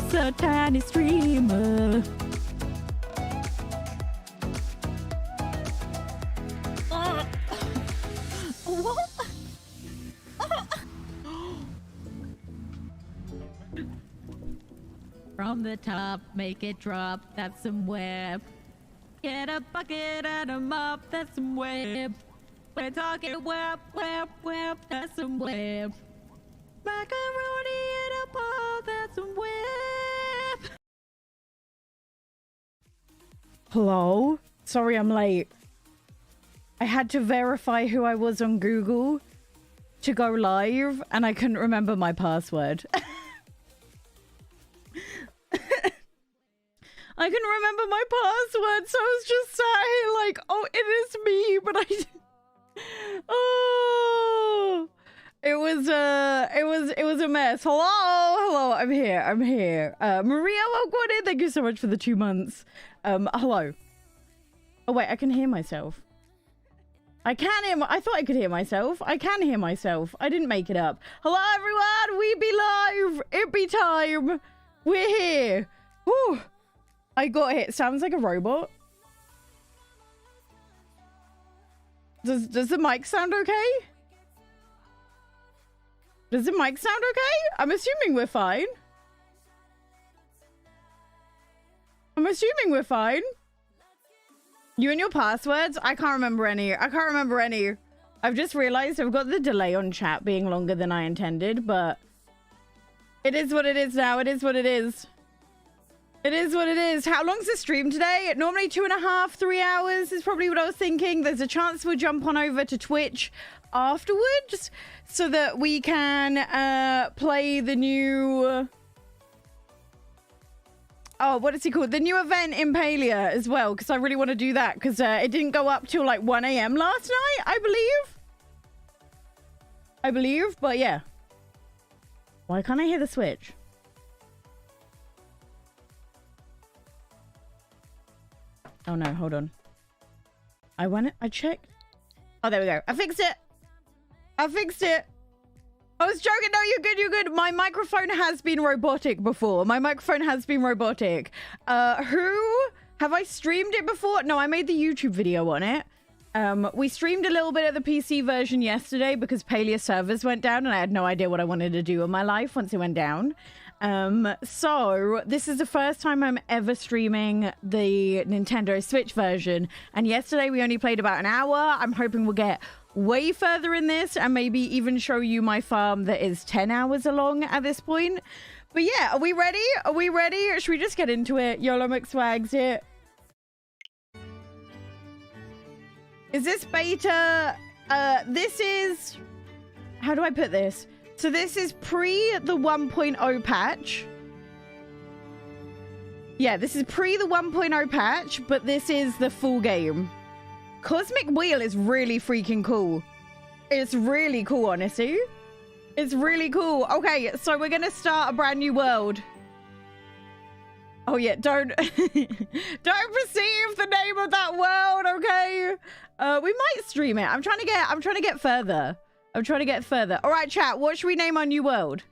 just a tiny streamer. What? From the top, make it drop, that's some web. Get a bucket and a mop, that's some web. We're talking web, web, web, that's some web. Macaroni in a pot, that's some web. Hello? Sorry I'm late. I had to verify who I was on Google to go live, and I couldn't remember my password. I couldn't remember my password, so I was just sat here like, oh, it is me, but I... Oh... It was a mess. Hello, I'm here. Maria, welcome in. Thank you so much for the 2 months. Hello. Oh wait, I can hear myself. I thought I could hear myself. I can hear myself. I didn't make it up. Hello everyone, we be live. It be time. We're here. Whew. I got hit. Sounds like a robot. Does the mic sound okay? Does the mic sound okay? I'm assuming we're fine. You and your passwords? I can't remember any. I've just realized I've got the delay on chat being longer than I intended, but it is what it is now. It is what it is. How long's the stream today? Normally 2.5, 3 hours is probably what I was thinking. There's a chance we'll jump on over to Twitch afterwards so that we can play the new... Oh, what is he called? The new event Impalia as well, because I really want to do that, because it didn't go up till like 1 a.m. last night, I believe, but yeah. Why can't I hear the Switch? Oh no, hold on. I checked. Oh, there we go. I fixed it. I was joking. No, you're good. My microphone has been robotic before. Who? Have I streamed it before? No, I made the YouTube video on it. We streamed a little bit of the PC version yesterday because Palia servers went down and I had no idea what I wanted to do in my life once it went down. So this is the first time I'm ever streaming the Nintendo Switch version. And yesterday we only played about an hour. I'm hoping we'll get way further in this and maybe even show you my farm that is 10 hours along at this point. But yeah, are we ready? Should we just get into it? YOLO McSwags it. Is this beta? This is... How do I put this? So this is pre the 1.0 patch. Yeah, this is pre the 1.0 patch, but this is the full game. Cosmic Wheel is really freaking cool. It's really cool, honestly. It's really cool. Okay, so we're gonna start a brand new world. Oh yeah, don't perceive the name of that world, okay? We might stream it. I'm trying to get further. All right, chat, what should we name our new world?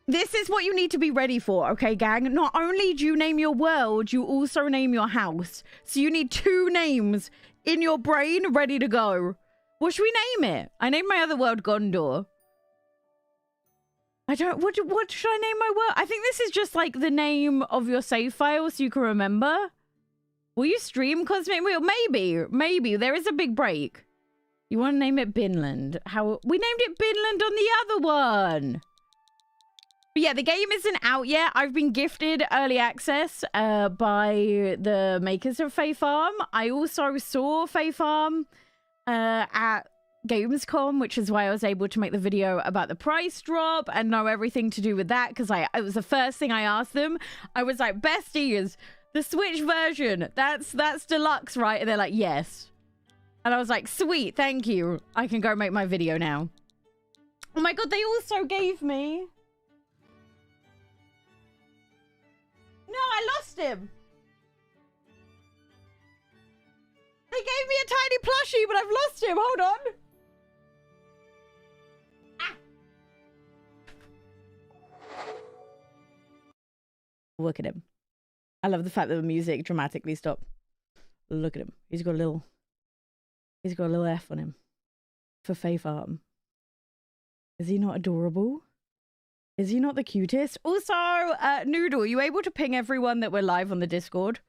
This is what you need to be ready for, okay, gang? Not only do you name your world, you also name your house. So you need 2 names in your brain ready to go. What should we name it? I named my other world Gondor. What should I name my world? I think this is just like the name of your save file so you can remember. Will you stream Cosmic Wheel? Maybe. There is a big break. You want to name it Binland? We named it Binland on the other one. But yeah, the game isn't out yet. I've been gifted early access by the makers of Fae Farm. I also saw Fae Farm at Gamescom, which is why I was able to make the video about the price drop and know everything to do with that, because it was the first thing I asked them. I was like, besties, the Switch version, that's deluxe, right? And they're like, yes. And I was like, sweet, thank you. I can go make my video now. Oh my god, they also gave me... No, I lost him. They gave me a tiny plushie, but I've lost him. Hold on. Look at him. I love the fact that the music dramatically stopped. Look at him. He's got a little F on him. For Fae Farm. Is he not adorable? Is he not the cutest? Also, Noodle, are you able to ping everyone that we're live on the Discord?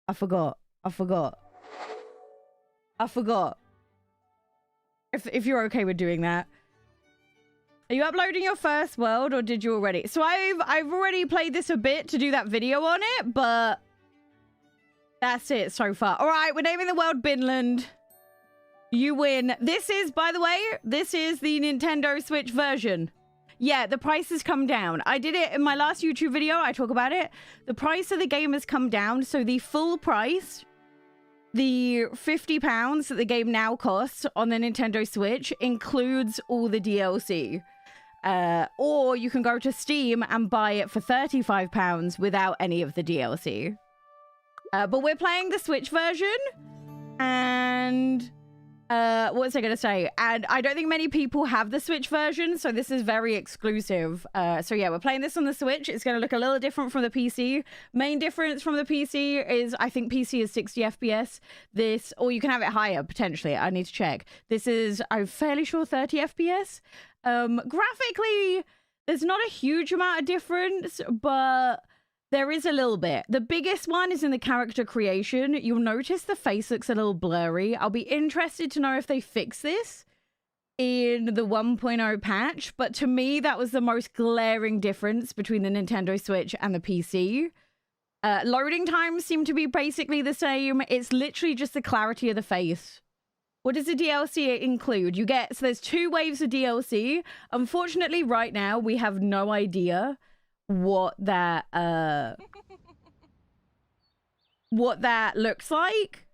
I forgot. If you're okay with doing that. Are you uploading your first world or did you already? So I've already played this a bit to do that video on it, but that's it so far. All right, we're naming the world Binland. You win. This is, by the way, this is the Nintendo Switch version. Yeah, the price has come down. I did it in my last YouTube video. I talk about it. The price of the game has come down. So the full price, the £50 that the game now costs on the Nintendo Switch includes all the DLC. Or you can go to Steam and buy it for £35 without any of the DLC. But we're playing the Switch version. And what was I going to say? And I don't think many people have the Switch version, so this is very exclusive. So yeah, we're playing this on the Switch. It's going to look a little different from the PC. Main difference from the PC is I think PC is 60 FPS. This, or you can have it higher, potentially. I need to check. This is, I'm fairly sure, 30 FPS. Graphically, there's not a huge amount of difference, but there is a little bit. The biggest one is in the character creation. You'll notice the face looks a little blurry. I'll be interested to know if they fix this in the 1.0 patch, but to me, that was the most glaring difference between the Nintendo Switch and the PC. Loading times seem to be basically the same. It's literally just the clarity of the face. What does the DLC include? You get, so there's 2 waves of DLC. Unfortunately, right now, we have no idea what that looks like.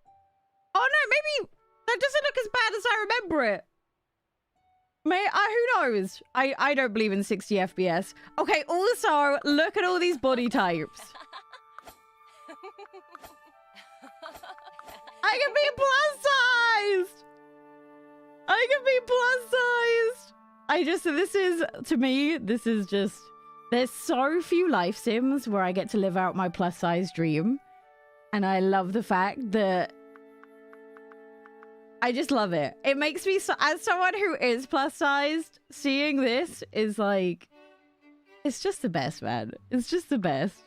Oh no, maybe that doesn't look as bad as I remember it. Who knows? I don't believe in 60 FPS. Okay, also look at all these body types. I can be plus sized. This is, to me, this is just, there's so few life sims where I get to live out my plus size dream. And I love the fact that I just love it. It makes me, so, as someone who is plus sized, seeing this is like, it's just the best, man. It's just the best.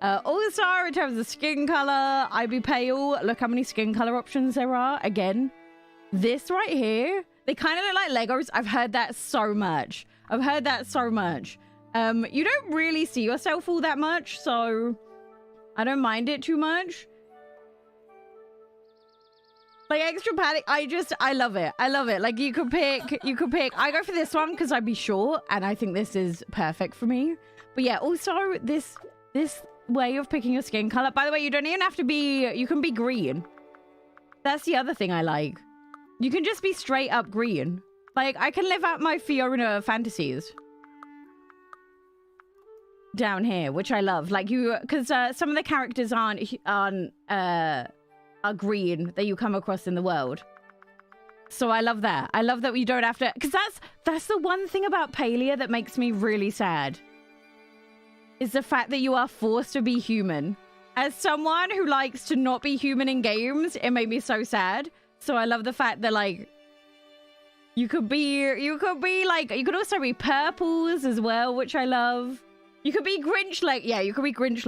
Also, in terms of skin color, I be pale. Look how many skin color options there are. Again, this right here, they kind of look like Legos. I've heard that so much. You don't really see yourself all that much, so I don't mind it too much. Like extra padding, I love it. Like you could pick, I go for this one because I'd be short and I think this is perfect for me. But yeah, also this way of picking your skin color. By the way, you don't even have to be, you can be green. That's the other thing I like. You can just be straight up green. Like I can live out my Fiona fantasies down here, which I love. Like you, because some of the characters are green that you come across in the world. So I love that. I love that you don't have to, because that's the one thing about Palia that makes me really sad. Is the fact that you are forced to be human. As someone who likes to not be human in games, it made me so sad. So I love the fact that like you could also be purples as well, which I love. You could be Grinch you could be Grinch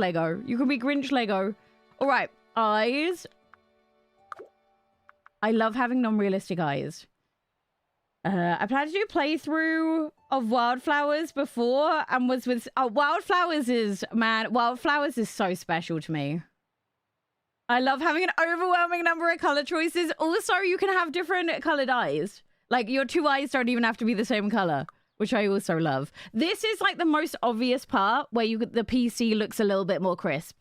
Lego. All right, eyes. I love having non-realistic eyes. I plan to do a playthrough of Wildflowers before and was with... Wildflowers is so special to me. I love having an overwhelming number of color choices. Also, you can have different colored eyes. Like, your 2 eyes don't even have to be the same color, which I also love. This is, like, the most obvious part where the PC looks a little bit more crisp.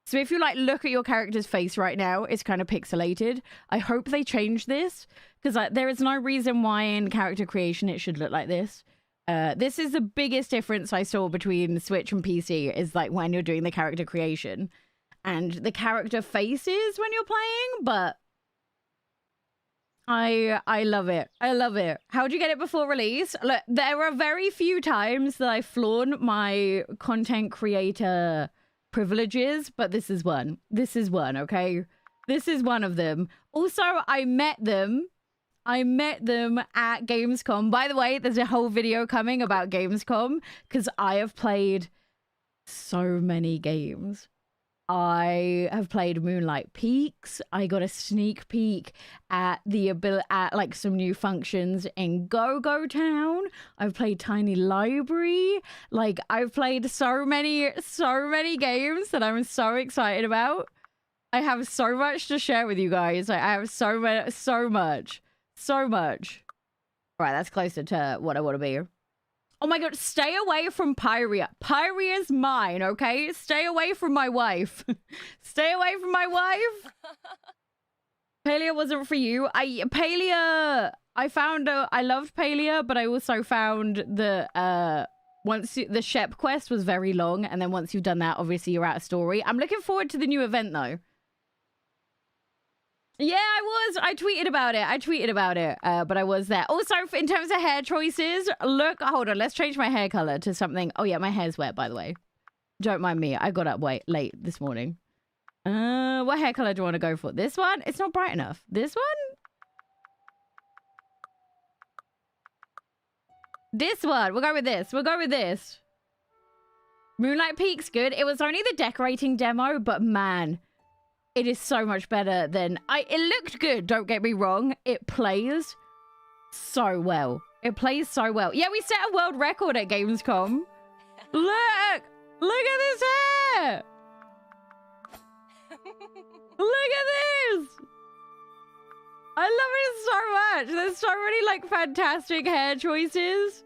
So if you, like, look at your character's face right now, it's kind of pixelated. I hope they change this, because there is no reason why in character creation it should look like this. This is the biggest difference I saw between Switch and PC, is, like, when you're doing the character creation. And the character faces when you're playing, but I love it. I love it. How'd you get it before release? Look, there are very few times that I flaunt my content creator privileges, but this is one. This is one, okay? This is one of them. Also, I met them at Gamescom. By the way, there's a whole video coming about Gamescom because I have played so many games. I have played Moonlight Peaks. I got a sneak peek at like some new functions in Go-Go Town. I've played Tiny Library. Like, I've played so many games that I'm so excited about. I have so much to share with you guys. Like, I have so much. Right, that's closer to what I want to be. Oh my god, stay away from Pyria. Pyria's mine, okay? Stay away from my wife. Stay away from my wife. Palia wasn't for you. I loved Palia, but I also found the the Shep quest was very long, and then once you've done that, obviously you're out of story. I'm looking forward to the new event though. Yeah, I tweeted about it. But I was there. Also, in terms of hair choices, look, hold on, let's change my hair color to something. Oh yeah, my hair's wet, by the way. Don't mind me. I got up late this morning. What hair color do I want to go for? This one? It's not bright enough. This one? This one. We'll go with this. Moonlight Peak's good. It was only the decorating demo, but man, it is so much better than... It looked good, don't get me wrong. It plays so well. Yeah, we set a world record at Gamescom. Look! Look at this hair! Look at this! I love it so much. There's so many, like, fantastic hair choices.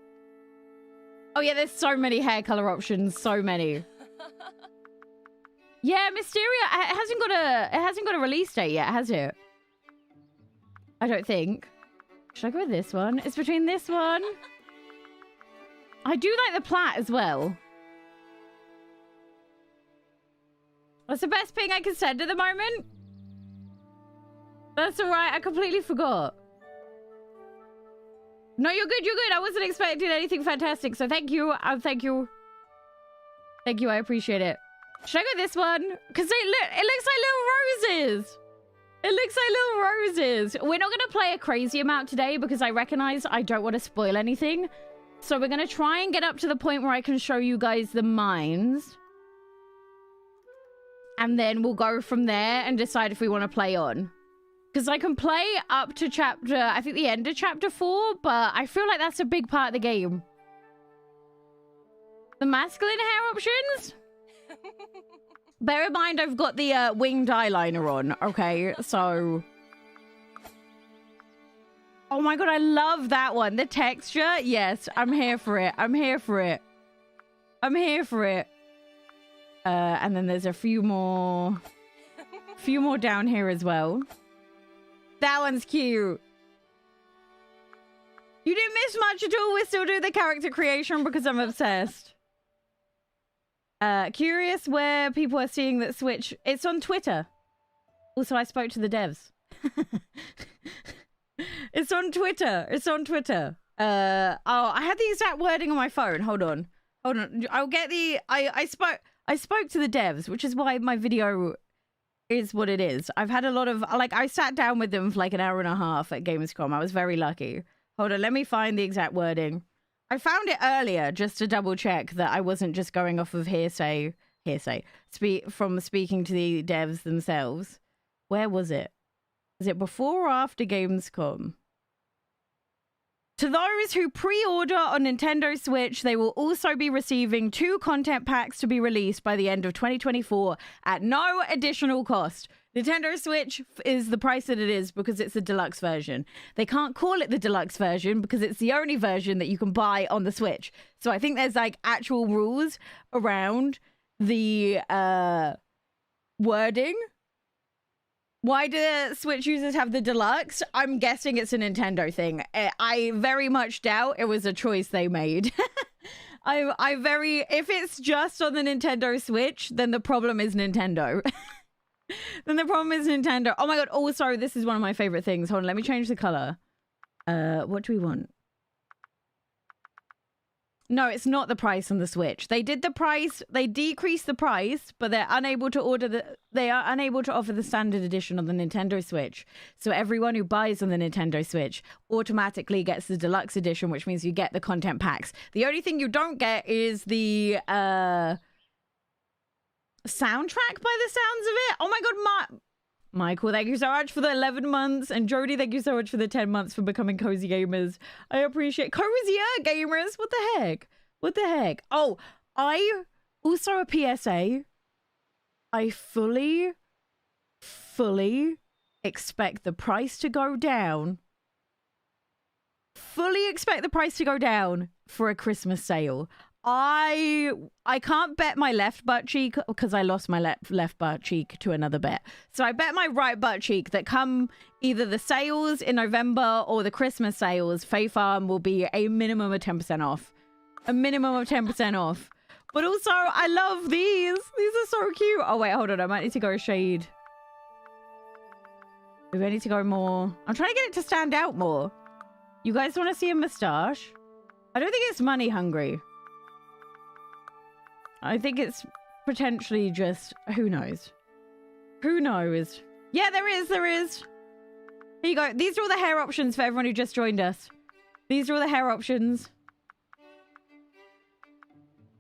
Oh, yeah, there's so many hair color options. So many. Yeah, Mysteria, it hasn't got a release date yet, has it? I don't think. Should I go with this one? It's between this one. I do like the plait as well. That's the best ping I can send at the moment. That's alright, I completely forgot. No, you're good. I wasn't expecting anything fantastic, so thank you. Thank you, I appreciate it. Should I go this one? Because it looks like little roses. We're not going to play a crazy amount today because I recognize I don't want to spoil anything. So we're going to try and get up to the point where I can show you guys the mines. And then we'll go from there and decide if we want to play on. Because I can play up to I think the end of chapter 4, but I feel like that's a big part of the game. The masculine hair options? Bear in mind, I've got the winged eyeliner on, okay? So... Oh my god, I love that one. The texture, yes, I'm here for it. And then there's a few more down here as well. That one's cute. You didn't miss much at all. We're still doing the character creation because I'm obsessed. Curious where people are seeing that Switch. It's on Twitter. Also, I spoke to the devs. It's on Twitter. Oh, I had the exact wording on my phone. Hold on. I'll get the... I spoke to the devs, which is why my video is what it is. I've had a lot of... Like, I sat down with them for like an hour and a half at Gamescom. I was very lucky. Hold on, let me find the exact wording. I found it earlier just to double check that I wasn't just going off of hearsay, from speaking to the devs themselves. Where was it? Is it before or after Gamescom? To those who pre-order on Nintendo Switch, they will also be receiving 2 content packs to be released by the end of 2024 at no additional cost. Nintendo Switch is the price that it is because it's the deluxe version. They can't call it the deluxe version because it's the only version that you can buy on the Switch. So I think there's like actual rules around the wording. Why do Switch users have the deluxe? I'm guessing it's a Nintendo thing. I very much doubt it was a choice they made. If it's just on the Nintendo Switch, then the problem is Nintendo. Oh my god, also, this is one of my favorite things. Hold on, let me change the color. What do we want? No, it's not the price on the Switch. They did the price, they decreased the price, but they're unable to they are unable to offer the standard edition on the Nintendo Switch. So everyone who buys on the Nintendo Switch automatically gets the deluxe edition, which means you get the content packs. The only thing you don't get is the soundtrack by the sounds of it. Oh my god, Michael, thank you so much for the 11 months. And Jody, thank you so much for the 10 months for becoming cozy gamers. I appreciate cozier gamers. What the heck? What the heck? Oh, I also a PSA. I fully expect the price to go down. Fully expect the price to go down for a Christmas sale. I can't bet my left butt cheek because I lost my left butt cheek to another bet. So I bet my right butt cheek that come either the sales in November or the Christmas sales, Fae Farm will be a minimum of 10% off. A minimum of 10% off. But also, I love these. These are so cute. Oh, wait, hold on. I might need to go a shade. Maybe I need to go more. I'm trying to get it to stand out more. You guys want to see a moustache? I don't think it's money hungry. I think it's potentially just, who knows? Who knows? Yeah, there is. Here you go. These are all the hair options for everyone who just joined us. These are all the hair options.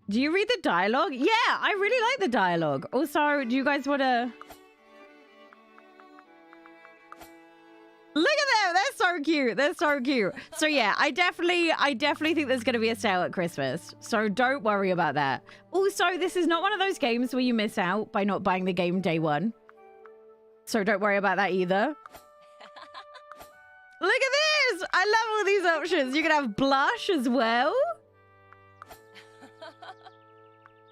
Do you read the dialogue? Yeah, I really like the dialogue. Also, do you guys want to... Look at them. They're so cute. They're so cute. So yeah, I definitely think there's going to be a sale at Christmas. So don't worry about that. Also, this is not one of those games where you miss out by not buying the game day one. So don't worry about that either. Look at this. I love all these options. You can have blush as well.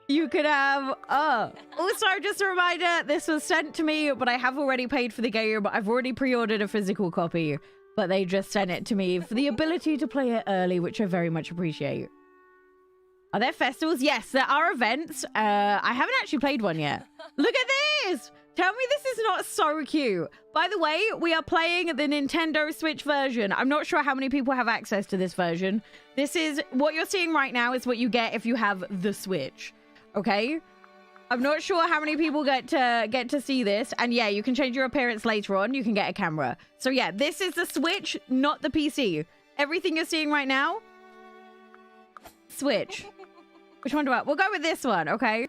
You could have, also just a reminder, this was sent to me, but I have already paid for the game. I've already pre-ordered a physical copy, but they just sent it to me for the ability to play it early, which I very much appreciate. Are there festivals? Yes, there are events. I haven't actually played one yet. Look at this. Tell me this is not so cute. By the way, we are playing the Nintendo Switch version. I'm not sure how many people have access to this version. This is, what you're seeing right now is what you get if you have the Switch. Okay, I'm not sure how many people get to see this, and yeah, you can change your appearance later on. You can get a camera. So yeah, this is the Switch, not the PC. Everything you're seeing right now, Switch. Which one do I? We'll go with this one. Okay.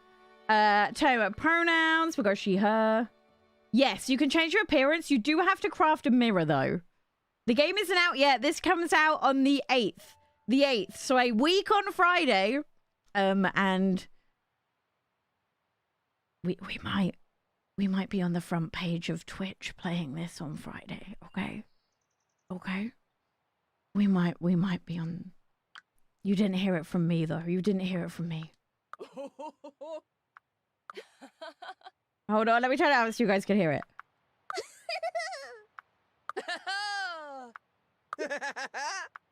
Tell you about pronouns. We'll go she, her. Yes, you can change your appearance. You do have to craft a mirror though. The game isn't out yet. This comes out on the 8th. The 8th. So a week on Friday. And we might be on the front page of Twitch playing this on Friday, okay? Okay? We might be on... You didn't hear it from me, though. You didn't hear it from me. Hold on, let me turn it out so you guys can hear it.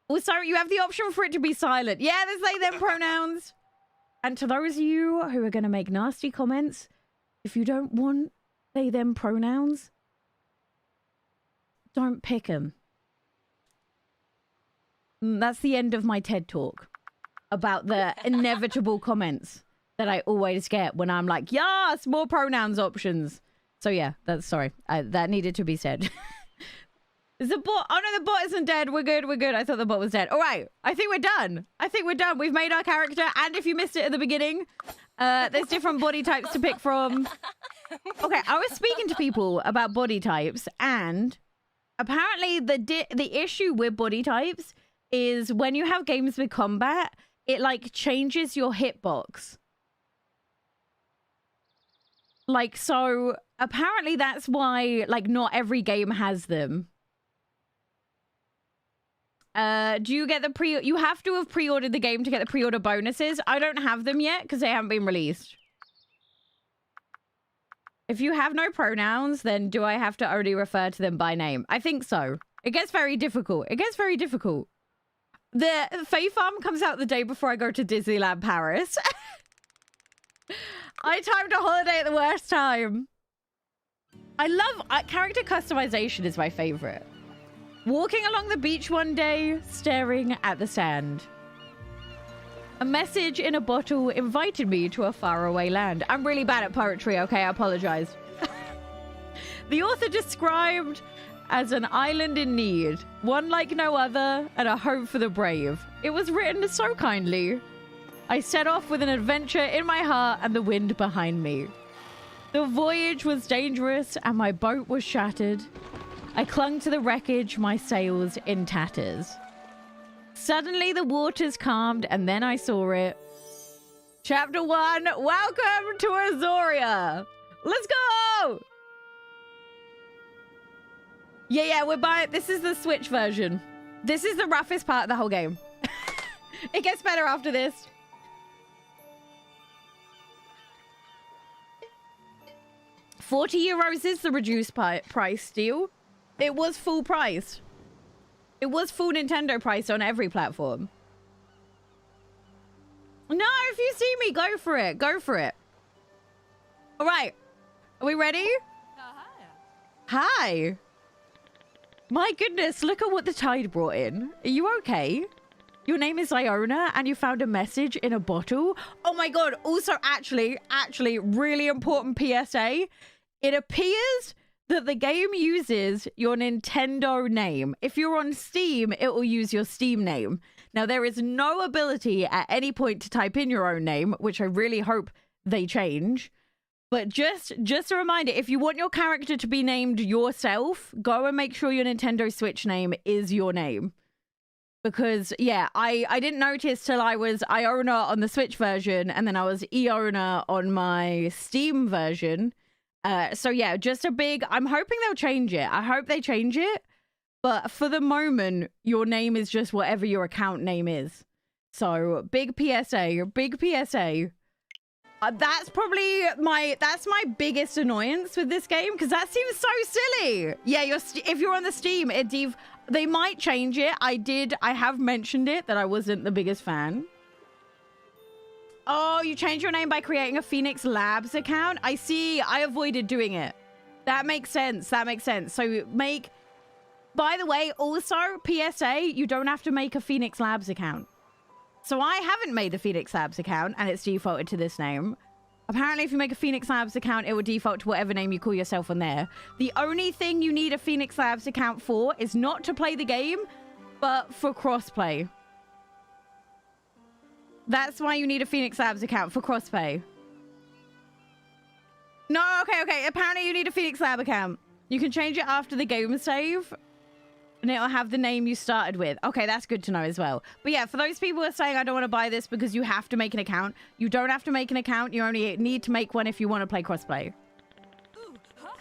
Also, you have the option for it to be silent. Yeah, there's they, them pronouns. And to those of you who are going to make nasty comments, if you don't want they, them pronouns, don't pick them. That's the end of my TED talk about the inevitable comments that I always get when I'm like, yes, more pronouns options. So yeah, that's sorry. That needed to be said. Is the bot? Oh no, the bot isn't dead. We're good. We're good. I thought the bot was dead. All right. I think we're done. I think we're done. We've made our character. And if you missed it at the beginning, there's different body types to pick from. Okay, I was speaking to people about body types, and apparently the issue with body types is when you have games with combat, it like changes your hitbox. Like, so apparently that's why like not every game has them. Do you get the you have to have pre-ordered the game to get the pre-order bonuses. I don't have them yet because they haven't been released. If you have no pronouns, then do I have to only refer to them by name? I think so. It gets very difficult. It gets very difficult. The Fae Farm comes out the day before I go to Disneyland Paris. I timed a holiday at the worst time. I love character customization is my favorite. Walking along the beach one day, staring at the sand. A message in a bottle invited me to a faraway land. I'm really bad at poetry, okay? I apologize. The author described as an island in need, one like no other, and a hope for the brave. It was written so kindly. I set off with an adventure in my heart and the wind behind me. The voyage was dangerous and my boat was shattered. I clung to the wreckage, my sails in tatters. Suddenly the waters calmed and then I saw it. Chapter 1, welcome to Azoria. Let's go! Yeah, we're buying... This is the Switch version. This is the roughest part of the whole game. It gets better after this. €40 is the reduced price deal. It was full price. It was full Nintendo price on every platform. No, if you see me, go for it. Go for it. All right. Are we ready? Hi. My goodness, look at what the tide brought in. Are you okay? Your name is Iona and you found a message in a bottle. Oh my God. Also, actually, really important PSA. It appears that the game uses your Nintendo name. If you're on Steam, it will use your Steam name. Now, there is no ability at any point to type in your own name, which I really hope they change. But just a reminder, if you want your character to be named yourself, go and make sure your Nintendo Switch name is your name. Because, yeah, I didn't notice till I was Iona on the Switch version, and then I was Iona on my Steam version. So yeah, just a big... I'm hoping they'll change it. I hope they change it. But for the moment, your name is just whatever your account name is. So, big PSA. Big PSA. That's probably my biggest annoyance with this game, because that seems so silly. Yeah, if you're on the Steam, they might change it. I have mentioned it, that I wasn't the biggest fan. Oh, you changed your name by creating a Phoenix Labs account? I see. I avoided doing it. That makes sense. That makes sense. So make... By the way, also, PSA, you don't have to make a Phoenix Labs account. So I haven't made a Phoenix Labs account, and it's defaulted to this name. Apparently, if you make a Phoenix Labs account, it will default to whatever name you call yourself on there. The only thing you need a Phoenix Labs account for is not to play the game, but for crossplay. That's why you need a Phoenix Labs account, for crossplay. No, okay. Apparently, you need a Phoenix Lab account. You can change it after the game save, and it'll have the name you started with. Okay, that's good to know as well. But yeah, for those people who are saying, I don't want to buy this because you have to make an account, you don't have to make an account. You only need to make one if you want to play crossplay.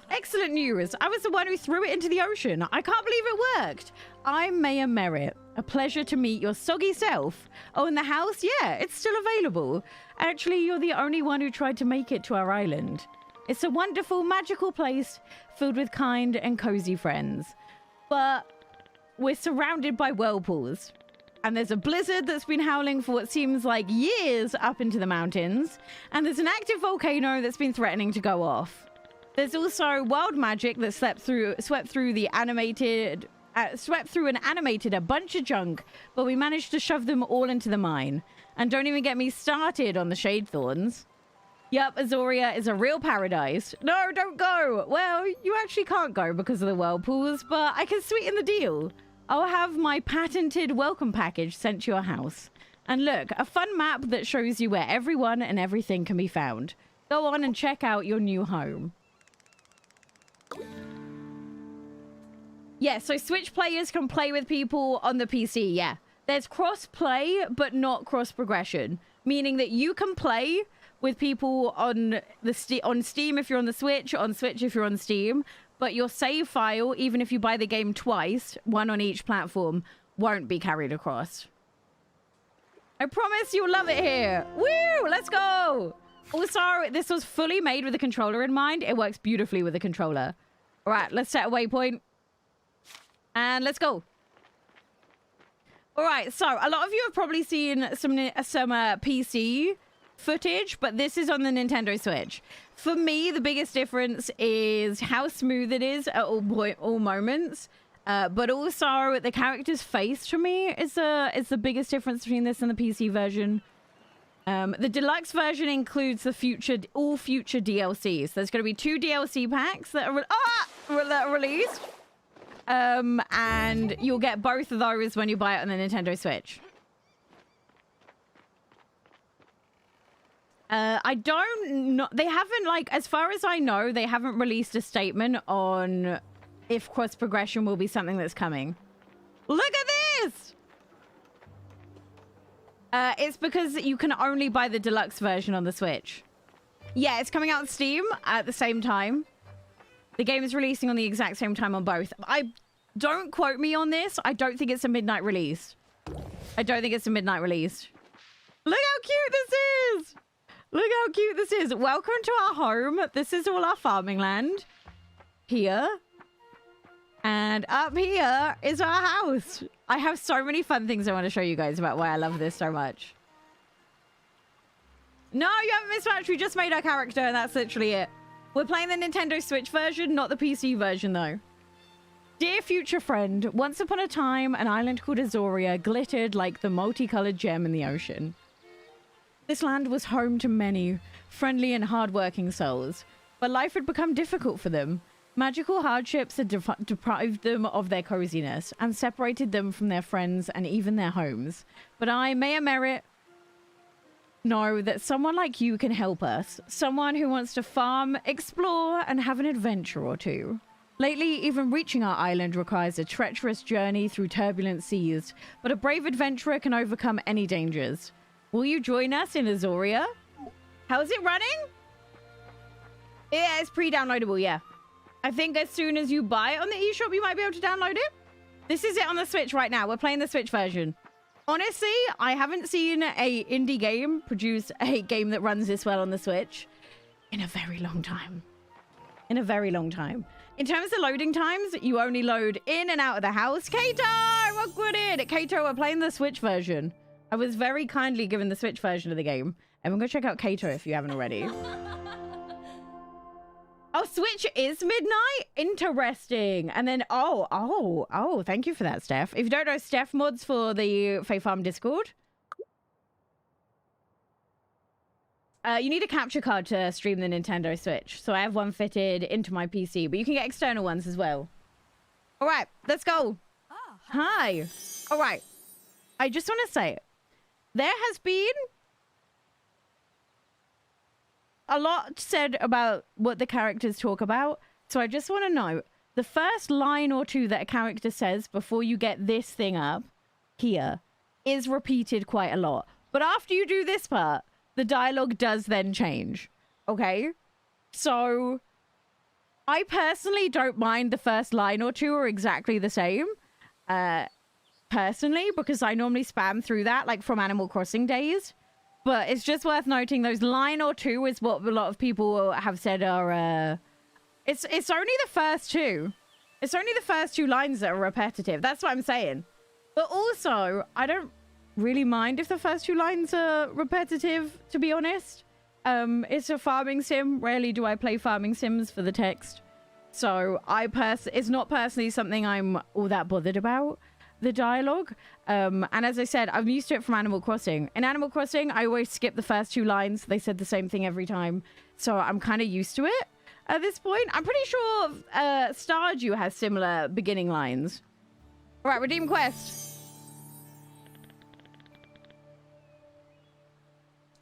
Excellent news. I was the one who threw it into the ocean. I can't believe it worked. I'm Maya Merritt. A pleasure to meet your soggy self. Oh, and the house? Yeah, it's still available. Actually, you're the only one who tried to make it to our island. It's a wonderful, magical place filled with kind and cozy friends. But we're surrounded by whirlpools. And there's a blizzard that's been howling for what seems like years up into the mountains. And there's an active volcano that's been threatening to go off. There's also wild magic that swept through and animated a bunch of junk, but we managed to shove them all into the mine. And don't even get me started on the shade thorns. Yup, Azoria is a real paradise. No, don't go. Well, you actually can't go because of the whirlpools, but I can sweeten the deal. I'll have my patented welcome package sent to your house. And look, a fun map that shows you where everyone and everything can be found. Go on and check out your new home. Yeah, so Switch players can play with people on the PC, yeah. There's cross-play, but not cross-progression. Meaning that you can play with people on Steam if you're on the Switch, on Switch if you're on Steam, but your save file, even if you buy the game twice, one on each platform, won't be carried across. I promise you'll love it here. Woo! Let's go! Also, this was fully made with the controller in mind. It works beautifully with the controller. All right, let's set a waypoint. And let's go. All right, so a lot of you have probably seen some PC footage, but this is on the Nintendo Switch. For me, the biggest difference is how smooth it is at all moments. But also the character's face to me is the biggest difference between this and the PC version. The deluxe version includes all future DLCs. There's going to be 2 DLC packs that are released. And you'll get both of those when you buy it on the Nintendo Switch. I don't know. They haven't, like, as far as I know, they haven't released a statement on if cross progression will be something that's coming. Look at this! It's because you can only buy the deluxe version on the Switch. Yeah, it's coming out on Steam at the same time. The game is releasing on the exact same time on both. Don't quote me on this. I don't think it's a midnight release. I don't think it's a midnight release. Look how cute this is! Look how cute this is. Welcome to our home. This is all our farming land. Here. And up here is our house. I have so many fun things I want to show you guys about why I love this so much. No, you haven't missed much. We just made our character and that's literally it. We're playing the Nintendo Switch version, not the PC version though. Dear future friend, once upon a time, an island called Azoria glittered like the multicolored gem in the ocean. This land was home to many friendly and hardworking souls, but life had become difficult for them. Magical hardships had deprived them of their coziness and separated them from their friends and even their homes. But I, Maya Merit, know that someone like you can help us. Someone who wants to farm, explore, and have an adventure or two. Lately, even reaching our island requires a treacherous journey through turbulent seas, but a brave adventurer can overcome any dangers. Will you join us in Azoria? How's it running? Yeah, it's pre-downloadable, yeah. I think as soon as you buy it on the eShop, you might be able to download it. This is it on the Switch right now. We're playing the Switch version. Honestly, I haven't seen a indie game produce a game that runs this well on the Switch in a very long time. In a very long time. In terms of loading times, you only load in and out of the house. Kato! Welcome in! Kato, we're playing the Switch version. I was very kindly given the Switch version of the game. Everyone go check out Kato if you haven't already. Oh, Switch is midnight? Interesting. And then, oh, thank you for that, Steph. If you don't know, Steph mods for the Fae Farm Discord. You need a capture card to stream the Nintendo Switch. So I have one fitted into my PC, but you can get external ones as well. All right, let's go. Hi. All right. I just want to say, there has been a lot said about what the characters talk about. So I just want to know, the first line or two that a character says before you get this thing up here is repeated quite a lot. But after you do this part, the dialogue does then change. Okay? So I personally don't mind the first line or two are exactly the same. Personally, because I normally spam through that, like from Animal Crossing days. But it's just worth noting those line or two is what a lot of people have said are, it's only the first two. It's only the first 2 lines that are repetitive. That's what I'm saying. But also, I don't really mind if the first 2 lines are repetitive, to be honest. It's a farming sim. Rarely do I play farming sims for the text. So it's not personally something I'm all that bothered about. The dialogue. And as I said, I'm used to it from Animal Crossing. In Animal Crossing, I always skip the first 2 lines. They said the same thing every time. So I'm kind of used to it at this point. I'm pretty sure Stardew has similar beginning lines. All right, redeem quest.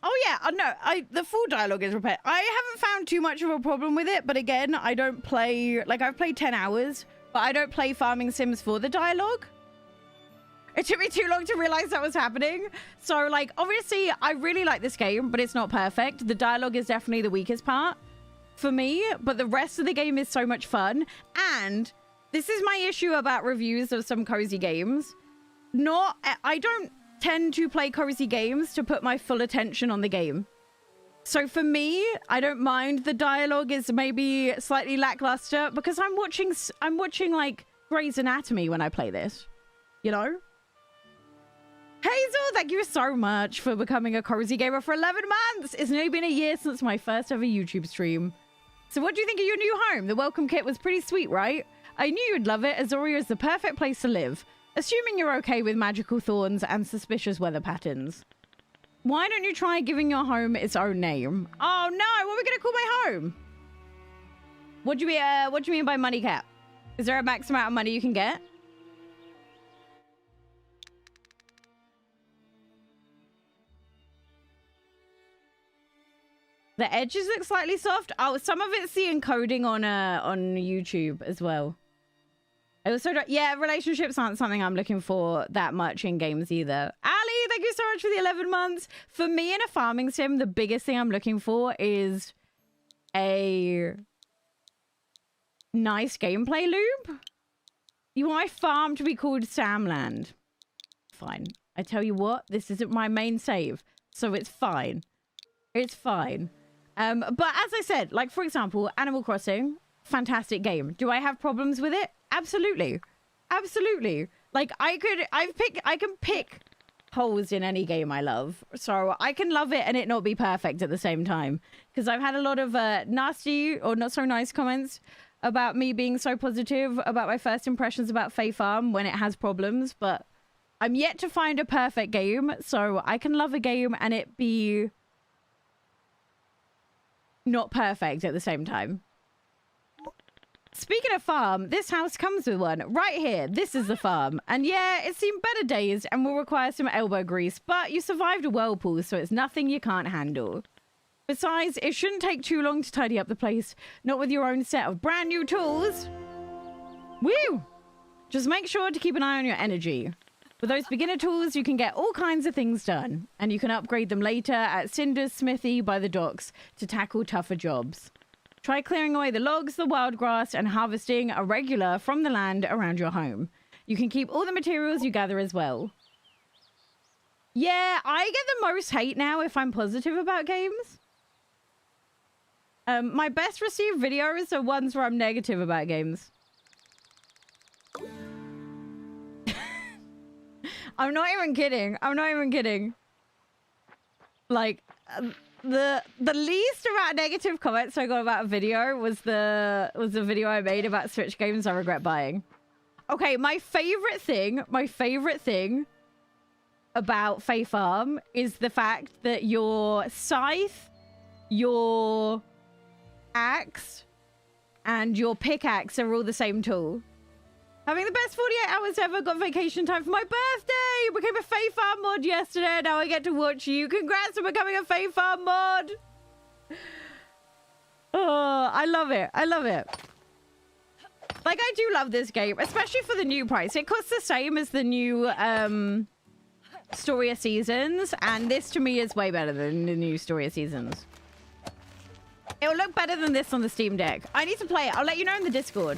Oh yeah, no, the full dialogue is repetitive. I haven't found too much of a problem with it, but again, I don't play, like I've played 10 hours, but I don't play farming sims for the dialogue. It took me too long to realize that was happening. So, like, obviously, I really like this game, but it's not perfect. The dialogue is definitely the weakest part for me, but the rest of the game is so much fun. And this is my issue about reviews of some cozy games. I don't tend to play cozy games to put my full attention on the game. So for me, I don't mind the dialogue is maybe slightly lackluster because I'm watching like Grey's Anatomy when I play this, you know? Hazel, thank you so much for becoming a cozy gamer for 11 months. It's nearly been a year since my first ever YouTube stream. So what do you think of your new home? The welcome kit was pretty sweet, right? I knew you'd love it. Azoria is the perfect place to live. Assuming you're okay with magical thorns and suspicious weather patterns. Why don't you try giving your home its own name? Oh no, what are we gonna call my home? What do you mean by money cap? Is there a max amount of money you can get? The edges look slightly soft. Oh, some of it's the encoding on YouTube as well. I also don't, yeah, relationships aren't something I'm looking for that much in games either. Ali, thank you so much for the 11 months. For me in a farming sim, the biggest thing I'm looking for is a nice gameplay loop. You want my farm to be called Samland. Fine. I tell you what, this isn't my main save, so it's fine. It's fine. But as I said, like, for example, Animal Crossing, fantastic game. Do I have problems with it? Absolutely. Absolutely. Like, I can pick holes in any game I love. So I can love it and it not be perfect at the same time. Because I've had a lot of nasty or not so nice comments about me being so positive about my first impressions about Fae Farm when it has problems. But I'm yet to find a perfect game. So I can love a game and it be not perfect at the same time. Speaking of farm, this house comes with one. Right here, this is the farm. And yeah, it's seen better days and will require some elbow grease, but you survived a whirlpool, so it's nothing you can't handle. Besides, it shouldn't take too long to tidy up the place, not with your own set of brand new tools. Woo! Just make sure to keep an eye on your energy. With those beginner tools, you can get all kinds of things done, and you can upgrade them later at Cinder's Smithy by the docks to tackle tougher jobs. Try clearing away the logs, the wild grass, and harvesting a regular from the land around your home. You can keep all the materials you gather as well. Yeah, I get the most hate now if I'm positive about games. My best received videos are ones where I'm negative about games. I'm not even kidding. I'm not even kidding. Like, the least amount of negative comments I got about a video was the video I made about Switch games I regret buying. Okay, my favorite thing about Fae Farm is the fact that your scythe, your axe, and your pickaxe are all the same tool. Having the best 48 hours ever, got vacation time for my birthday! Became a Fae Farm mod yesterday, now I get to watch you. Congrats on becoming a Fae Farm mod! Oh, I love it. I love it. Like, I do love this game, especially for the new price. It costs the same as the new Story of Seasons, and this to me is way better than the new Story of Seasons. It'll look better than this on the Steam Deck. I need to play it. I'll let you know in the Discord.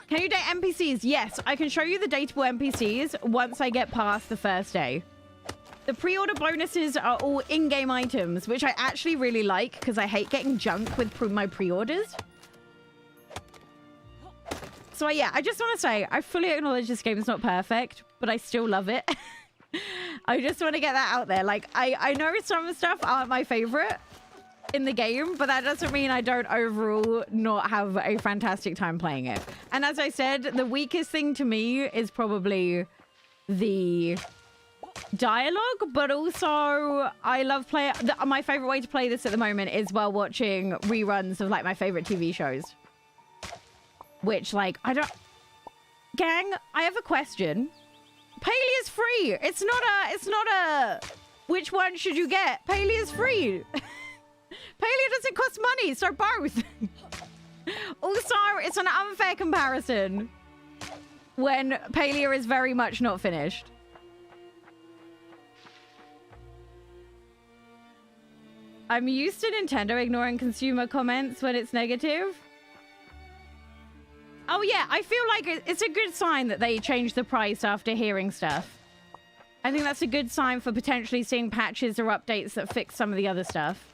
Can you date NPCs? Yes, I can show you the dateable NPCs once I get past the first day. The pre-order bonuses are all in-game items, which I actually really like because I hate getting junk with my pre-orders. So yeah, I just want to say, I fully acknowledge this game is not perfect, but I still love it. I just want to get that out there. Like, I know some stuff aren't my favorite in the game, but that doesn't mean I don't overall not have a fantastic time playing it. And as I said, the weakest thing to me is probably the dialogue, but also I love playing. My favorite way to play this at the moment is while watching reruns of like my favorite TV shows, which like gang, I have a question. Paley is free. It's not a which one should you get? Paley is free. Paleo doesn't cost money, so both. Also, it's an unfair comparison when Paleo is very much not finished. I'm used to Nintendo ignoring consumer comments when it's negative. Oh yeah, I feel like it's a good sign that they changed the price after hearing stuff. I think that's a good sign for potentially seeing patches or updates that fix some of the other stuff.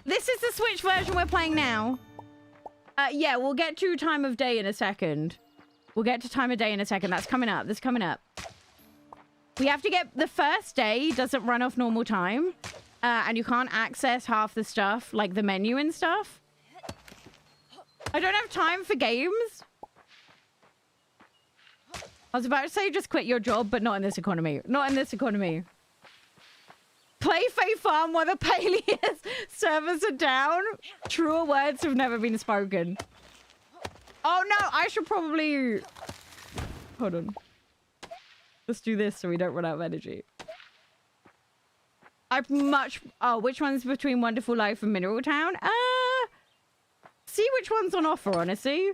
This is the Switch version we're playing now. Yeah, we'll get to time of day in a second. We'll get to time of day in a second. That's coming up. That's coming up. We have to get... The first day doesn't run off normal time. And you can't access half the stuff, like the menu and stuff. I don't have time for games. I was about to say just quit your job, but not in this economy. Not in this economy. Play Fae Farm while the Paleo servers are down. Truer words have never been spoken. Oh no, I should probably... Hold on. Let's do this so we don't run out of energy. I'd much... Oh, which one's between Wonderful Life and Mineral Town? See which one's on offer, honestly.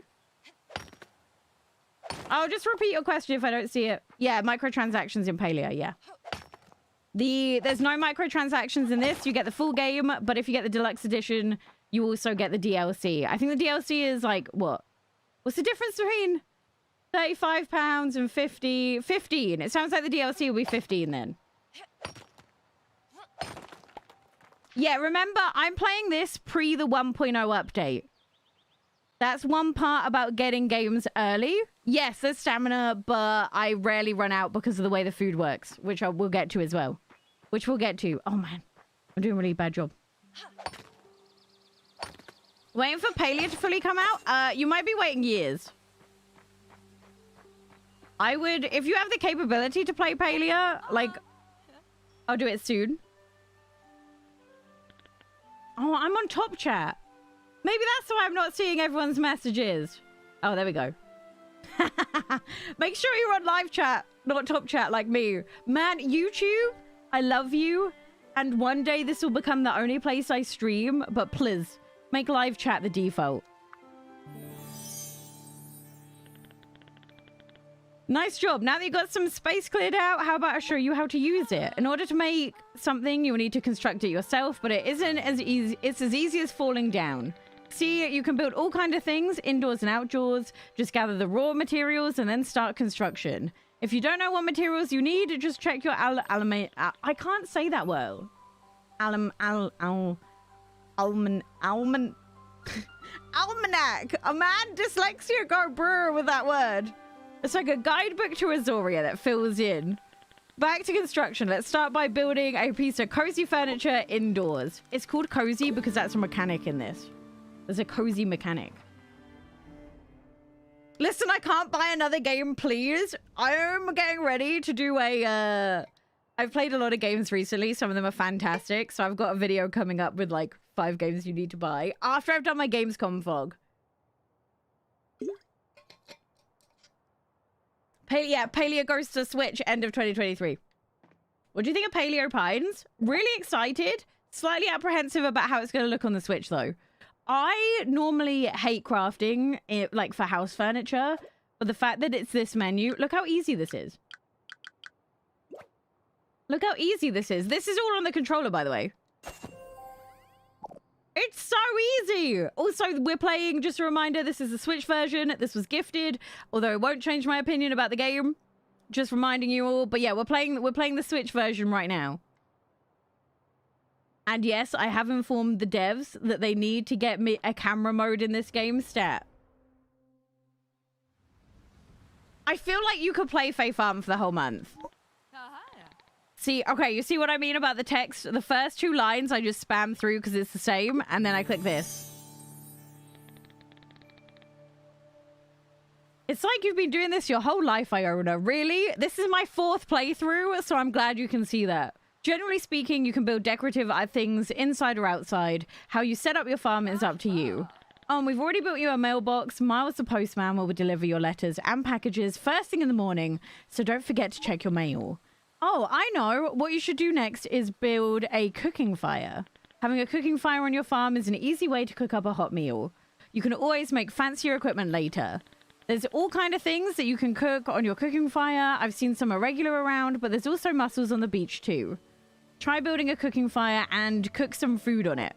I'll just repeat your question if I don't see it. Yeah, microtransactions in Paleo, yeah. There's no microtransactions in this. You get the full game, but if you get the deluxe edition, you also get the DLC. I think the DLC is like, what? What's the difference between £35 and 50? 15. It sounds like the DLC will be 15 then. Yeah, remember, I'm playing this pre the 1.0 update. That's one part about getting games early. Yes, there's stamina, but I rarely run out because of the way the food works, which I will get to as well. Which we'll get to. Oh, man. I'm doing a really bad job. Waiting for Paleo to fully come out? You might be waiting years. I would... If you have the capability to play Paleo, like... I'll do it soon. Oh, I'm on top chat. Maybe that's why I'm not seeing everyone's messages. Oh, there we go. Make sure you're on live chat, not top chat like me. Man, YouTube, I love you. And one day this will become the only place I stream. But please, make live chat the default. Nice job. Now that you got some space cleared out, how about I show you how to use it? In order to make something, you will need to construct it yourself, but it isn't as easy. It's as easy as falling down. See, you can build all kinds of things, indoors and outdoors. Just gather the raw materials and then start construction. If you don't know what materials you need, just check your I can't say that well. Almanac. A man dyslexia go brr with that word. It's like a guidebook to Azoria that fills in. Back to construction. Let's start by building a piece of cozy furniture indoors. It's called cozy because that's a mechanic in this. There's a cozy mechanic. Listen, I can't buy another game, please. I'm getting ready to do a... I've played a lot of games recently. Some of them are fantastic. So I've got a video coming up with like 5 games you need to buy after I've done my Gamescom vlog. Paleo goes to Switch end of 2023. What do you think of Paleo Pines? Really excited. Slightly apprehensive about how it's going to look on the Switch, though. I normally hate crafting, like, for house furniture. But the fact that it's this menu... Look how easy this is. Look how easy this is. This is all on the controller, by the way. It's so easy. Also, we're playing, just a reminder, this is the Switch version. This was gifted, although it won't change my opinion about the game. Just reminding you all. But yeah, we're playing the Switch version right now. And yes, I have informed the devs that they need to get me a camera mode in this game stat. I feel like you could play Fae Farm for the whole month. See, okay, you see what I mean about the text? The first 2 lines I just spam through because it's the same, and then I click this. It's like you've been doing this your whole life, Iona. Really? This is my 4th playthrough, so I'm glad you can see that. Generally speaking, you can build decorative things inside or outside. How you set up your farm is up to you. We've already built you a mailbox. Miles the postman will deliver your letters and packages first thing in the morning, so don't forget to check your mail. Oh, I know. What you should do next is build a cooking fire. Having a cooking fire on your farm is an easy way to cook up a hot meal. You can always make fancier equipment later. There's all kind of things that you can cook on your cooking fire. I've seen some irregular around, but there's also mussels on the beach too. Try building a cooking fire and cook some food on it.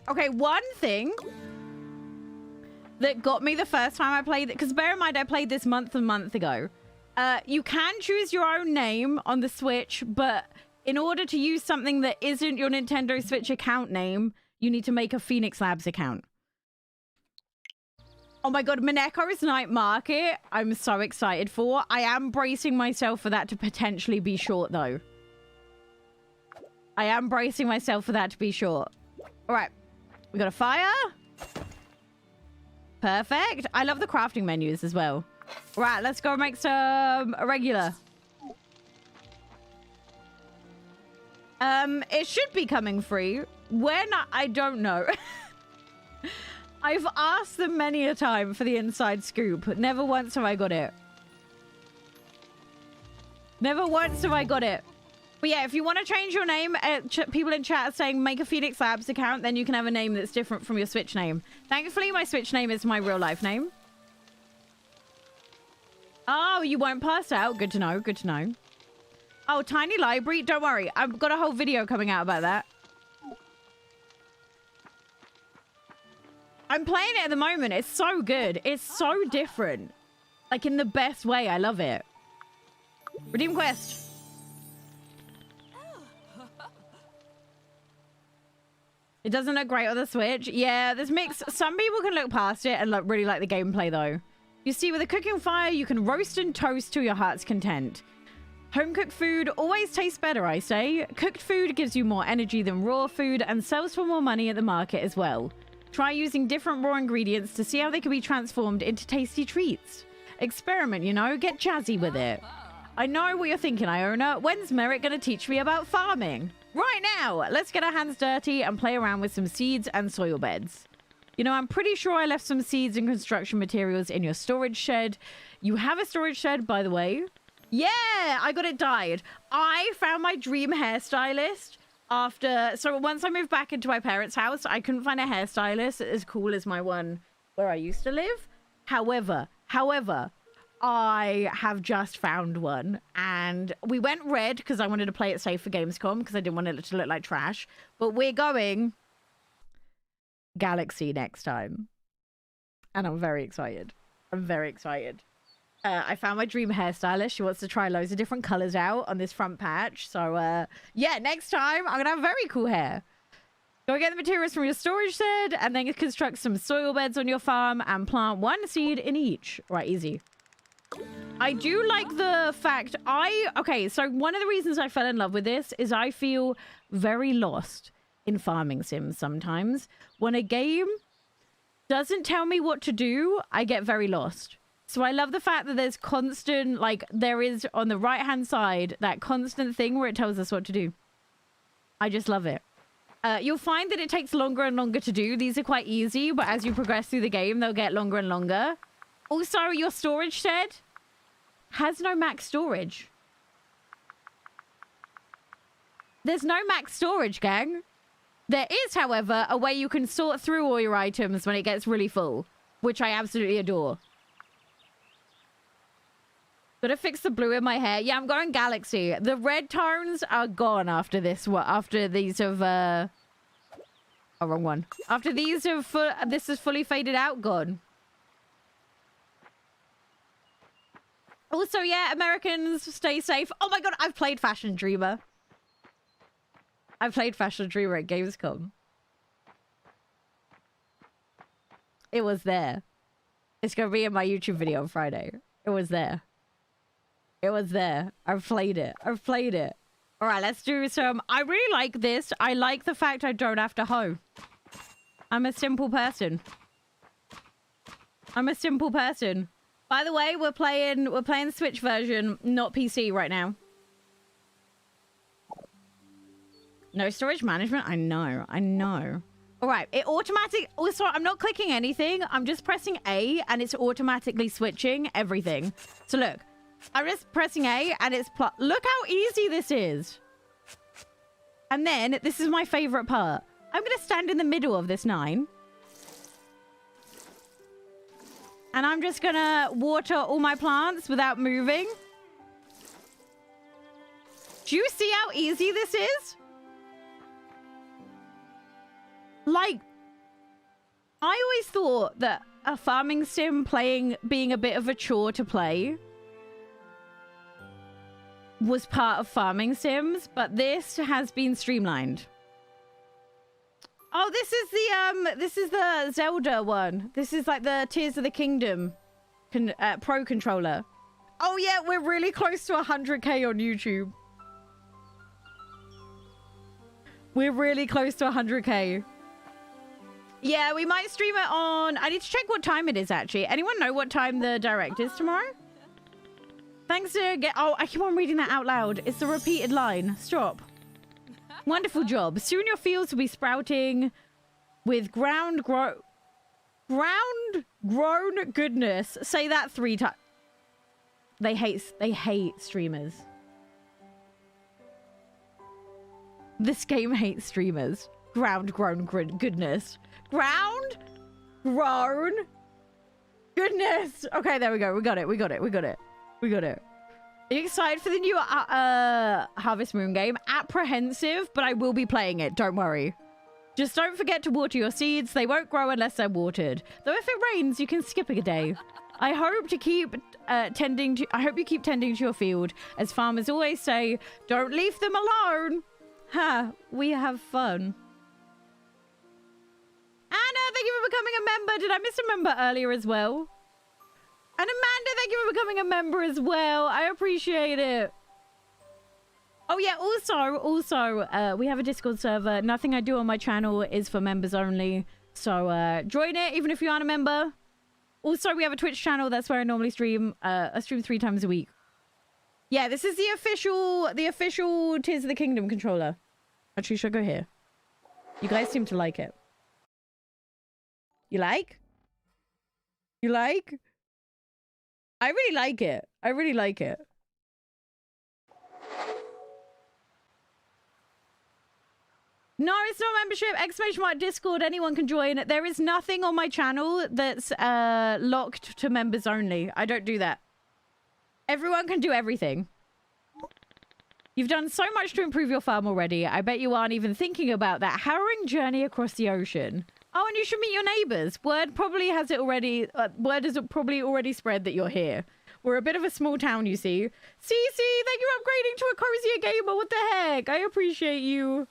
Okay, one thing that got me the first time I played it, because bear in mind I played this a month ago. You can choose your own name on the Switch, but in order to use something that isn't your Nintendo Switch account name, you need to make a Phoenix Labs account. Oh my god, Mineko's Night Market, I'm so excited for. I am bracing myself for that to potentially be short, though. I am bracing myself for that to be short. All right, we got a fire. Perfect. I love the crafting menus as well. Right, let's go make some regular. It should be coming free. When? I don't know. I've asked them many a time for the inside scoop. Never once have I got it. Never once have I got it. But yeah, if you want to change your name, people in chat are saying make a Phoenix Labs account, then you can have a name that's different from your Switch name. Thankfully, my Switch name is my real life name. Oh, you won't pass out. Good to know. Good to know. Oh, tiny library. Don't worry. I've got a whole video coming out about that. I'm playing it at the moment. It's so good. It's so different. Like in the best way. I love it. Redeem quest. It doesn't look great on the Switch. Yeah, there's mixed. Some people can look past it and really like the gameplay though. You see, with a cooking fire, you can roast and toast to your heart's content. Home-cooked food always tastes better, I say. Cooked food gives you more energy than raw food and sells for more money at the market as well. Try using different raw ingredients to see how they can be transformed into tasty treats. Experiment, you know, get jazzy with it. I know what you're thinking, Iona. When's Merrick going to teach me about farming? Right now, let's get our hands dirty and play around with some seeds and soil beds. You know, I'm pretty sure I left some seeds and construction materials in your storage shed. You have a storage shed, by the way. Yeah, I got it dyed. I found my dream hairstylist after... So once I moved back into my parents' house, I couldn't find a hairstylist as cool as my one where I used to live. However, I have just found one. And we went red because I wanted to play it safe for Gamescom because I didn't want it to look like trash. But we're going Galaxy next time. And I'm very excited. I'm very excited. I found my dream hairstylist. She wants to try loads of different colors out on this front patch. So, yeah, next time I'm going to have very cool hair. Go get the materials from your storage shed and then construct some soil beds on your farm and plant one seed in each. Right, easy. I do like the fact okay, so one of the reasons I fell in love with this is I feel very lost in farming sims sometimes. When a game doesn't tell me what to do, I get very lost. So I love the fact that there's constant, like, there is on the right-hand side, that constant thing where it tells us what to do. I just love it. You'll find that it takes longer and longer to do. These are quite easy, but as you progress through the game, they'll get longer and longer. Also, your storage shed has no max storage. There's no max storage, gang. There is, however, a way you can sort through all your items when it gets really full, which I absolutely adore. Gotta fix the blue in my hair. Yeah, I'm going Galaxy. The red tones are gone after this. After these have, oh, wrong one. After these have, this is fully faded out, gone. Also, yeah, Americans, stay safe. Oh my god, I've played Fashion Dreamer. I've played Fashion Dreamer at Gamescom. It was there. It's gonna be in my YouTube video on Friday. It was there. It was there. I've played it. I've played it. All right, let's do some... I really like this. I like the fact I don't have to hoe. I'm a simple person. I'm a simple person. By the way, we're playing the Switch version, not PC right now. No storage management? I know. I know. All right, it automatic... Also, I'm not clicking anything. I'm just pressing A, and it's automatically switching everything. So look. I'm just pressing A and it's look how easy this is. And then this is my favorite part. I'm going to stand in the middle of this 9. And I'm just going to water all my plants without moving. Do you see how easy this is? Like, I always thought that a farming sim being a bit of a chore to play was part of farming sims, but this has been streamlined. Oh, this is the Zelda one. This is like the Tears of the Kingdom Pro controller. Oh yeah, we're really close to 100k on YouTube. We're really close to 100k. Yeah, we might stream it on... I need to check what time it is, actually. Anyone know what time the direct is tomorrow? Thanks to get... Oh, I keep on reading that out loud. It's the repeated line. Stop. Wonderful job. Soon your fields will be sprouting with ground grown goodness. Say that 3 times. They hate streamers. This game hates streamers. Ground grown goodness. Ground grown goodness. Okay, there we go. We got it. We got it. We got it. We got it. Are you excited for the new Harvest Moon game? Apprehensive, but I will be playing it. Don't worry. Just don't forget to water your seeds. They won't grow unless they're watered. Though if it rains, you can skip a day. I hope to keep tending to your field. As farmers always say, don't leave them alone. Ha, we have fun. Anna, thank you for becoming a member. Did I miss a member earlier as well? And Amanda, thank you for becoming a member as well. I appreciate it. Oh yeah, also, we have a Discord server. Nothing I do on my channel is for members only. So join it, even if you aren't a member. Also, we have a Twitch channel. That's where I normally stream. I stream 3 times a week. Yeah, this is the official Tears of the Kingdom controller. Actually, should I go here? You guys seem to like it. You like? You like? I really like it. I really like it. No, it's not membership. Exclamation mark Discord. Anyone can join. There is nothing on my channel that's locked to members only. I don't do that. Everyone can do everything. You've done so much to improve your farm already. I bet you aren't even thinking about that harrowing journey across the ocean. Oh, and you should meet your neighbors. Word probably has probably already spread that you're here. We're a bit of a small town, you see. Cece, thank you for upgrading to a cozier gamer. What the heck? I appreciate you.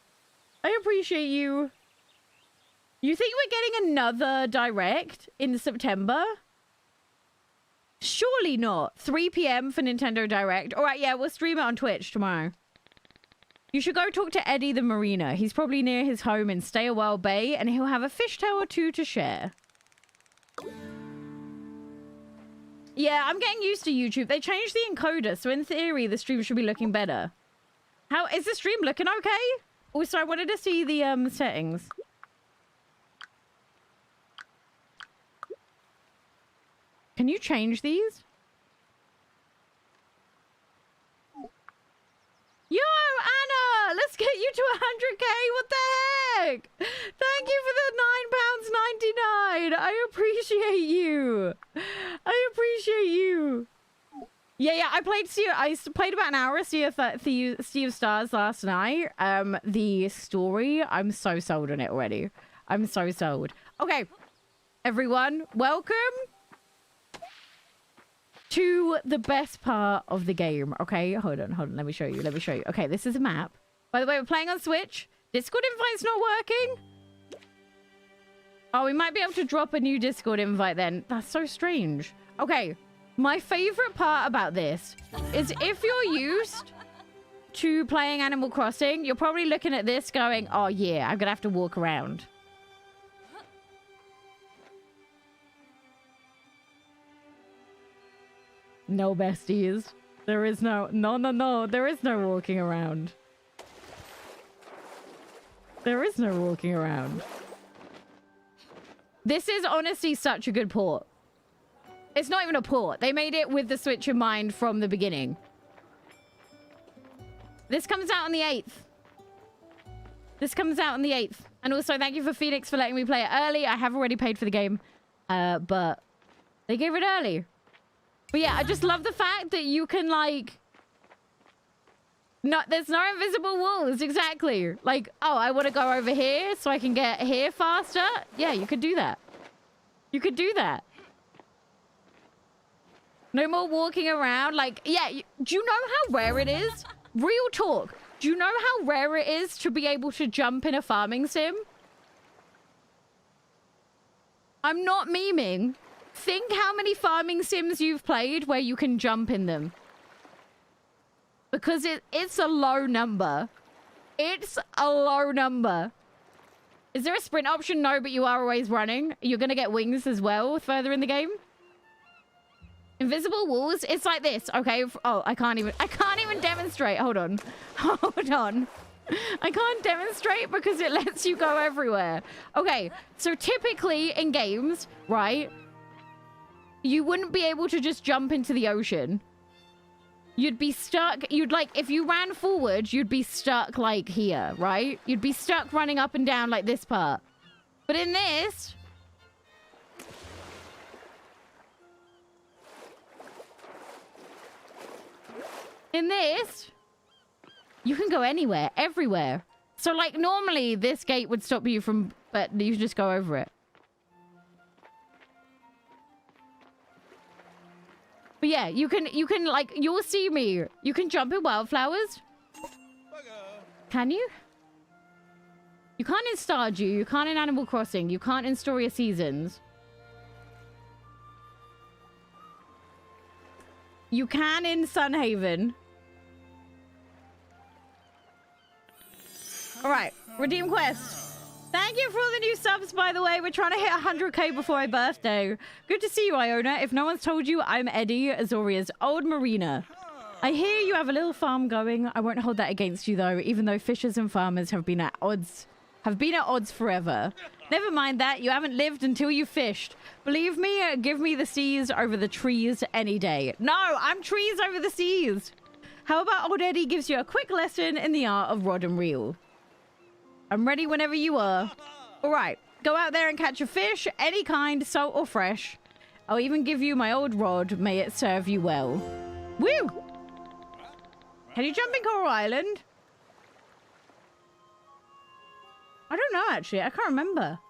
I appreciate you. You think we're getting another direct in September? Surely not. 3 p.m. for Nintendo Direct. All right, yeah, we'll stream it on Twitch tomorrow. You should go talk to Eddie the mariner. He's probably near his home in Stay a While Bay, and he'll have a fishtail or 2 to share. Yeah, I'm getting used to YouTube. They changed the encoder, so in theory, the stream should be looking better. How is the stream looking okay? Also, I wanted to see the settings. Can you change these? Yo, Anna! Let's get you to 100k! What the heck? Thank you for the £9.99! I appreciate you! I appreciate you! Yeah, I played about an hour of Sea of Stars last night. The story, I'm so sold on it already. I'm so sold. Okay, everyone, welcome to the best part of the game. Okay, hold on. Let me show you. Okay, this is a map. By the way, we're playing on Switch. Discord invite's not working. Oh, we might be able to drop a new Discord invite then. That's so strange. Okay, my favorite part about this is if you're used to playing Animal Crossing, you're probably looking at this going, oh yeah, I'm gonna have to walk around. No, besties. There is no... No. There is no walking around. There is no walking around. This is honestly such a good port. It's not even a port. They made it with the Switch in mind from the beginning. This comes out on the 8th. This comes out on the 8th. And also, thank you for Phoenix for letting me play it early. I have already paid for the game. But they gave it early. But yeah, I just love the fact that you can, like... No, there's no invisible walls, exactly. Like, oh, I want to go over here so I can get here faster. Yeah, you could do that. You could do that. No more walking around. Like, yeah, do you know how rare it is? Real talk. Do you know how rare it is to be able to jump in a farming sim? I'm not memeing. Think how many farming sims you've played where you can jump in them. Because it's a low number. It's a low number. Is there a sprint option? No, but you are always running. You're going to get wings as well further in the game. Invisible walls. It's like this. Okay. Oh, I can't even demonstrate. Hold on. Hold on. I can't demonstrate because it lets you go everywhere. Okay. So typically in games, right, you wouldn't be able to just jump into the ocean. You'd be stuck. You'd like, if you ran forward, you'd be stuck like here, right? You'd be stuck running up and down like this part. But in this, you can go anywhere, everywhere. So like normally this gate would stop you from, but you just go over it. But yeah, you can like, you'll see me. You can jump in wildflowers. Can you? You can't in Stardew. You can't in Animal Crossing. You can't in Story of Seasons. You can in Sunhaven. All right, redeem quest. Thank you for all the new subs, by the way. We're trying to hit 100k before my birthday. Good to see you, Iona. If no one's told you, I'm Eddie, Azoria's old marina. I hear you have a little farm going. I won't hold that against you, though, even though fishers and farmers have been at odds forever. Never mind that. You haven't lived until you fished. Believe me, give me the seas over the trees any day. No, I'm trees over the seas. How about old Eddie gives you a quick lesson in the art of rod and reel? I'm ready whenever you are. All right, go out there and catch a fish, any kind, salt or fresh. I'll even give you my old rod. May it serve you well. Woo! Can you jump in Coral Island? I don't know, actually. I can't remember.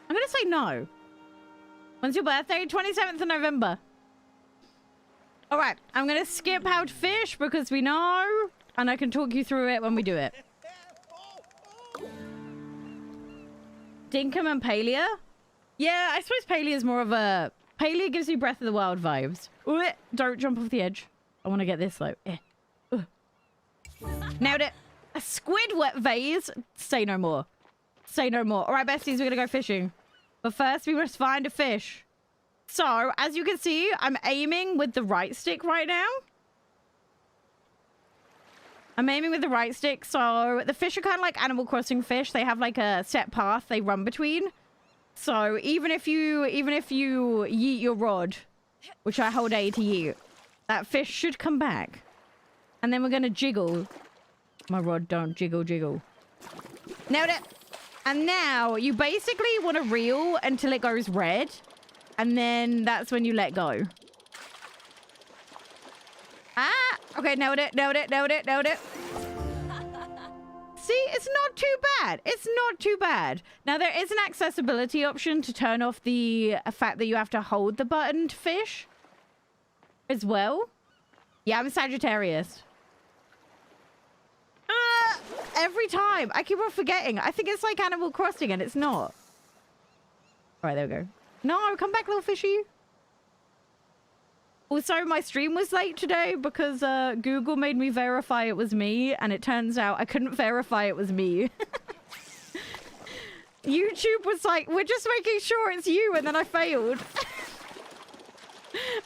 I'm going to say no. When's your birthday? 27th of November. All right, I'm going to skip how to fish because we know, and I can talk you through it when we do it. Dinkum and Palia? Yeah, I suppose Palia is more of a... Palia gives me Breath of the Wild vibes. Ooh, don't jump off the edge. I want to get this, though. Nailed it. A Squidward vase. Say no more. Say no more. All right, besties, we're going to go fishing. But first, we must find a fish. So, as you can see, I'm aiming with the right stick right now. I'm aiming with the right stick, so the fish are kind of like Animal Crossing fish. They have like a set path they run between. So even if you yeet your rod, which I hold A to yeet, that fish should come back. And then we're gonna jiggle. My rod don't jiggle. Nailed it. And now you basically want to reel until it goes red, and then that's when you let go. Ah, okay, nailed it. See, it's not too bad. It's not too bad. Now, there is an accessibility option to turn off the fact that you have to hold the button to fish as well. Yeah, I'm Sagittarius. Every time. I keep on forgetting. I think it's like Animal Crossing and it's not. All right, there we go. No, come back, little fishy. Also, my stream was late today because Google made me verify it was me, and it turns out I couldn't verify it was me. YouTube was like, we're just making sure it's you, and then I failed.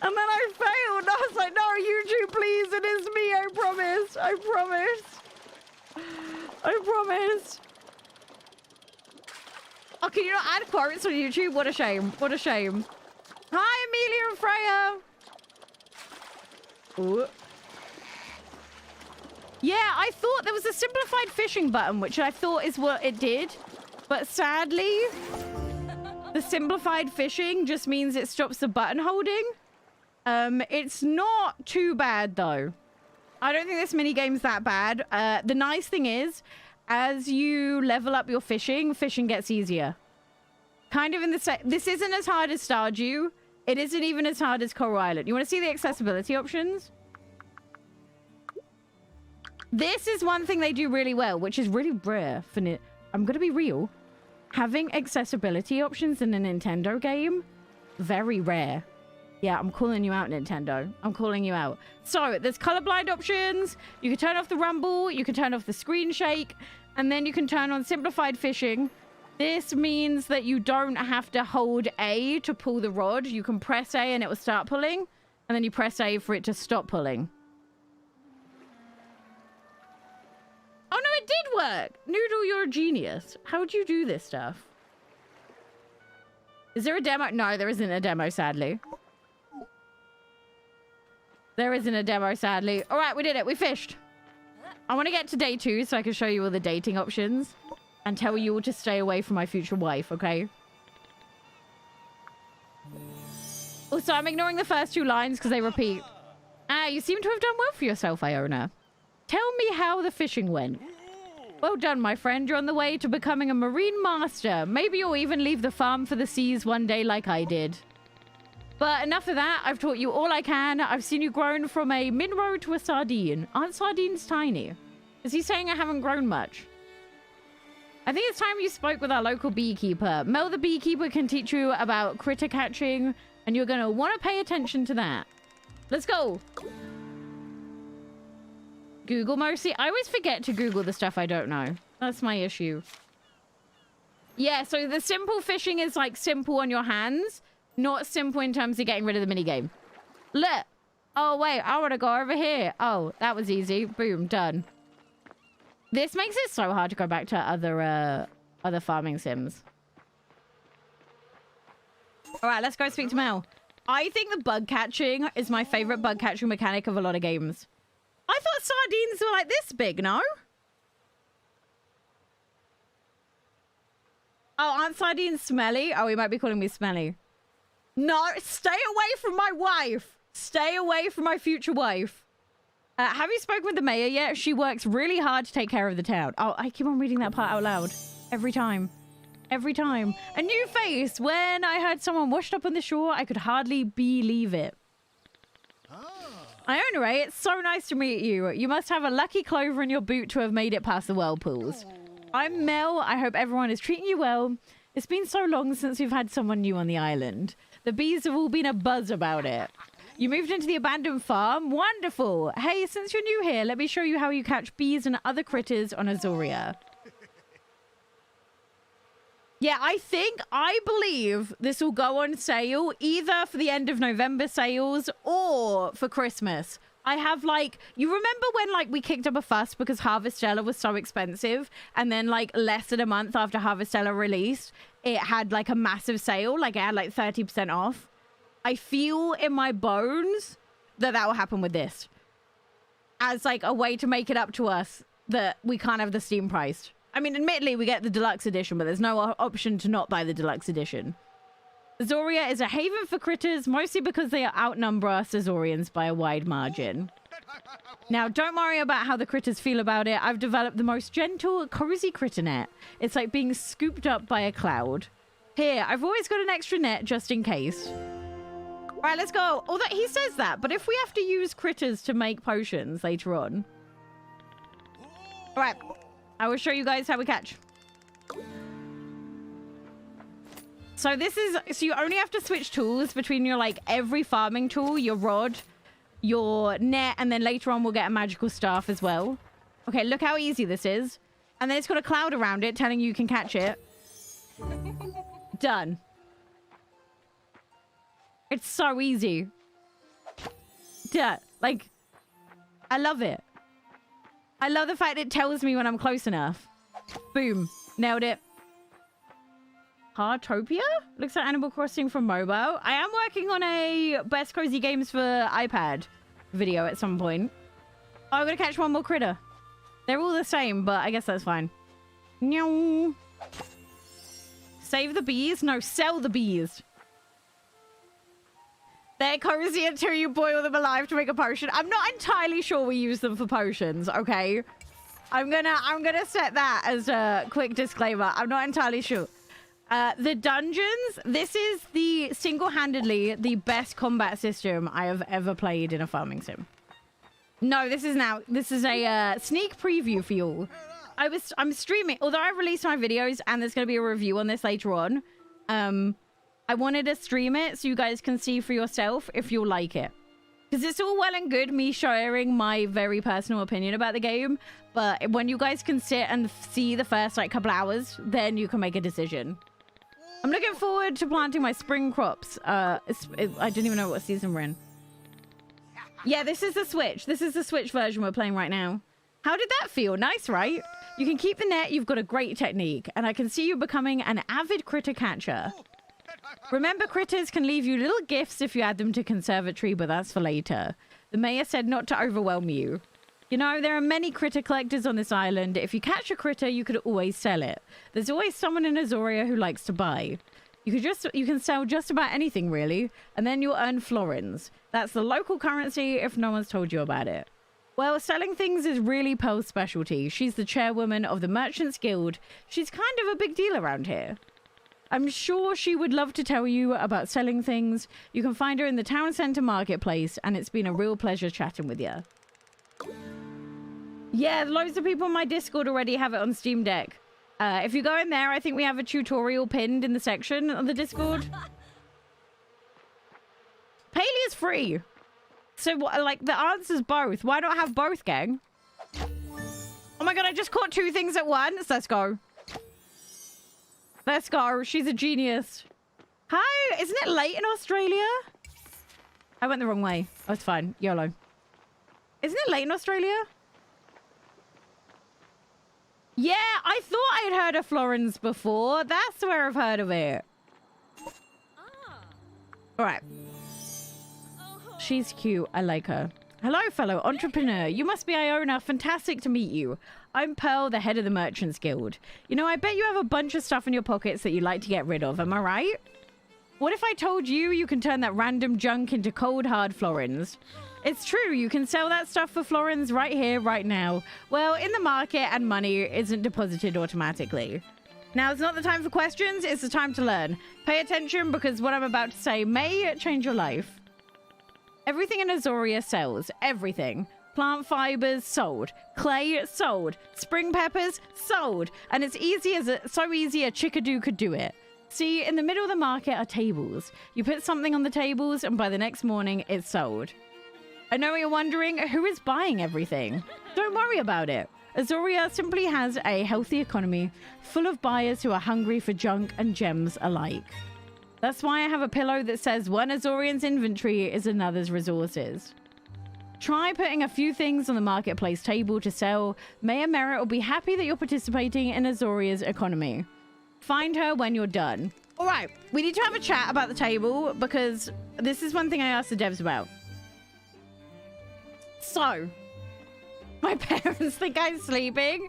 And then I failed. I was like, no, YouTube, please, it is me, I promise. I promise. Oh, can you not add quotes on YouTube? What a shame. What a shame. Hi, Amelia and Freya. Ooh. Yeah, I thought there was a simplified fishing button, which I thought is what it did. But sadly, the simplified fishing just means it stops the button holding. It's not too bad, though. I don't think this minigame's that bad. The nice thing is, as you level up your fishing, fishing gets easier. Kind of in the this isn't as hard as Stardew. It isn't even as hard as Coral Island. You want to see the accessibility options? This is one thing they do really well, which is really rare for I'm going to be real. Having accessibility options in a Nintendo game, very rare. Yeah, I'm calling you out, Nintendo. I'm calling you out. So, there's colorblind options. You can turn off the rumble. You can turn off the screen shake. And then you can turn on simplified fishing. This means that you don't have to hold A to pull the rod. You can press A and it will start pulling. And then you press A for it to stop pulling. Oh, no, it did work. Noodle, you're a genius. How would you do this stuff? Is there a demo? No, there isn't a demo, sadly. There isn't a demo, sadly. All right, we did it. We fished. I want to get to day 2 so I can show you all the dating options and tell you all to stay away from my future wife, okay? Also, I'm ignoring the first 2 lines because they repeat. You seem to have done well for yourself, Iona. Tell me how the fishing went. Well done, my friend. You're on the way to becoming a marine master. Maybe you'll even leave the farm for the seas one day like I did. But enough of that. I've taught you all I can. I've seen you grown from a minnow to a sardine. Aren't sardines tiny? Is he saying I haven't grown much? I think it's time you spoke with our local beekeeper. Mel the beekeeper can teach you about critter catching, and you're going to want to pay attention to that. Let's go. Google mostly. I always forget to Google the stuff I don't know. That's my issue. Yeah, so the simple fishing is like simple on your hands, not simple in terms of getting rid of the minigame. Look. Oh, wait. I want to go over here. Oh, that was easy. Boom. Done. This makes it so hard to go back to other farming sims. All right, let's go speak to Mel. I think the bug catching is my favorite bug catching mechanic of a lot of games. I thought sardines were like this big, no? Oh, aren't sardines smelly? Oh, he might be calling me smelly. No, stay away from my wife. Stay away from my future wife. Have you spoken with the mayor yet? She works really hard to take care of the town. Oh, I keep on reading that part out loud. Every time. Every time. A new face. When I heard someone washed up on the shore, I could hardly believe it. Iona Ray, it's so nice to meet you. You must have a lucky clover in your boot to have made it past the whirlpools. I'm Mel. I hope everyone is treating you well. It's been so long since we've had someone new on the island. The bees have all been a buzz about it. You moved into the abandoned farm? Wonderful. Hey, since you're new here, let me show you how you catch bees and other critters on Azoria. Yeah, I believe this will go on sale either for the end of November sales or for Christmas. I have like, you remember when like we kicked up a fuss because Harvestella was so expensive, and then like less than a month after Harvestella released, it had like a massive sale, like it had like 30% off. I feel in my bones that will happen with this as like a way to make it up to us that we can't have the Steam price. I mean, admittedly, we get the deluxe edition, but there's no option to not buy the deluxe edition. Azoria is a haven for critters, mostly because they outnumber us Azorians by a wide margin. Now, don't worry about how the critters feel about it. I've developed the most gentle, cozy critter net. It's like being scooped up by a cloud. Here, I've always got an extra net just in case. All right, let's go. Although he says that, but if we have to use critters to make potions later on. All right. I will show you guys how we catch. So this is, so you only have to switch tools between your like every farming tool, your rod, your net, and then later on we'll get a magical staff as well. Okay, look how easy this is. And then it's got a cloud around it telling you can catch it. Done. It's so easy. Duh. Like, I love it. I love the fact it tells me when I'm close enough. Boom. Nailed it. Heartopia? Looks like Animal Crossing from mobile. I am working on a Best Cozy Games for iPad video at some point. Oh, I'm going to catch one more critter. They're all the same, but I guess that's fine. Meow. Save the bees? No, sell the bees. They're cozy until you boil them alive to make a potion. I'm not entirely sure we use them for potions, okay? I'm gonna set that as a quick disclaimer. I'm not entirely sure. The dungeons, this is the single-handedly the best combat system I have ever played in a farming sim. No, this is a sneak preview for you all. I'm streaming, although I released my videos and there's gonna be a review on this later on. I wanted to stream it so you guys can see for yourself if you'll like it. Because it's all well and good me sharing my very personal opinion about the game, but when you guys can sit and see the first like couple hours, then you can make a decision. I'm looking forward to planting my spring crops. I didn't even know what season we're in. Yeah, this is the Switch. This is the Switch version we're playing right now. How did that feel? Nice, right? You can keep the net. You've got a great technique. And I can see you becoming an avid critter catcher. Remember, critters can leave you little gifts if you add them to conservatory, but that's for later. The mayor said not to overwhelm you. You know, there are many critter collectors on this island. If you catch a critter, you could always sell it. There's always someone in Azoria who likes to buy. You can sell just about anything, really, and then you'll earn florins. That's the local currency if no one's told you about it. Well, selling things is really Pearl's specialty. She's the chairwoman of the Merchants Guild. She's kind of a big deal around here. I'm sure she would love to tell you about selling things. You can find her in the town centre marketplace, and it's been a real pleasure chatting with you. Yeah, loads of people in my Discord already have it on Steam Deck. If you go in there, I think we have a tutorial pinned in the section of the Discord. Paley is free. So, like, the answer's both. Why not have both, gang? Oh my god, I just caught two things at once. Let's go. Let's go. She's a genius. Hi, isn't it late in Australia? I went the wrong way. Oh, it's fine. YOLO. Isn't it late in Australia? Yeah, I thought I had heard of Florence before. That's where I've heard of it. All right. She's cute. I like her. Hello, fellow entrepreneur. You must be Iona. Fantastic to meet you. I'm Pearl, the head of the Merchants Guild. You know, I bet you have a bunch of stuff in your pockets that you'd like to get rid of. Am I right? What if I told you you can turn that random junk into cold, hard florins? It's true, you can sell that stuff for florins right here, right now. Well, in the market, and money isn't deposited automatically. Now, it's not the time for questions, it's the time to learn. Pay attention, because what I'm about to say may change your life. Everything in Azoria sells. Everything. Plant fibers, sold. Clay, sold. Spring peppers, sold. And it's so easy a chickadoo could do it. See, in the middle of the market are tables. You put something on the tables, and by the next morning, it's sold. I know you're wondering, who is buying everything? Don't worry about it. Azoria simply has a healthy economy full of buyers who are hungry for junk and gems alike. That's why I have a pillow that says one Azorian's inventory is another's resources. Try putting a few things on the marketplace table to sell. Mayor Merritt will be happy that you're participating in Azoria's economy. Find her when you're done. All right, we need to have a chat about the table because this is one thing I asked the devs about. So, my parents think I'm sleeping.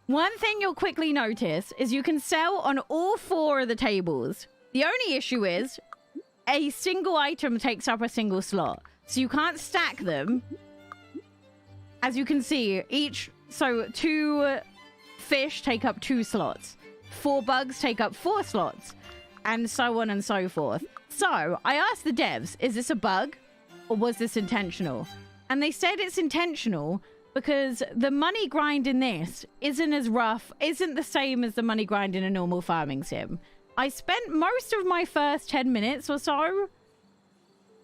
One thing you'll quickly notice is you can sell on all 4 of the tables. The only issue is a single item takes up a single slot. So you can't stack them. As you can see, so 2 fish take up 2 slots. 4 bugs take up 4 slots. And so on and so forth. So, I asked the devs, is this a bug? Or was this intentional? And they said it's intentional because the money grind in this isn't as rough, isn't the same as the money grind in a normal farming sim. I spent most of my first 10 minutes or so,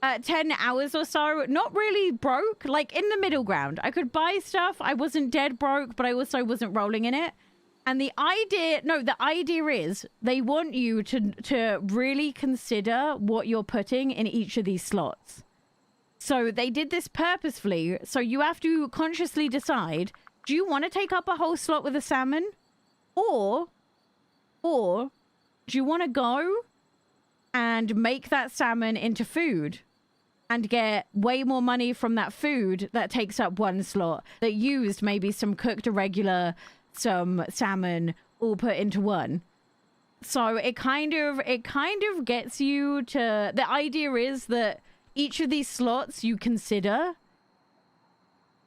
10 hours or so, not really broke, like in the middle ground. I could buy stuff. I wasn't dead broke, but I also wasn't rolling in it. And the idea is they want you to really consider what you're putting in each of these slots. So they did this purposefully. So you have to consciously decide, do you want to take up a whole slot with a salmon? Or do you want to go and make that salmon into food and get way more money from that food that takes up 1 slot that used maybe some cooked irregular, some salmon all put into 1? So it kind of gets you to, the idea is that each of these slots you consider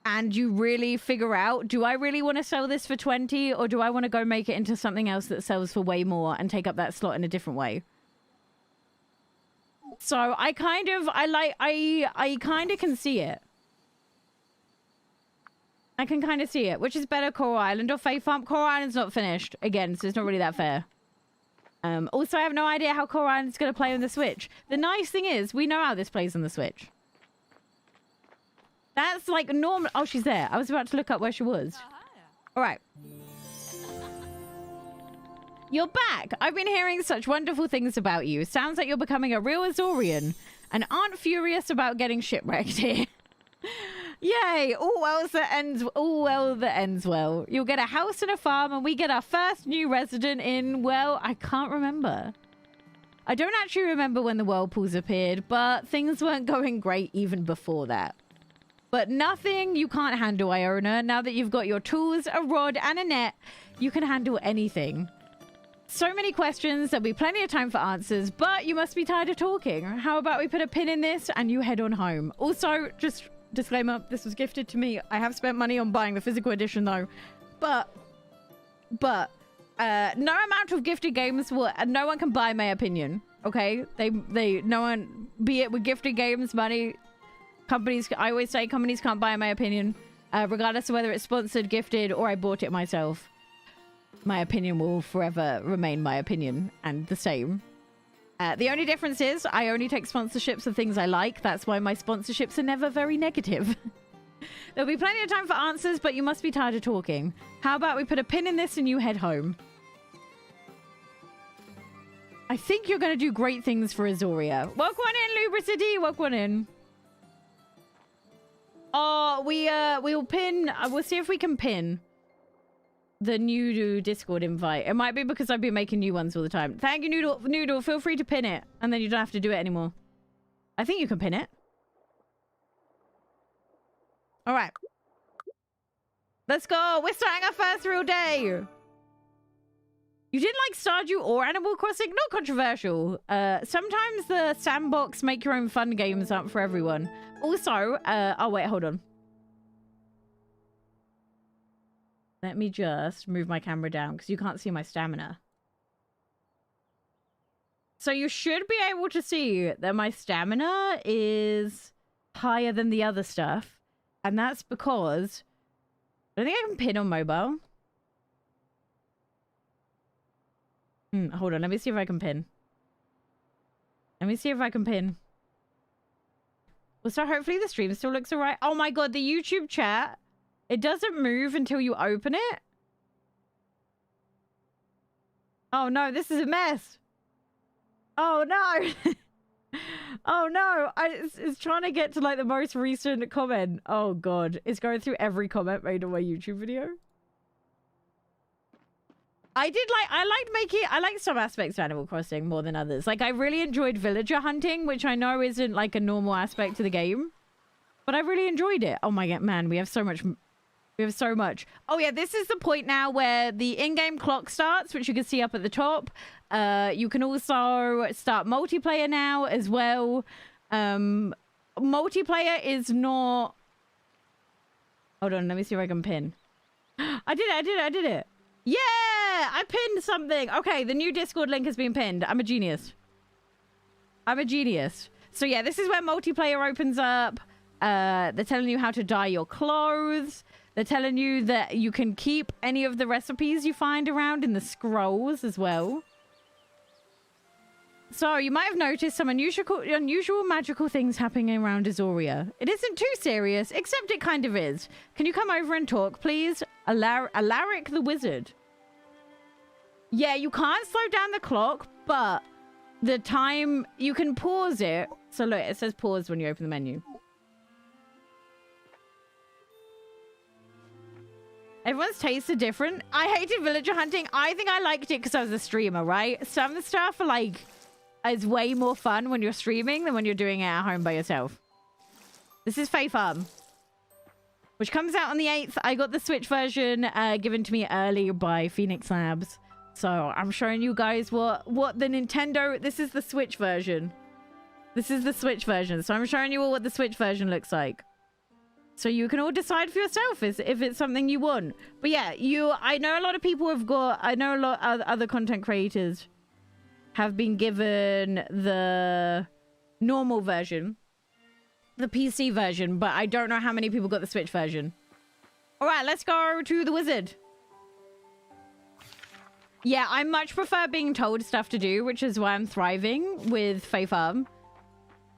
and you really figure out, do I really want to sell this for 20 or do I want to go make it into something else that sells for way more and take up that slot in a different way? So I kind of can see it. I can kind of see it. Which is better, Coral Island or Fae Farm? Coral Island's not finished again, so it's not really that fair. Also, I have no idea how Coral Island's going to play on the Switch. The nice thing is, we know how this plays on the Switch. That's like normal. Oh, she's there. I was about to look up where she was. All right. You're back. I've been hearing such wonderful things about you. Sounds like you're becoming a real Azorian and aren't furious about getting shipwrecked here. Yay! All well that ends well. You'll get a house and a farm, and we get our first new resident in, well, I can't remember. I don't actually remember when the whirlpools appeared, but things weren't going great even before that. But nothing you can't handle, Iona. Now that you've got your tools, a rod, and a net, you can handle anything. So many questions, there'll be plenty of time for answers, but you must be tired of talking. How about we put a pin in this and you head on home? Also, just disclaimer, this was gifted to me. I have spent money on buying the physical edition though. But no amount of gifted games will, no one can buy my opinion. Okay? No one, be it with gifted games, money, companies, I always say companies can't buy my opinion, regardless of whether it's sponsored, gifted, or I bought it myself. My opinion will forever remain my opinion and the same. The only difference is I only take sponsorships of things I like. That's why my sponsorships are never very negative. There'll be plenty of time for answers, but you must be tired of talking. How about we put a pin in this and you head home? I think you're going to do great things for Azoria. Welcome on in, Lubricity. Welcome on in. Oh, we'll pin. We'll see if we can pin the new Discord invite. It might be because I've been making new ones all the time. Thank you, Noodle. Noodle, feel free to pin it, and then you don't have to do it anymore. I think you can pin it. All right. Let's go. We're starting our first real day. You didn't like Stardew or Animal Crossing? Not controversial. Sometimes the sandbox make your own fun games aren't for everyone. Also, oh wait, hold on. Let me just move my camera down because you can't see my stamina. So you should be able to see that my stamina is higher than the other stuff. And that's because I don't think I can pin on mobile. Hold on. Let me see if I can pin. Let me see if I can pin. Well, so hopefully the stream still looks alright. Oh my god, the YouTube chat. It doesn't move until you open it. Oh no, this is a mess. Oh no. Oh no. It's trying to get to like the most recent comment. Oh god. It's going through every comment made on my YouTube video. I like some aspects of Animal Crossing more than others. Like I really enjoyed villager hunting, which I know isn't like a normal aspect to the game. But I really enjoyed it. Oh my god, man, we have so much. We have so much. Oh yeah, this is the point now where the in-game clock starts, which you can see up at the top. You can also start multiplayer now as well. Multiplayer is not... Hold on, let me see if I can pin. I did it. Yeah! I pinned something. Okay, the new Discord link has been pinned. I'm a genius. So yeah, this is where multiplayer opens up. They're telling you how to dye your clothes. They're telling you that you can keep any of the recipes you find around in the scrolls as well. So you might have noticed some unusual magical things happening around Azoria. It isn't too serious, except it kind of is. Can you come over and talk, please? Alaric the wizard. Yeah, you can't slow down the clock, but the time... You can pause it. So look, it says pause when you open the menu. Everyone's tastes are different. I hated villager hunting. I think I liked it because I was a streamer, right? Some stuff is way more fun when you're streaming than when you're doing it at home by yourself. This is Fae Farm, which comes out on the 8th. I got the Switch version given to me early by Phoenix Labs. So I'm showing you guys what the Nintendo... This is the Switch version. So I'm showing you all what the Switch version looks like. So you can all decide for yourself if it's something you want. But yeah, I know a lot of people have got... I know a lot of other content creators have been given the normal version. The PC version. But I don't know how many people got the Switch version. Alright, let's go to the wizard. Yeah, I much prefer being told stuff to do, which is why I'm thriving with Fae Farm.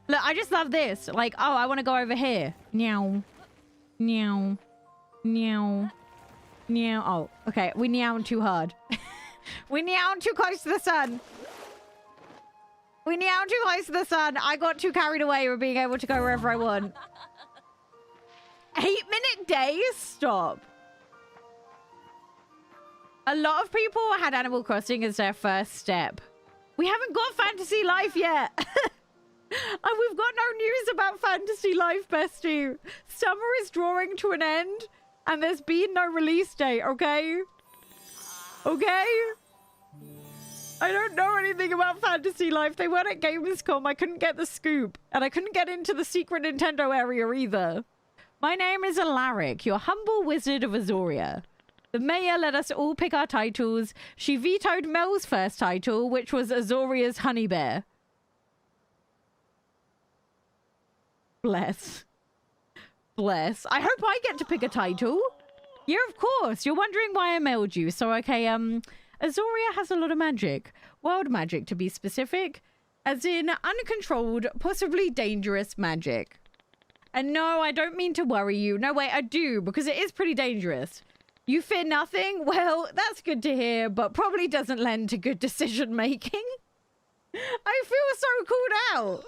Look, I just love this. Like, oh, I want to go over here. Meow. Meow. Meow. Meow. Oh, okay. We meowed too hard. We meowed too close to the sun. We meowed too close to the sun. I got too carried away with being able to go wherever I want. 8-minute days? Stop. A lot of people had Animal Crossing as their first step. We haven't got Fantasy Life yet. And we've got no news about Fantasy Life, bestie. Summer is drawing to an end, and there's been no release date, okay? Okay? I don't know anything about Fantasy Life. They weren't at Gamescom. I couldn't get the scoop. And I couldn't get into the secret Nintendo area either. My name is Alaric, your humble wizard of Azoria. The mayor let us all pick our titles. She vetoed Mel's first title, which was Azoria's Honey Bear. Bless. Bless. I hope I get to pick a title. Yeah, of course. You're wondering why I mailed you. So, okay, Azoria has a lot of magic. Wild magic, to be specific. As in uncontrolled, possibly dangerous magic. And no, I don't mean to worry you. No, wait, I do, because it is pretty dangerous. You fear nothing? Well, that's good to hear, but probably doesn't lend to good decision making. I feel so called out.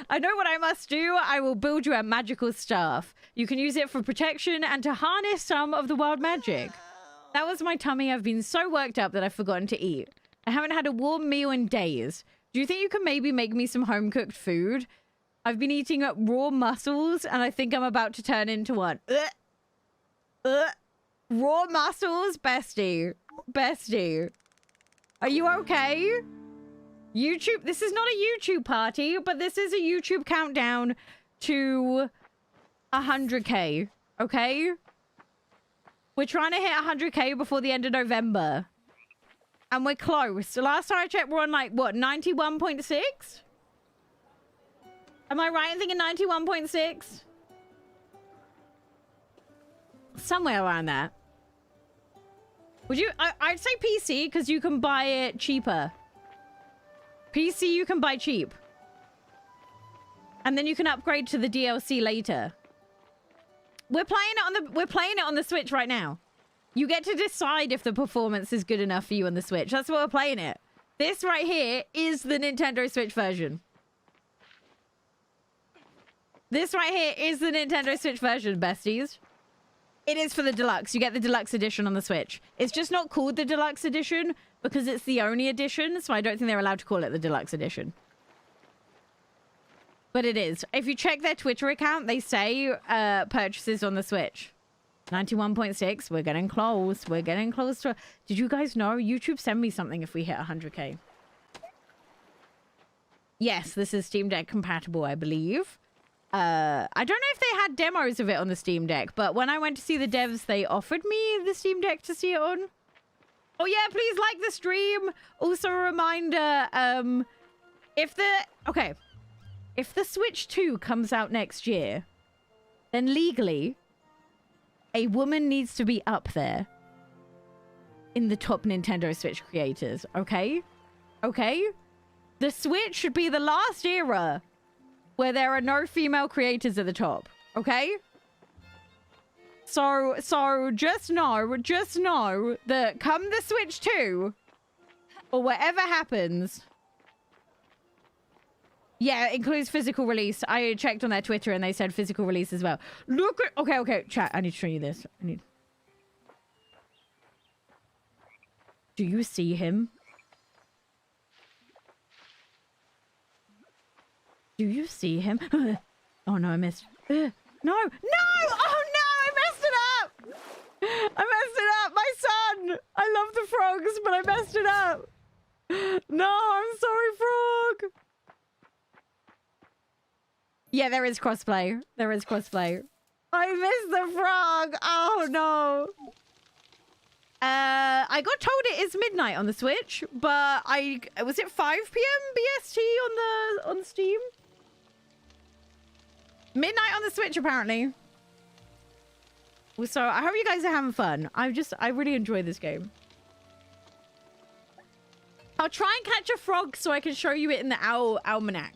I know what I must do. I will build you a magical staff. You can use it for protection and to harness some of the wild magic. That was my tummy. I've been so worked up that I've forgotten to eat. I haven't had a warm meal in days. Do you think you can maybe make me some home-cooked food? I've been eating raw mussels, and I think I'm about to turn into one. Raw mussels? Bestie. Bestie. Are you okay? YouTube, this is not a YouTube party, but this is a YouTube countdown to 100k, okay? We're trying to hit 100k before the end of November. And we're close. So last time I checked, we're on like, what, 91.6? Am I right in thinking 91.6? Somewhere around that. Would you, I'd say PC, because you can buy it cheaper. PC you can buy cheap. And then you can upgrade to the DLC later. We're playing it on the Switch right now. You get to decide if the performance is good enough for you on the Switch. That's why we're playing it. This right here is the Nintendo Switch version. This right here is the Nintendo Switch version, besties. It is for the deluxe. You get the deluxe edition on the Switch. It's just not called the deluxe edition because it's the only edition, so I don't think they're allowed to call it the deluxe edition. But it is. If you check their Twitter account, they say purchases on the Switch. 91.6. We're getting close. We're getting close to... Did you guys know? YouTube send me something if we hit 100k. Yes, this is Steam Deck compatible, I believe. I don't know if they had demos of it on the Steam Deck, but when I went to see the devs, they offered me the Steam Deck to see it on. Oh yeah, please like the stream. Also a reminder, if the Switch 2 comes out next year, then legally, a woman needs to be up there in the top Nintendo Switch creators, okay? Okay? The Switch should be the last era where there are no female creators at the top, okay? So just know that come the Switch 2, or whatever happens... Yeah, it includes physical release. I checked on their Twitter and they said physical release as well. Look at... Okay, chat, I need to show you this. Do you see him? Do you see him? Oh no, I missed. No! No! Oh no! I messed it up! I messed it up! My son! I love the frogs, but I messed it up! No, I'm sorry, frog! Yeah, there is crossplay. There is crossplay. I missed the frog! Oh no! I got told it is midnight on the Switch, but was it 5 p.m. BST on Steam? Midnight on the Switch, apparently. So I hope you guys are having fun. I really enjoy this game. I'll try and catch a frog so I can show you it in the almanac.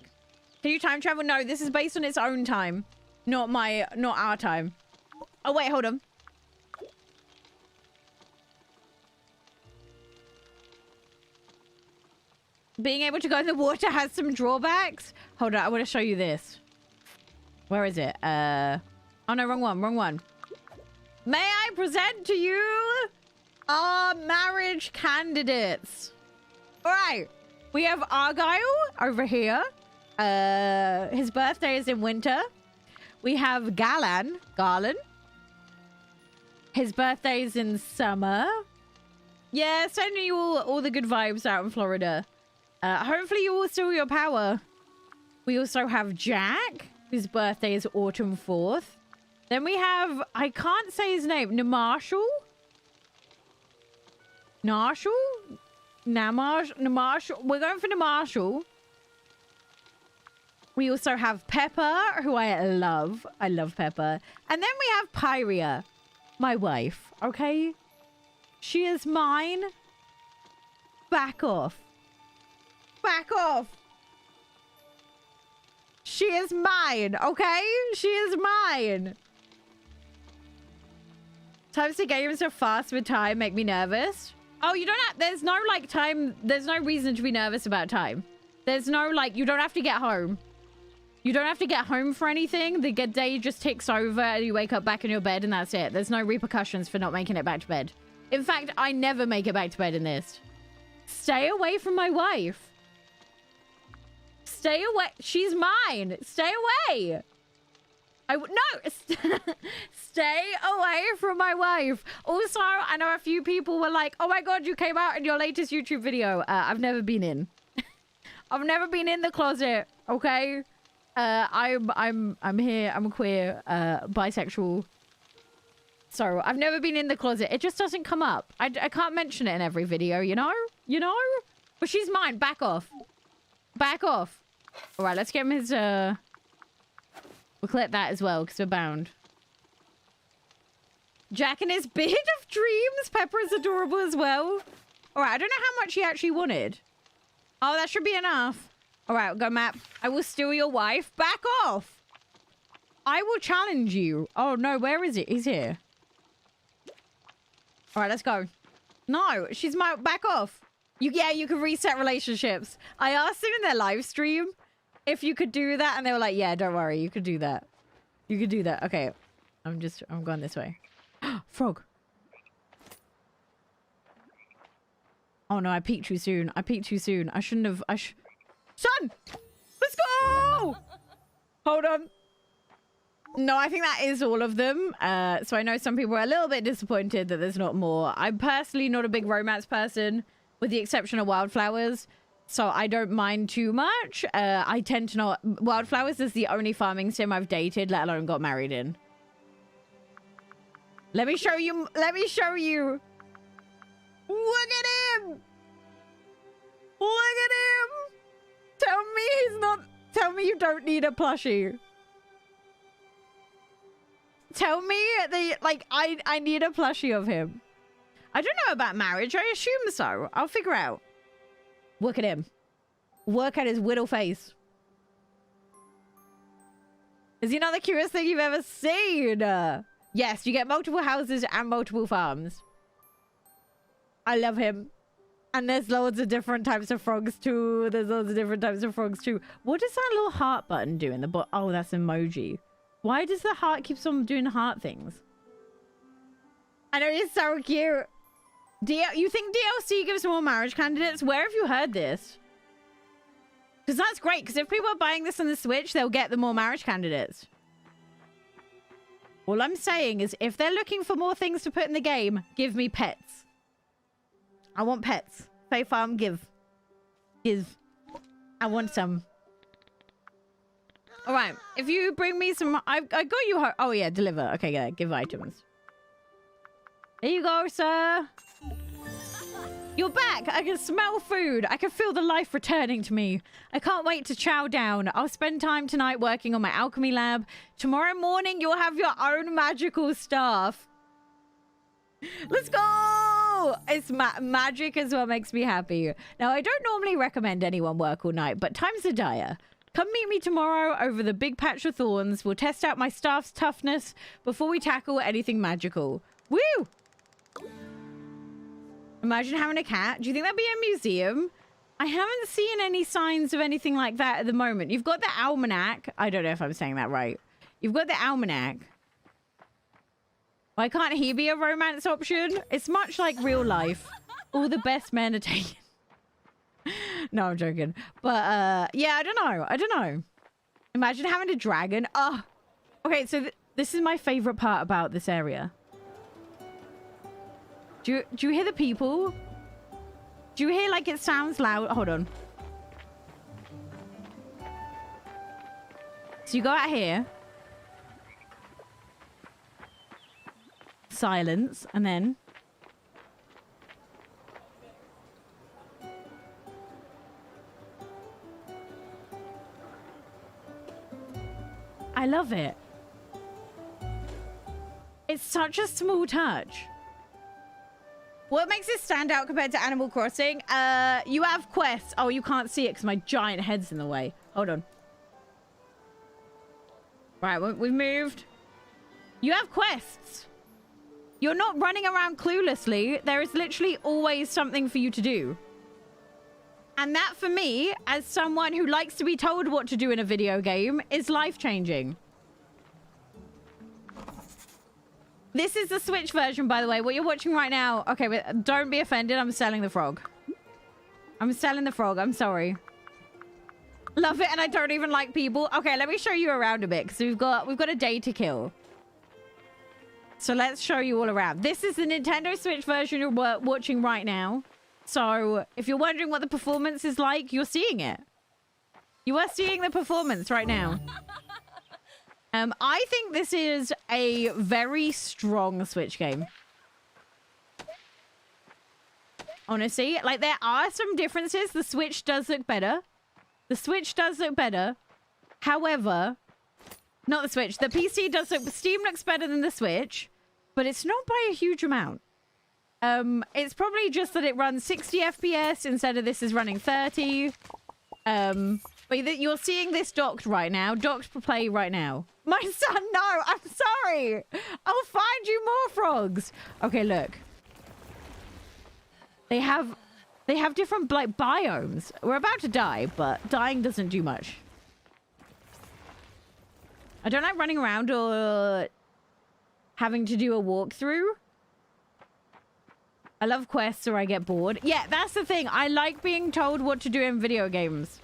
Can you time travel? No, this is based on its own time, not our time. Oh, wait, hold on. Being able to go in the water has some drawbacks. Hold on, I want to show you this. Where is it? Oh no, wrong one, wrong one. May I present to you our marriage candidates? All right, we have Argyle over here. His birthday is in winter. We have Garland. His birthday is in summer. Yeah, sending you all the good vibes out in Florida. Hopefully you all steal your power. We also have Jack, whose birthday is autumn 4th. Then we have, I can't say his name, Namarshall? Narshall? Namarshall? We're going for Namarshall. We also have Pepper, who I love. I love Pepper. And then we have Pyria, my wife, okay? She is mine. Back off. Back off. She is mine, okay? She is mine. Times to games are fast with time make me nervous. Oh, you don't have, there's no like time, there's no reason to be nervous about time. There's no like, you don't have to get home. You don't have to get home for anything. The day just ticks over and you wake up back in your bed and that's it. There's no repercussions for not making it back to bed. In fact, I never make it back to bed in this. Stay away from my wife. Stay away. She's mine. Stay away. No. Stay away from my wife. Also, I know a few people were like, oh my God, you came out in your latest YouTube video. I've never been in. I've never been in the closet. Okay. I'm here. I'm queer, bisexual. So I've never been in the closet. It just doesn't come up. I can't mention it in every video, you know? You know? But she's mine. Back off. Back off. All right, let's get him his, we'll collect that as well, because we're bound. Jack and his beard of dreams. Pepper is adorable as well. All right, I don't know how much he actually wanted. Oh, that should be enough. All right, we'll go map. I will steal your wife. Back off. I will challenge you. Oh, no, where is it? He's here. All right, let's go. No, she's my... Back off. Yeah, you can reset relationships. I asked them in their live stream if you could do that, and they were like, yeah, don't worry, you could do that. You could do that. Okay, I'm going this way. Frog. Oh no, I peeked too soon. I peeked too soon. I shouldn't have... Son! Let's go! Hold on. No, I think that is all of them. So I know some people are a little bit disappointed that there's not more. I'm personally not a big romance person, with the exception of Wildflowers. So I don't mind too much. I tend to not... Wildflowers is the only farming sim I've dated, let alone got married in. Let me show you. Let me show you. Look at him. Look at him. Tell me he's not... Tell me you don't need a plushie. Tell me I need a plushie of him. I don't know about marriage. I assume so. I'll figure out. Look at him. Look at his whittle face. Is he not the cutest thing you've ever seen? Yes, you get multiple houses and multiple farms. I love him. And there's loads of different types of frogs too. There's loads of different types of frogs too. What does that little heart button do in the bottom? Oh, that's emoji. Why does the heart keep on doing heart things? I know, he's so cute. You think DLC gives more marriage candidates? Where have you heard this? Because that's great, because if people are buying this on the Switch, they'll get the more marriage candidates. All I'm saying is, if they're looking for more things to put in the game, give me pets. I want pets. Fae Farm, give. Give. I want some. All right. If you bring me some... I got you... Oh, yeah. Deliver. Okay, yeah. Give items. There you go, sir. You're back. I can smell food. I can feel the life returning to me. I can't wait to chow down. I'll spend time tonight working on my alchemy lab. Tomorrow morning, you'll have your own magical staff. Let's go! It's magic is what makes me happy. Now, I don't normally recommend anyone work all night, but times are dire. Come meet me tomorrow over the big patch of thorns. We'll test out my staff's toughness before we tackle anything magical. Woo! Imagine having a cat. Do you think that'd be a museum? I haven't seen any signs of anything like that at the moment. You've got the almanac. I don't know if I'm saying that right. You've got the almanac. Why can't he be a romance option? It's much like real life. All the best men are taken. No, I'm joking. But, yeah, I don't know. I don't know. Imagine having a dragon. Oh. Okay, so this is my favorite part about this area. Do you hear the people? Do you hear, like, it sounds loud? Hold on. So you go out here. Silence. And then... I love it. It's such a small touch. What makes this stand out compared to Animal Crossing? You have quests. Oh, you can't see it because my giant head's in the way. Hold on. Right, we've moved. You have quests. You're not running around cluelessly. There is literally always something for you to do. And that, for me, as someone who likes to be told what to do in a video game, is life-changing. This is the Switch version, by the way. What you're watching right now... Okay, but don't be offended. I'm selling the frog. I'm selling the frog. I'm sorry. Love it, and I don't even like people. Okay, let me show you around a bit, because we've got a day to kill. So let's show you all around. This is the Nintendo Switch version you're watching right now. So if you're wondering what the performance is like, you're seeing it. You are seeing the performance right now. I think this is a very strong Switch game. Honestly, like, there are some differences. The Switch does look better. The Switch does look better. However, not the Switch. The PC does look... Steam looks better than the Switch, but it's not by a huge amount. It's probably just that it runs 60 FPS instead of this is running 30. But you're seeing this docked right now. Docked for play right now. My son, no! I'm sorry! I'll find you more frogs! Okay, look. They have different, like, biomes. We're about to die, but dying doesn't do much. I don't like running around or having to do a walkthrough. I love quests or I get bored. Yeah, that's the thing. I like being told what to do in video games.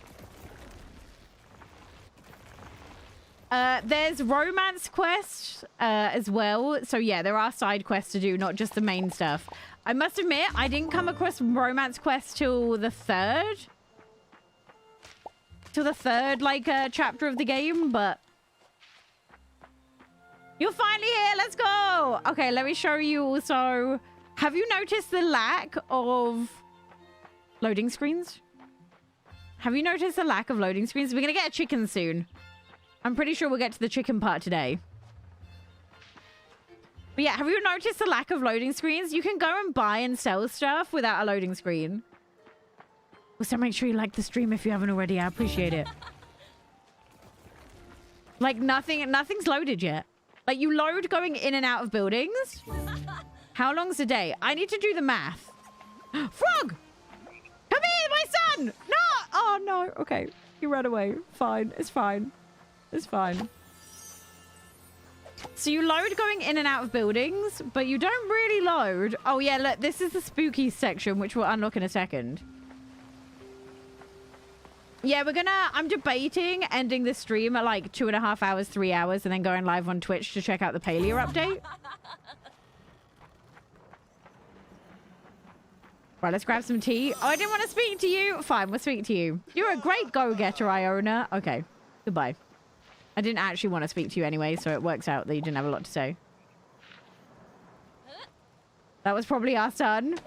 There's romance quests as well. So yeah, there are side quests to do, not just the main stuff. I must admit, I didn't come across romance quests till the third. Like, chapter of the game, but... You're finally here! Let's go! Okay, let me show you also... Have you noticed the lack of loading screens? Have you noticed the lack of loading screens? We're going to get a chicken soon. I'm pretty sure we'll get to the chicken part today. But yeah, have you noticed the lack of loading screens? You can go and buy and sell stuff without a loading screen. Also, make sure you like the stream if you haven't already. I appreciate it. Like, nothing's loaded yet. Like, you load going in and out of buildings. How long's a day? I need to do the math. Frog! Come here, my son! No! Oh, no. Okay. You ran away. Fine. It's fine. It's fine. So you load going in and out of buildings, but you don't really load. Oh, yeah, look. This is the spooky section, which we'll unlock in a second. Yeah, I'm debating ending this stream at like 2.5 hours, 3 hours, and then going live on Twitch to check out the Paleo update. Right, let's grab some tea. Oh, I didn't want to speak to you. Fine, we'll speak to you. You're a great go-getter, Iona. Okay, goodbye. I didn't actually want to speak to you anyway, so it works out that you didn't have a lot to say. That was probably our son.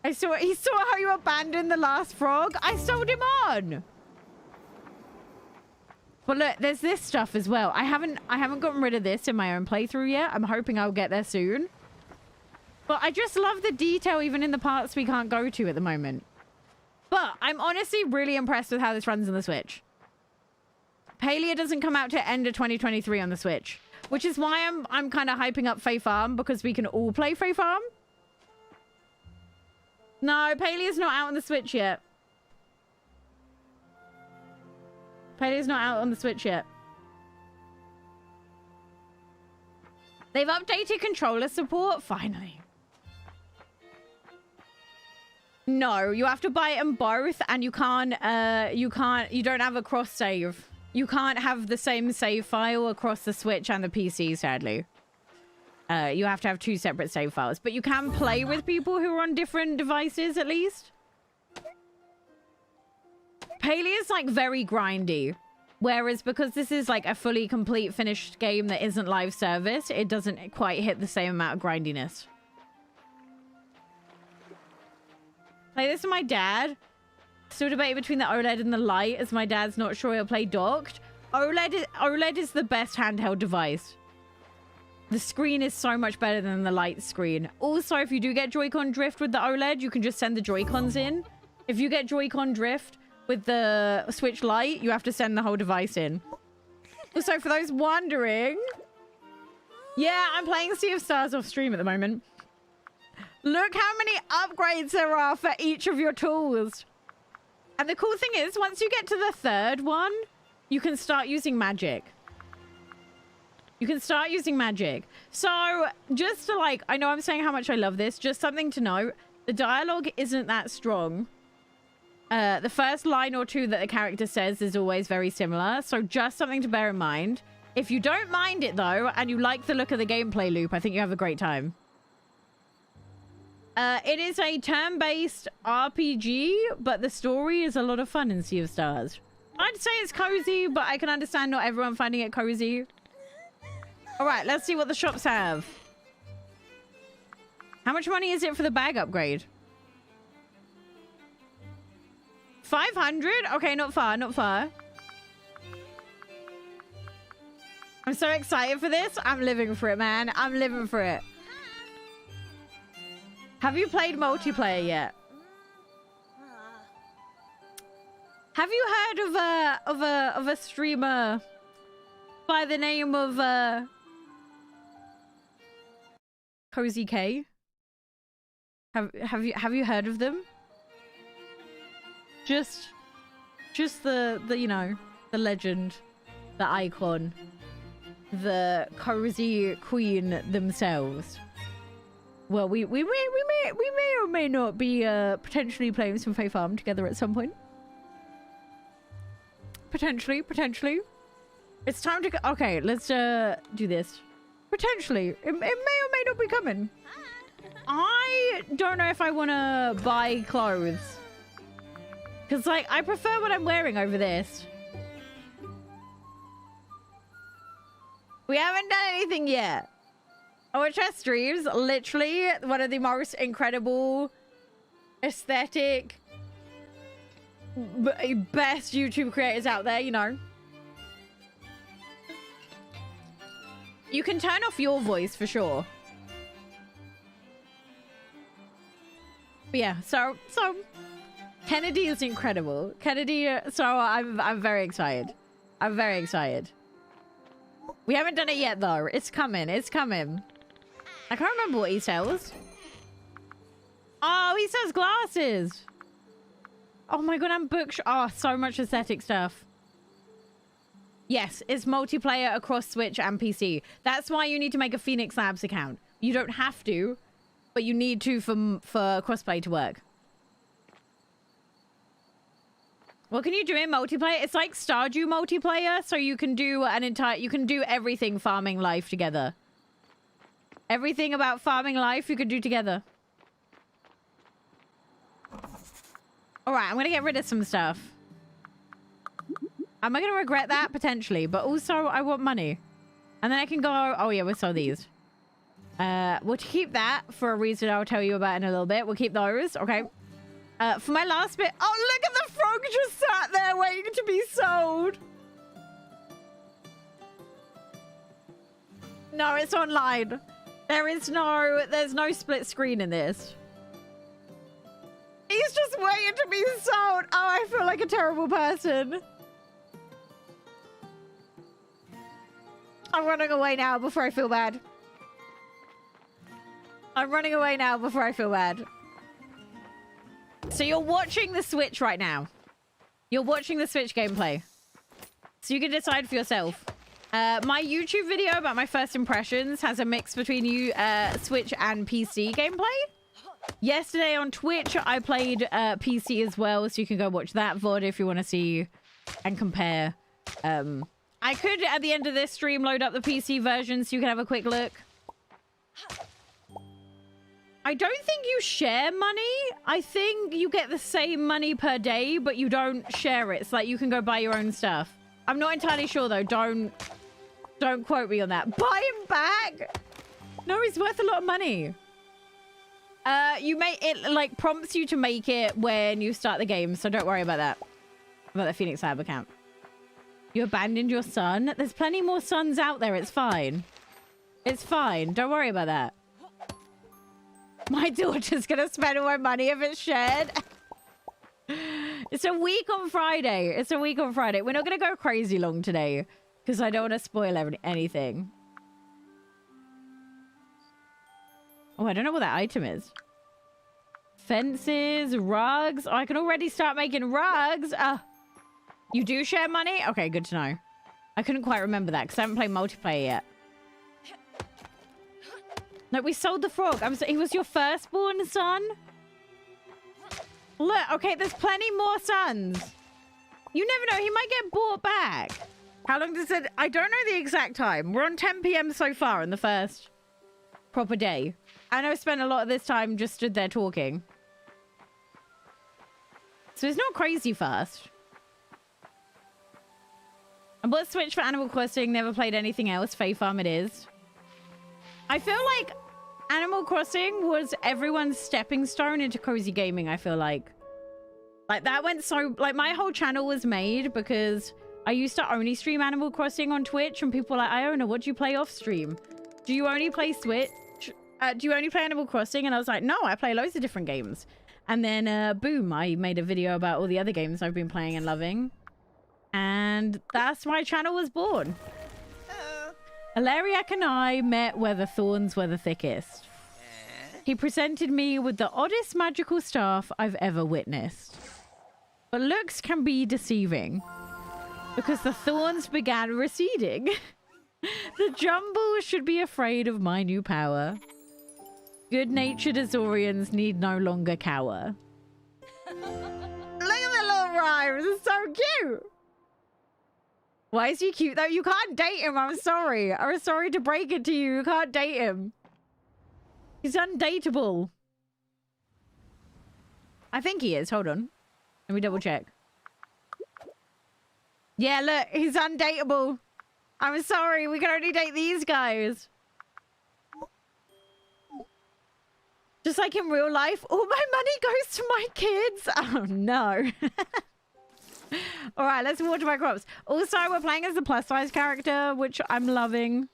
He saw how you abandoned the last frog. I sold him on. But look, there's this stuff as well. I haven't gotten rid of this in my own playthrough yet. I'm hoping I'll get there soon. But I just love the detail even in the parts we can't go to at the moment. But I'm honestly really impressed with how this runs on the Switch. Palia doesn't come out to end of 2023 on the Switch, which is why I'm kind of hyping up Fae Farm, because we can all play Fae Farm. No, Palia's not out on the Switch yet. Palia's not out on the Switch yet. They've updated controller support, finally. No, you have to buy them both, and you don't have a cross save. You can't have the same save file across the Switch and the PC, sadly. You have to have 2 separate save files, but you can play with people who are on different devices at least. Palia is like very grindy, whereas because this is like a fully complete finished game that isn't live service, it doesn't quite hit the same amount of grindiness. Play this with my dad. Still debating between the OLED and the Lite, as my dad's not sure he'll play docked. OLED is the best handheld device. The screen is so much better than the Lite screen. Also, if you do get Joy-Con drift with the OLED, you can just send the Joy-Cons in. If you get Joy-Con drift with the Switch Lite, you have to send the whole device in. Also, for those wondering... Yeah, I'm playing Sea of Stars off stream at the moment. Look how many upgrades there are for each of your tools. And the cool thing is, once you get to the 3rd one, you can start using magic. You can start using magic. So, just to like, I know I'm saying how much I love this, just something to note. The dialogue isn't that strong. The first line or 2 that the character says is always very similar. So, just something to bear in mind. If you don't mind it, though, and you like the look of the gameplay loop, I think you have a great time. It is a turn-based RPG, but the story is a lot of fun in Sea of Stars. I'd say it's cozy, but I can understand not everyone finding it cozy. All right, let's see what the shops have. How much money is it for the bag upgrade? 500? Okay, not far, not far. I'm so excited for this. I'm living for it, man. I'm living for it. Have you played multiplayer yet? Have you heard of a streamer by the name of Cozy K? Have you heard of them? Just the you know, the legend, the icon, the cozy queen themselves. Well, we may or may not be potentially playing some Fae Farm together at some point. Potentially. It's time to go. Okay, let's do this. Potentially. It may or may not be coming. I don't know if I want to buy clothes. Because, like, I prefer what I'm wearing over this. We haven't done anything yet. OHS streams, literally one of the most incredible, aesthetic, best YouTube creators out there, you know. You can turn off your voice for sure. But yeah, so Kennedy is incredible. Kennedy, so I'm very excited. I'm very excited. We haven't done it yet though. It's coming. It's coming. I can't remember what he sells. Oh, he sells glasses. Oh my god, I'm booked. Oh, so much aesthetic stuff. Yes, it's multiplayer across Switch and PC. That's why you need to make a Phoenix Labs account. You don't have to, but you need to for crossplay to work. What can you do in multiplayer? It's like Stardew multiplayer, so you can do you can do everything farming life together. Everything about farming life you could do together. Alright, I'm gonna get rid of some stuff. Am I gonna regret that? Potentially. But also, I want money. And then I can go... Oh yeah, we'll sell these. We'll keep that for a reason I'll tell you about in a little bit. We'll keep those. Okay. For my last bit... Oh, look at the frog just sat there waiting to be sold. No, it's online. There's no split screen in this. He's just waiting to be sold. Oh, I feel like a terrible person. I'm running away now before I feel bad. I'm running away now before I feel bad. So you're watching the Switch right now. You're watching the Switch gameplay. So you can decide for yourself. My YouTube video about my first impressions has a mix between Switch and PC gameplay. Yesterday on Twitch, I played PC as well, so you can go watch that VOD if you want to see and compare. I could, at the end of this stream, load up the PC version so you can have a quick look. I don't think you share money. I think you get the same money per day, but you don't share it. It's like you can go buy your own stuff. I'm not entirely sure, though. Don't quote me on that. Buy him back? No, he's worth a lot of money. You make it, like, prompts you to make it when you start the game, so don't worry about that. About the Phoenix Lab account. You abandoned your son? There's plenty more sons out there. It's fine. It's fine. Don't worry about that. My daughter's gonna spend all my money if it's shared. It's a week on Friday. It's a week on Friday. We're not gonna go crazy long today because I don't want to spoil anything. Oh, I don't know what that item is. Fences, rugs. Oh, I can already start making rugs. You do share money? Okay, good to know. I couldn't quite remember that because I haven't played multiplayer yet. No, we sold the frog. He was your firstborn son? Look, okay, there's plenty more sons. You never know. He might get bought back. How long does it... I don't know the exact time. We're on 10 p.m. so far in the first proper day. And I've spent a lot of this time just stood there talking. So it's not crazy fast. I bought a Switch for Animal Crossing. Never played anything else. Fae Farm it is. I feel like Animal Crossing was everyone's stepping stone into cozy gaming, I feel like. Like, that went so... Like, my whole channel was made because I used to only stream Animal Crossing on Twitch, and people were like, Iona, what do you play off stream? Do you only play Switch? Do you only play Animal Crossing? And I was like, no, I play loads of different games. And then, boom, I made a video about all the other games I've been playing and loving. And that's my channel was born. Alariac and I met where the thorns were the thickest. He presented me with the oddest magical staff I've ever witnessed. But looks can be deceiving, because the thorns began receding. The jumble should be afraid of my new power. Good-natured Azorians need no longer cower. Look at the little rhymes, it's so cute! Why is he cute though? You can't date him, I'm sorry. I'm sorry to break it to you. You can't date him. He's undateable. I think he is. Hold on. Let me double check. Yeah, look. He's undateable. I'm sorry. We can only date these guys. Just like in real life, all my money goes to my kids. Oh, no. All right, let's water my crops. Also, we're playing as the plus-size character, which I'm loving.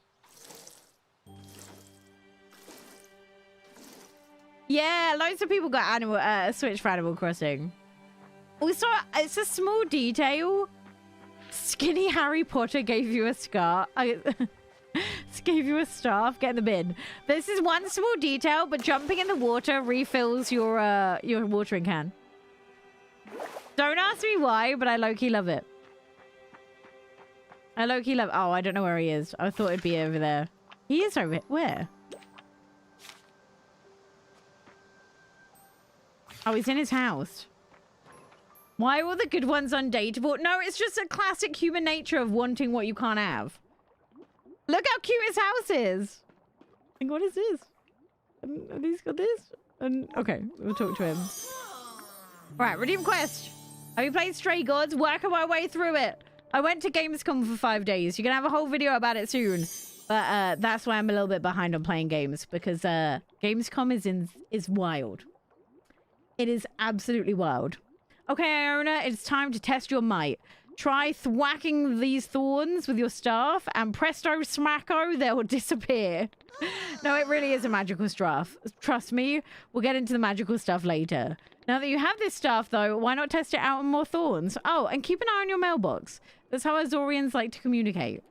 Yeah, loads of people got Switch for Animal Crossing. Also, it's a small detail. Skinny Harry Potter gave you a scarf. Gave you a staff. Get in the bin. This is one small detail, but jumping in the water refills your watering can. Don't ask me why, but I low-key love it. I low-key love... Oh, I don't know where he is. I thought it'd be over there. He is over... Where? Oh, he's in his house. Why are all the good ones undateable? No, it's just a classic human nature of wanting what you can't have. Look how cute his house is. And what is this? And he's got this? And okay, we'll talk to him. Right, redeem quest. Have you played Stray Gods? Working my way through it. I went to Gamescom for 5 days. You're gonna have a whole video about it soon. But that's why I'm a little bit behind on playing games, because Gamescom is wild. It is absolutely wild. Okay, Iona, it's time to test your might. Try thwacking these thorns with your staff, and presto smacko, they'll disappear. No, it really is a magical staff. Trust me, we'll get into the magical stuff later. Now that you have this stuff, though, why not test it out on more thorns? Oh, and keep an eye on your mailbox. That's how Azorians like to communicate.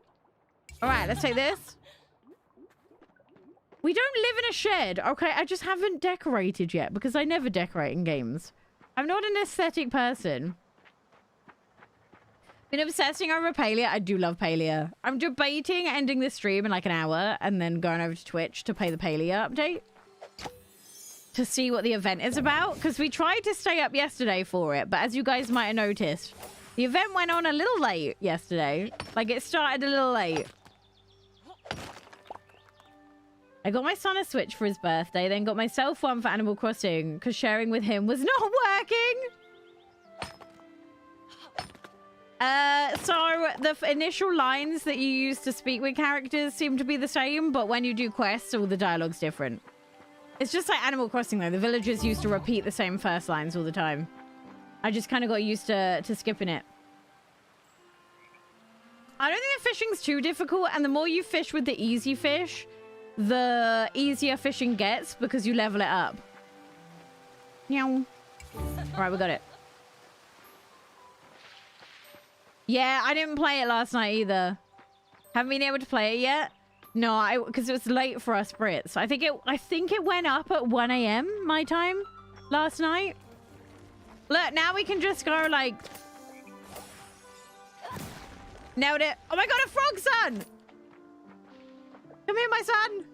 All right, let's take this. We don't live in a shed. Okay, I just haven't decorated yet because I never decorate in games. I'm not an aesthetic person. Been obsessing over Palia. I do love Palia. I'm debating ending this stream in like an hour and then going over to Twitch to pay the Palia update. To see what the event is about. Because we tried to stay up yesterday for it. But as you guys might have noticed, the event went on a little late yesterday. Like it started a little late. I got my son a Switch for his birthday. Then got myself one for Animal Crossing. Because sharing with him was not working. So the initial lines that you use to speak with characters seem to be the same, but when you do quests, all the dialogue's different. It's just like Animal Crossing, though. The villagers used to repeat the same first lines all the time. I just kind of got used to skipping it. I don't think the fishing's too difficult, and the more you fish with the easy fish, the easier fishing gets because you level it up. Meow. All right, we got it. Yeah, I didn't play it last night either. Haven't been able to play it yet. No, because it was late for us Brits. I think it went up at 1 a.m. my time last night. Look, now we can just go like... Nailed it. Oh my god, a frog son! Come here, my son.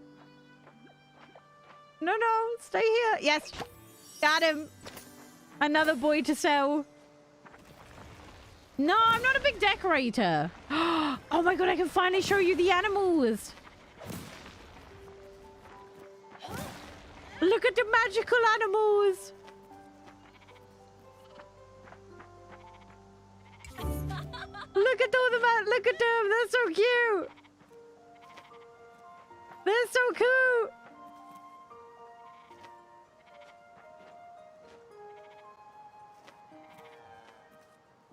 No, stay here. Yes, got him. Another boy to sell. No, I'm not a big decorator. Oh my god, I can finally show you the animals. Look at the magical animals. Look at all the look at them. They're so cute. They're so cute.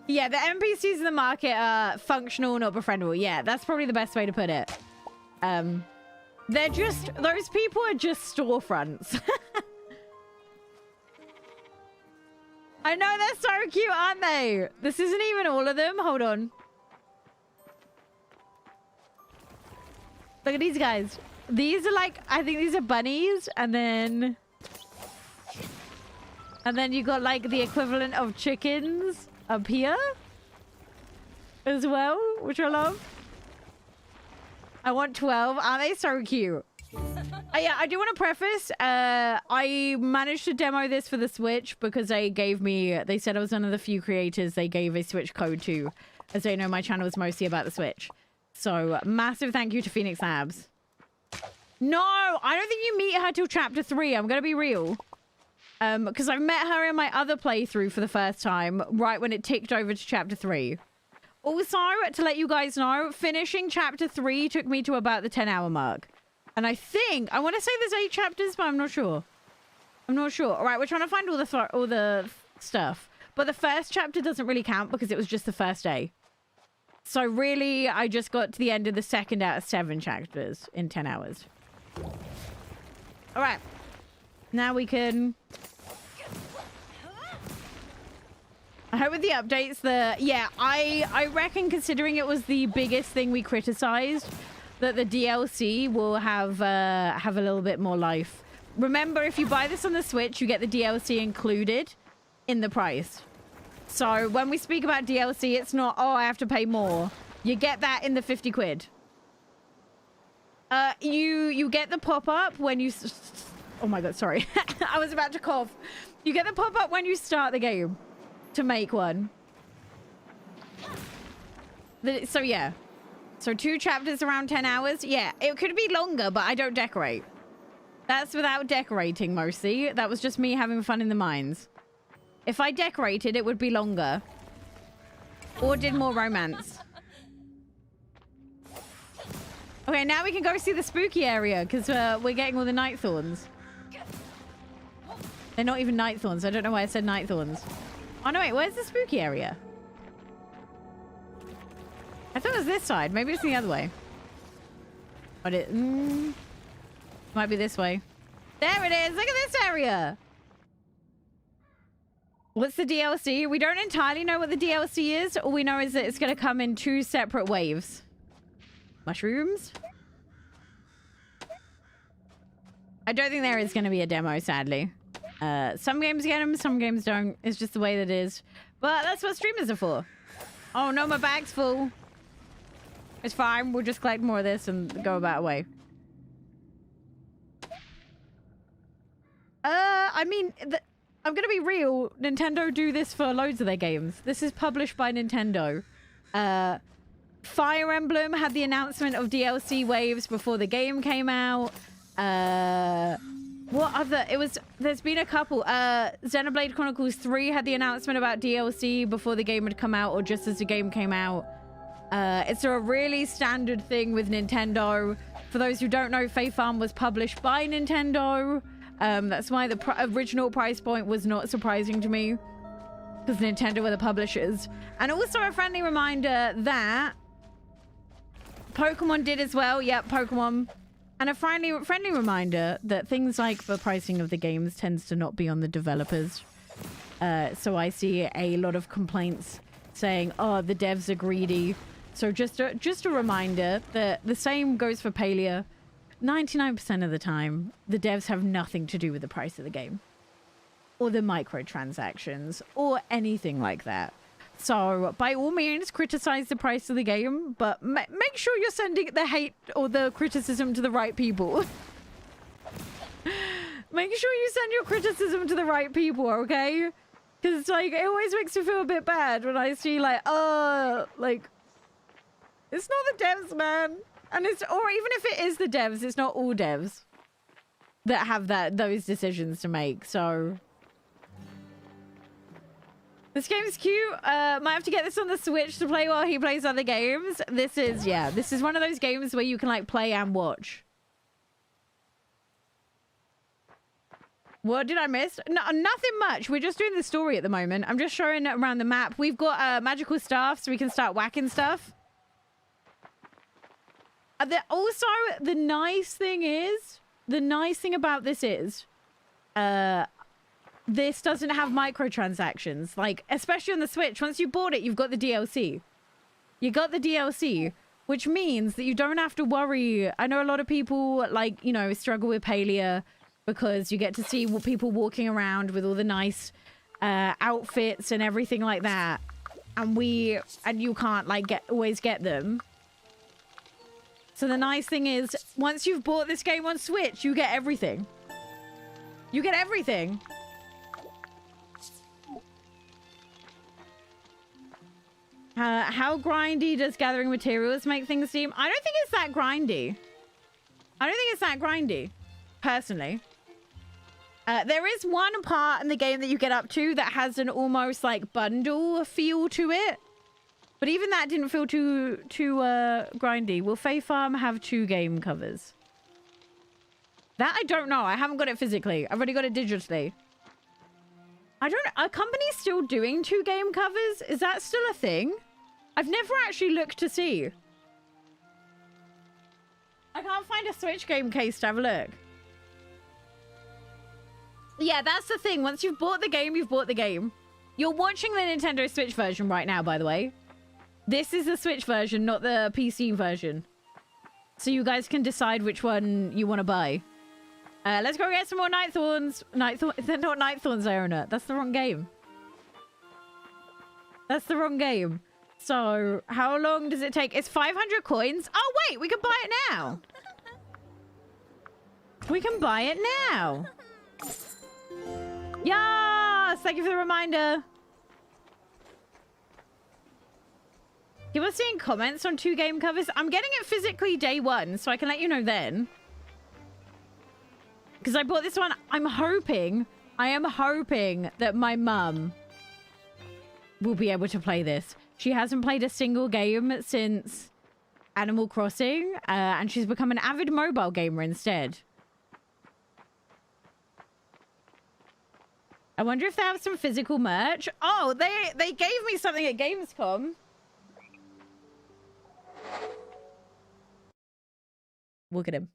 Yeah, the NPCs in the market are functional, not befriendable. Yeah, that's probably the best way to put it. They're just... Those people are just storefronts. I know, they're so cute, aren't they? This isn't even all of them. Hold on. Look at these guys. These are like... I think these are bunnies. And then you got like the equivalent of chickens up here as well, which I love. I want 12. Aren't they so cute? Yeah, I do want to preface, I managed to demo this for the Switch because they said I was one of the few creators they gave a Switch code to, as they know my channel is mostly about the Switch. So, massive thank you to Phoenix Labs. No, I don't think you meet her till chapter 3. I'm going to be real. Because I met her in my other playthrough for the first time, right when it ticked over to chapter 3. Also, to let you guys know, finishing chapter 3 took me to about the 10-hour mark. And I want to say there's 8 chapters, but I'm not sure. I'm not sure. All right, we're trying to find all the stuff. But the first chapter doesn't really count because it was just the first day. So really, I just got to the end of the second out of 7 chapters in 10 hours. All right. Now we can... I hope with the updates, yeah, I reckon considering it was the biggest thing we criticized, that the DLC will have a little bit more life. Remember, if you buy this on the Switch, you get the DLC included in the price. So when we speak about DLC, it's not, oh, I have to pay more. You get that in the 50 quid. You get the pop-up when you... Oh my god, sorry. I was about to cough. You get the pop-up when you start the game to make one. So yeah. So 2 chapters around 10 hours. Yeah, it could be longer, but I don't decorate. That's without decorating mostly. That was just me having fun in the mines. If I decorated, it would be longer. Or did more romance. Okay, now we can go see the spooky area because we're getting all the night thorns. They're not even night thorns. I don't know why I said night thorns. Oh no, wait, where's the spooky area? I thought it was this side. Maybe it's the other way. But it might be this way. There it is. Look at this area. What's the DLC? We don't entirely know what the DLC is. All we know is that it's going to come in 2 separate waves. Mushrooms? I don't think there is going to be a demo, sadly. Some games get them, some games don't. It's just the way that it is. But that's what streamers are for. Oh no, my bag's full. It's fine. We'll just collect more of this and go about our way. I mean, I'm gonna be real. Nintendo do this for loads of their games. This is published by Nintendo. Fire Emblem had the announcement of DLC waves before the game came out. What other? There's been a couple. Xenoblade Chronicles 3 had the announcement about DLC before the game had come out or just as the game came out. It's a really standard thing with Nintendo. For those who don't know, Fae Farm was published by Nintendo. That's why the original price point was not surprising to me, because Nintendo were the publishers. And also a friendly reminder that Pokemon did as well. Yep, Pokemon. And a friendly reminder that things like the pricing of the games tends to not be on the developers. So I see a lot of complaints saying, oh, the devs are greedy. So just a reminder that the same goes for Palia. 99% of the time, the devs have nothing to do with the price of the game. Or the microtransactions. Or anything like that. So, by all means, criticize the price of the game, but make sure you're sending the hate or the criticism to the right people. Make sure you send your criticism to the right people, okay? Because, like, it always makes me feel a bit bad when I see, like, like, it's not the devs, man. And it's, or even if it is the devs, it's not all devs that have those decisions to make, so... This game's cute. Might have to get this on the Switch to play while he plays other games. This is, yeah, this is one of those games where you can, like, play and watch. What did I miss? No, nothing much. We're just doing the story at the moment. I'm just showing it around the map. We've got magical staff, so we can start whacking stuff. Also, the nice thing about this is, this doesn't have microtransactions. Like, especially on the Switch, once you bought it, you've got the DLC. You got the DLC, which means that you don't have to worry. I know a lot of people, like, you know, struggle with Palia because you get to see people walking around with all the nice outfits and everything like that. And you can't, like, always get them. So the nice thing is, once you've bought this game on Switch, you get everything. You get everything. How grindy does gathering materials make things seem? I don't think it's that grindy. I don't think it's that grindy, personally. There is one part in the game that you get up to that has an almost like bundle feel to it. But even that didn't feel too grindy. Will Fae Farm have 2 game covers? That I don't know. I haven't got it physically. I've already got it digitally. I don't know. Are companies still doing 2 game covers? Is that still a thing? I've never actually looked to see. I can't find a Switch game case to have a look. Yeah, that's the thing. Once you've bought the game, you've bought the game. You're watching the Nintendo Switch version right now, by the way. This is the Switch version, not the PC version. So you guys can decide which one you want to buy. Let's go get some more Nightthorns. They're not Nightthorns, Iona. That's the wrong game. That's the wrong game. So, how long does it take? It's 500 coins. Oh, wait. We can buy it now. We can buy it now. Yes! Thank you for the reminder. Give us seeing comments on 2 game covers. I'm getting it physically day 1, so I can let you know then. Because I bought this one. I am hoping that my mum will be able to play this. She hasn't played a single game since Animal Crossing, and she's become an avid mobile gamer instead. I wonder if they have some physical merch. Oh, they gave me something at Gamescom. Look at him.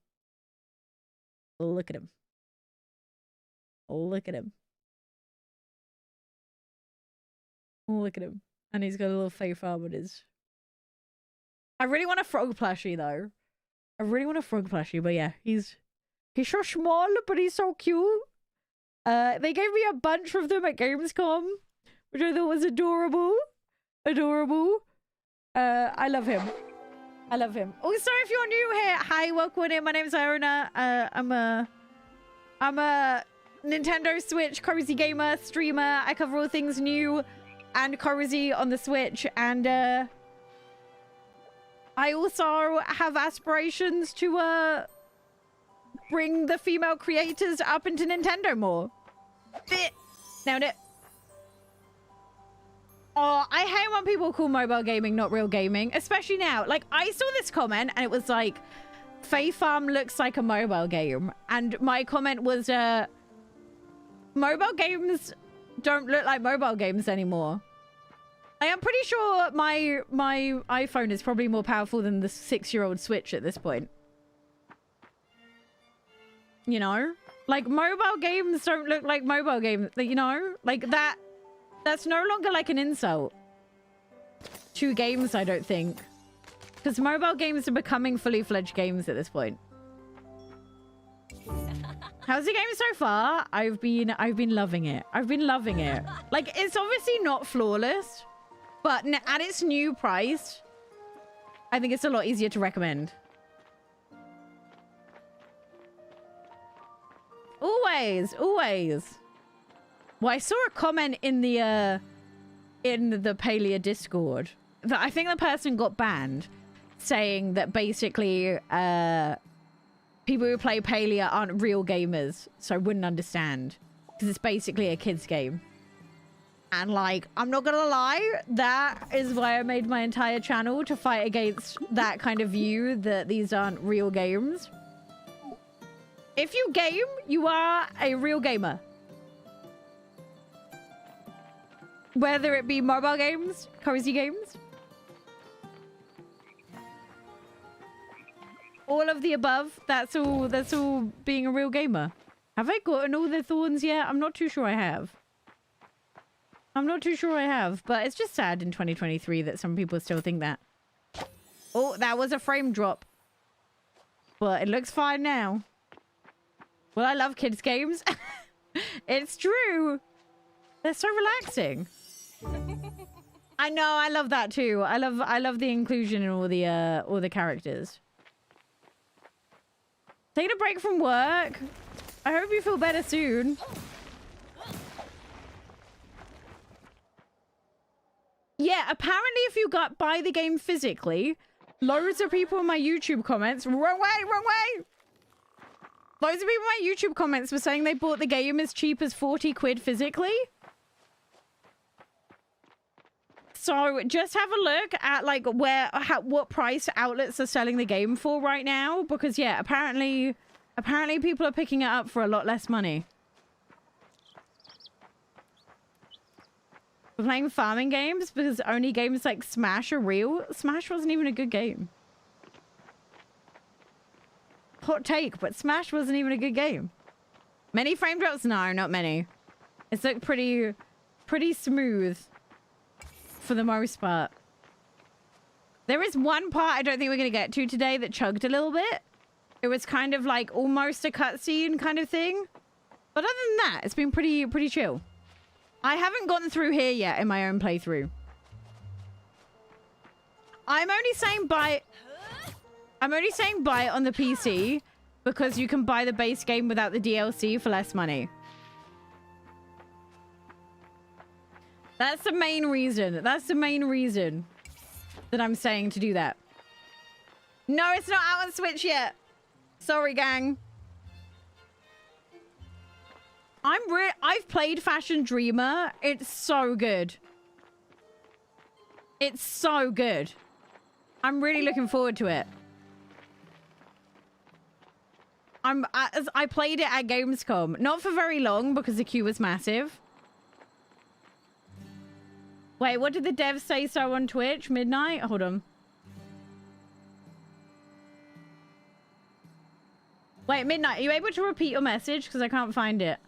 Look at him. Look at him. Oh, look at him. And he's got a little Fae Farm on his... I really want a frog plushie, though. I really want a frog plushie, but yeah, he's so small, but he's so cute. They gave me a bunch of them at Gamescom, which I thought was adorable. Adorable. I love him. I love him. Also, if you're new here, hi, welcome in. My name's Iona. I'm a Nintendo Switch cozy gamer, streamer. I cover all things new and cozy on the Switch, and I also have aspirations to bring the female creators up into Nintendo more. Nailed it. Oh, I hate when people call mobile gaming not real gaming, especially now. Like, I saw this comment and it was like, Fae Farm looks like a mobile game. And my comment was, mobile games don't look like mobile games anymore. I am pretty sure my iPhone is probably more powerful than the 6-year-old Switch at this point. You know? Like, mobile games don't look like mobile games, you know? Like, that's no longer like an insult to games, I don't think. Because mobile games are becoming fully fledged games at this point. How's the game so far? I've been loving it. I've been loving it. Like, it's obviously not flawless, but at its new price, I think it's a lot easier to recommend. Always, always. Well, I saw a comment in the Palia Discord that I think the person got banned, saying that basically people who play Palia aren't real gamers, so I wouldn't understand because it's basically a kid's game. And like, I'm not gonna lie, that is why I made my entire channel, to fight against that kind of view that these aren't real games. If you game, you are a real gamer. Whether it be mobile games, cozy games. All of the above, that's all being a real gamer. Have I gotten all the thorns yet? I'm not too sure I have. I'm not too sure I have, but it's just sad in 2023 that some people still think that. Oh, that was a frame drop. But it looks fine now. Well, I love kids' games. It's true. They're so relaxing. I know, I love that too. I love the inclusion in all the characters. Taking a break from work. I hope you feel better soon. Yeah, apparently if you buy the game physically, loads of people in my YouTube comments, wrong way. Loads of people in my YouTube comments were saying they bought the game as cheap as 40 quid physically. So just have a look at like what price outlets are selling the game for right now, because yeah, apparently people are picking it up for a lot less money. We're playing farming games because only games like Smash are real. Smash wasn't even a good game. Hot take, but Smash wasn't even a good game. Many frame drops? No, not many. It's like pretty smooth. For the most part. There is one part I don't think we're going to get to today that chugged a little bit. It was kind of like almost a cutscene kind of thing. But other than that, it's been pretty chill. I haven't gotten through here yet in my own playthrough. I'm only saying buy it on the PC because you can buy the base game without the DLC for less money. That's the main reason. That's the main reason that I'm saying to do that. No, it's not out on Switch yet. Sorry, gang. I've played Fashion Dreamer. It's so good. It's so good. I'm really looking forward to it. I played it at Gamescom. Not for very long because the queue was massive. Wait, what did the devs say so on Twitch? Midnight? Hold on. Wait, Midnight, are you able to repeat your message? Because I can't find it.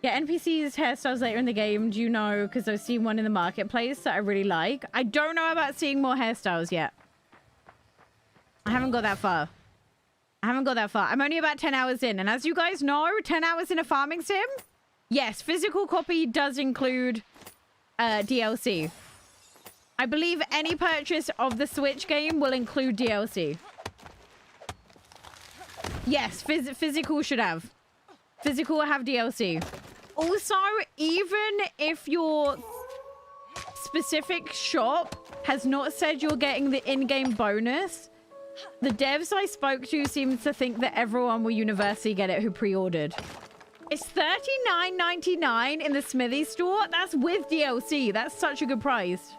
Yeah, NPCs hairstyles later in the game. Do you know? Because I've seen one in the marketplace that I really like. I don't know about seeing more hairstyles yet. I haven't got that far. I'm only about 10 hours in. And as you guys know, 10 hours in a farming sim? Yes, physical copy does include DLC. I believe any purchase of the Switch game will include DLC. Yes, physical should have. Physical will have DLC. Also, even if your specific shop has not said you're getting the in-game bonus, the devs I spoke to seem to think that everyone will universally get it who pre-ordered. It's $39.99 in the Smithy store. That's with DLC. That's such a good price.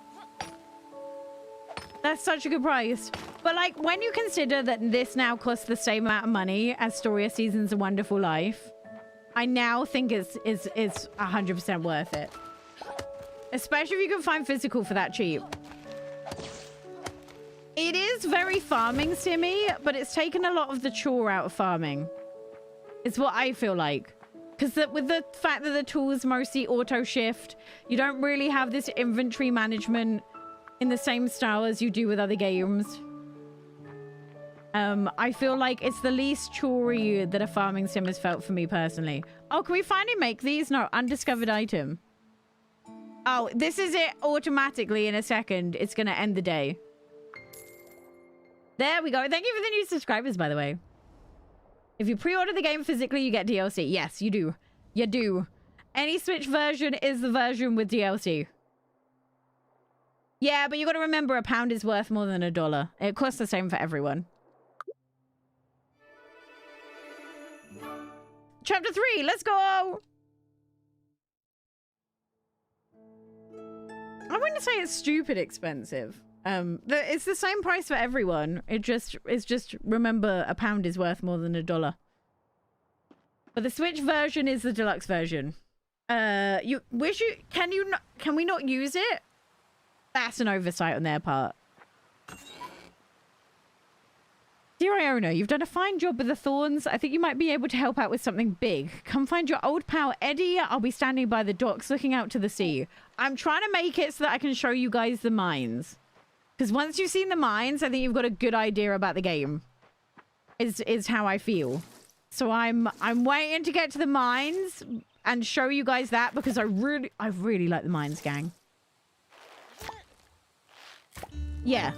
That's such a good price. But like, when you consider that this now costs the same amount of money as Story of Seasons: A Wonderful Life, I now think it's 100% worth it. Especially if you can find physical for that cheap. It is very farming simmy, but it's taken a lot of the chore out of farming. It's what I feel like. Because with the fact that the tools mostly auto shift, you don't really have this inventory management in the same style as you do with other games. I feel like it's the least chore-y that a farming sim has felt for me personally. Oh, can we finally make these? No, undiscovered item. Oh, this is it automatically in a second. It's going to end the day. There we go. Thank you for the new subscribers, by the way. If you pre-order the game physically, you get DLC. Yes, you do. You do. Any Switch version is the version with DLC. Yeah, but you got to remember a pound is worth more than $1. It costs the same for everyone. Chapter 3, let's go! I wouldn't say it's stupid expensive. It's the same price for everyone. It's just remember a pound is worth more than $1. But the Switch version is the deluxe version. Can we not use it? That's an oversight on their part. Dear Iona, you've done a fine job with the thorns. I think you might be able to help out with something big. Come find your old pal Eddie. I'll be standing by the docks looking out to the sea. I'm trying to make it so that I can show you guys the mines. Because once you've seen the mines, I think you've got a good idea about the game. Is how I feel. So I'm waiting to get to the mines and show you guys that because I really like the mines, gang. Yeah.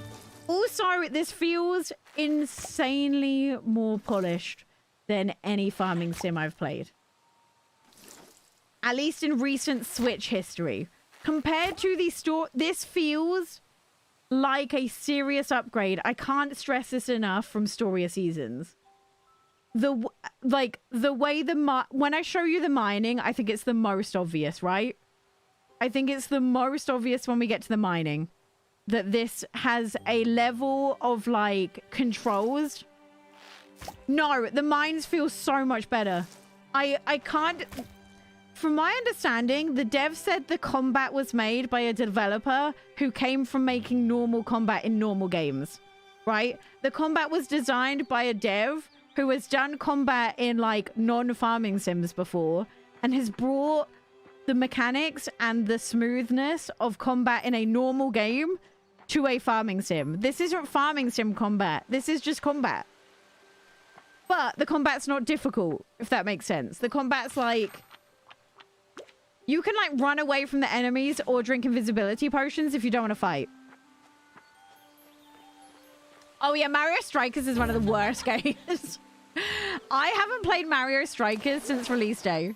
Also, this feels insanely more polished than any farming sim I've played. At least in recent Switch history. Compared to the store, this feels like a serious upgrade. I can't stress this enough from Story of Seasons. The way when I show you the mining, I think it's the most obvious, right? I think it's the most obvious when we get to the mining. That this has a level of, like, controls. No, the mines feel so much better. I can't... From my understanding, the dev said the combat was made by a developer who came from making normal combat in normal games. Right? The combat was designed by a dev who has done combat in, like, non-farming sims before and has brought the mechanics and the smoothness of combat in a normal game to a farming sim. This isn't farming sim combat. This is just combat. But the combat's not difficult, if that makes sense. The combat's like... You can, like, run away from the enemies or drink invisibility potions if you don't want to fight. Oh, yeah, Mario Strikers is one of the worst games. I haven't played Mario Strikers since release day.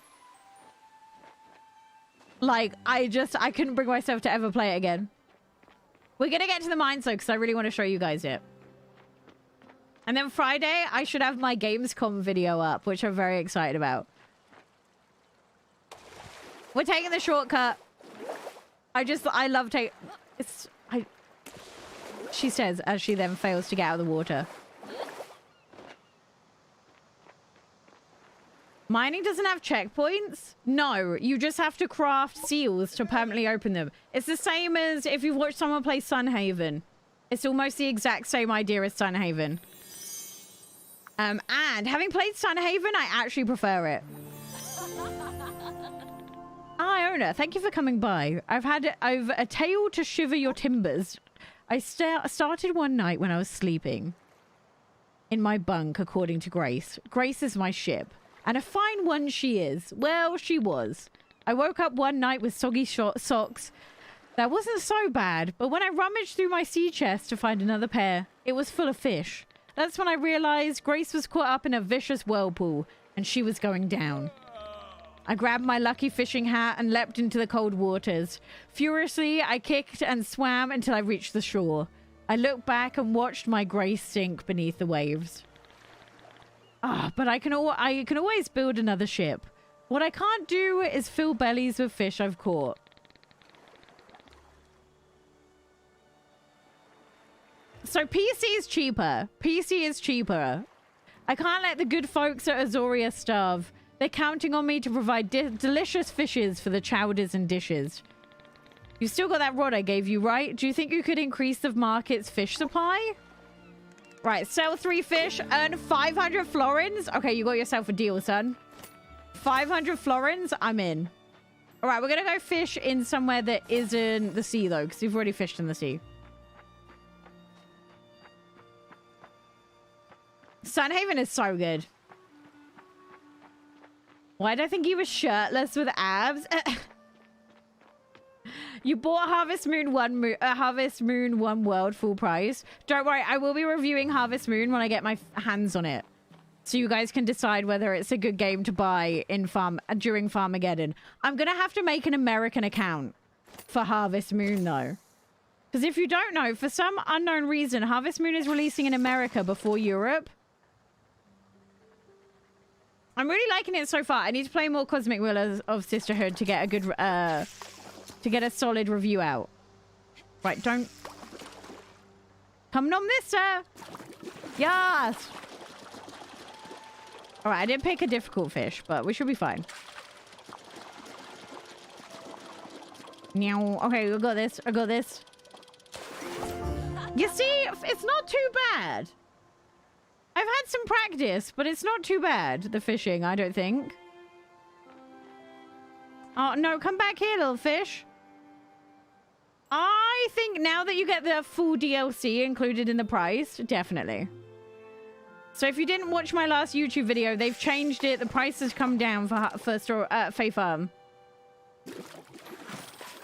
Like, I couldn't bring myself to ever play it again. We're going to get to the mines, though, because I really want to show you guys it. And then Friday, I should have my Gamescom video up, which I'm very excited about. We're taking the shortcut. I love she says, as she then fails to get out of the water. Mining doesn't have checkpoints? No, you just have to craft seals to permanently open them. It's the same as if you've watched someone play Sunhaven. It's almost the exact same idea as Sunhaven. And having played Sunhaven, I actually prefer it. Hi, owner. Thank you for coming by. I've a tale to shiver your timbers. I started one night when I was sleeping in my bunk, according to Grace. Grace is my ship. And a fine one she is. Well, she was. I woke up one night with soggy socks. That wasn't so bad, but when I rummaged through my sea chest to find another pair, it was full of fish. That's when I realized Grace was caught up in a vicious whirlpool, and she was going down. I grabbed my lucky fishing hat and leapt into the cold waters. Furiously, I kicked and swam until I reached the shore. I looked back and watched my Grace sink beneath the waves. But I can always build another ship. What I can't do is fill bellies with fish I've caught. So PC is cheaper. PC is cheaper. I can't let the good folks at Azoria starve. They're counting on me to provide delicious fishes for the chowders and dishes. You still got that rod I gave you, right? Do you think you could increase the market's fish supply? Right, sell 3 fish, earn 500 florins. Okay, you got yourself a deal, son. 500 florins, I'm in. All right, we're going to go fish in somewhere that isn't the sea, though, because we've already fished in the sea. Sunhaven is so good. Why did I think he was shirtless with abs? You bought Harvest Moon 1 World full price. Don't worry, I will be reviewing Harvest Moon when I get my hands on it. So you guys can decide whether it's a good game to buy in during Farmageddon. I'm going to have to make an American account for Harvest Moon, though. Because if you don't know, for some unknown reason, Harvest Moon is releasing in America before Europe. I'm really liking it so far. I need to play more Cosmic Wheel of Sisterhood to get a good... to get a solid review out. Right, don't... Come nom this, sir! Yes! Alright, I did pick a difficult fish, but we should be fine. Meow. Okay, I got this. I got this. You see, it's not too bad. I've had some practice, but it's not too bad, the fishing, I don't think. Oh, no, come back here, little fish. I think now that you get the full DLC included in the price, definitely. So if you didn't watch my last YouTube video, they've changed it. The price has come down for Fae Farm.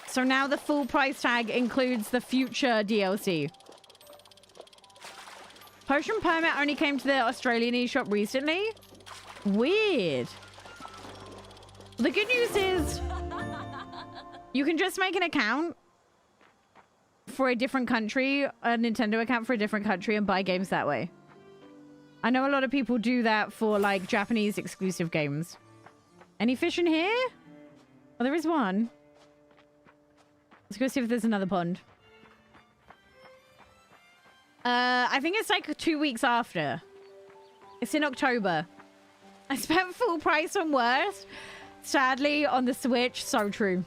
So now the full price tag includes the future DLC. Potion Permit only came to the Australian eShop recently. Weird. The good news is you can just make an account for a different country, a Nintendo account for a different country, and buy games that way. I know a lot of people do that for, like, Japanese exclusive games. Any fish in here? Oh, there is one. Let's go see if there's another pond. I think it's like 2 weeks after. It's in October. I spent full price on worse. Sadly, on the Switch. So true.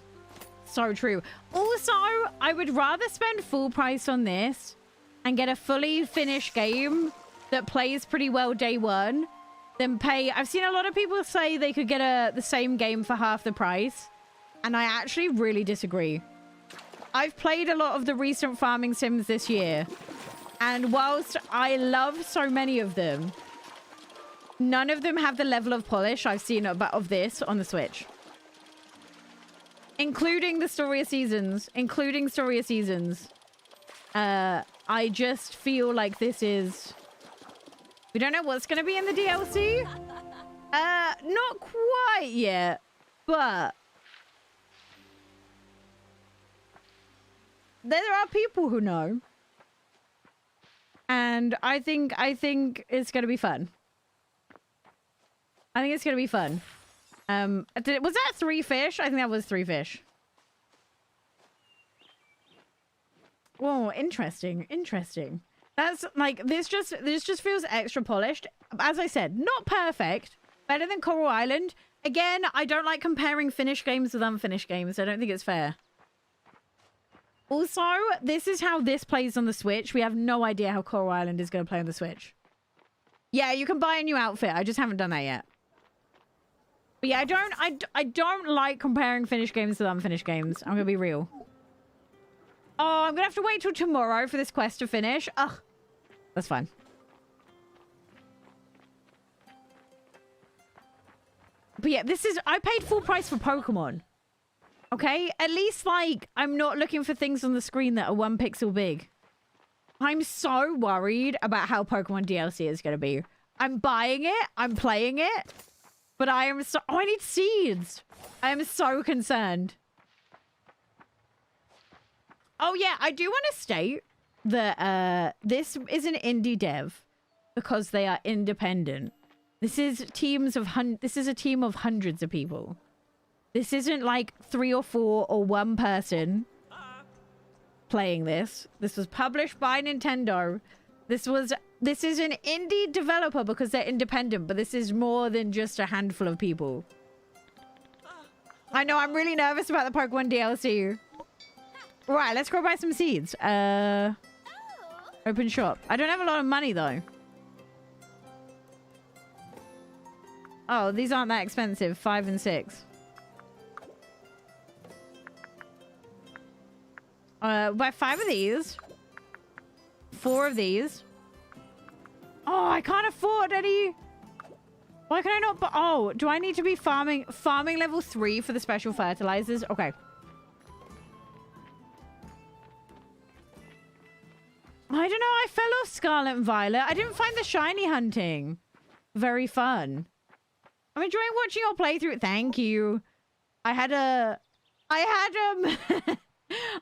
So true. Also, I would rather spend full price on this and get a fully finished game that plays pretty well day one than pay... I've seen a lot of people say they could get the same game for half the price, and I actually really disagree. I've played a lot of the recent farming sims this year, and whilst I love so many of them, none of them have the level of polish I've seen of this on the Switch. Including the Story of Seasons. Including Story of Seasons. I just feel like this is... We don't know what's going to be in the DLC. Not quite yet, but... There are people who know. And I think it's going to be fun. I think it's going to be fun. Was that 3 fish? I think that was 3 fish. Whoa, interesting. Interesting. That's like, this just feels extra polished. As I said, not perfect. Better than Coral Island. Again, I don't like comparing finished games with unfinished games. I don't think it's fair. Also, this is how this plays on the Switch. We have no idea how Coral Island is going to play on the Switch. Yeah, you can buy a new outfit. I just haven't done that yet. But yeah, I don't like comparing finished games with unfinished games. I'm gonna be real. Oh, I'm gonna have to wait till tomorrow for this quest to finish. Ugh. That's fine. But yeah, I paid full price for Pokemon. Okay? At least, like, I'm not looking for things on the screen that are 1 pixel big. I'm so worried about how Pokemon DLC is going to be. I'm buying it. I'm playing it. But I am so... Oh, I need seeds. I am so concerned. Oh, yeah. I do want to state that this is an indie dev because they are independent. This is a team of hundreds of people. This isn't like 3 or 4 or 1 person playing this. This was published by Nintendo. This is an indie developer because they're independent, but this is more than just a handful of people. I know, I'm really nervous about the Pokemon DLC. Right, let's go buy some seeds. Open shop. I don't have a lot of money though. Oh, these aren't that expensive. 5 and 6. Buy 5 of these. 4 of these. Oh, I can't afford any. Why can I not? Oh, do I need to be farming level 3 for the special fertilizers? Okay. I don't know. I fell off Scarlet and Violet. I didn't find the shiny hunting very fun. I'm enjoying watching your playthrough. Thank you. I had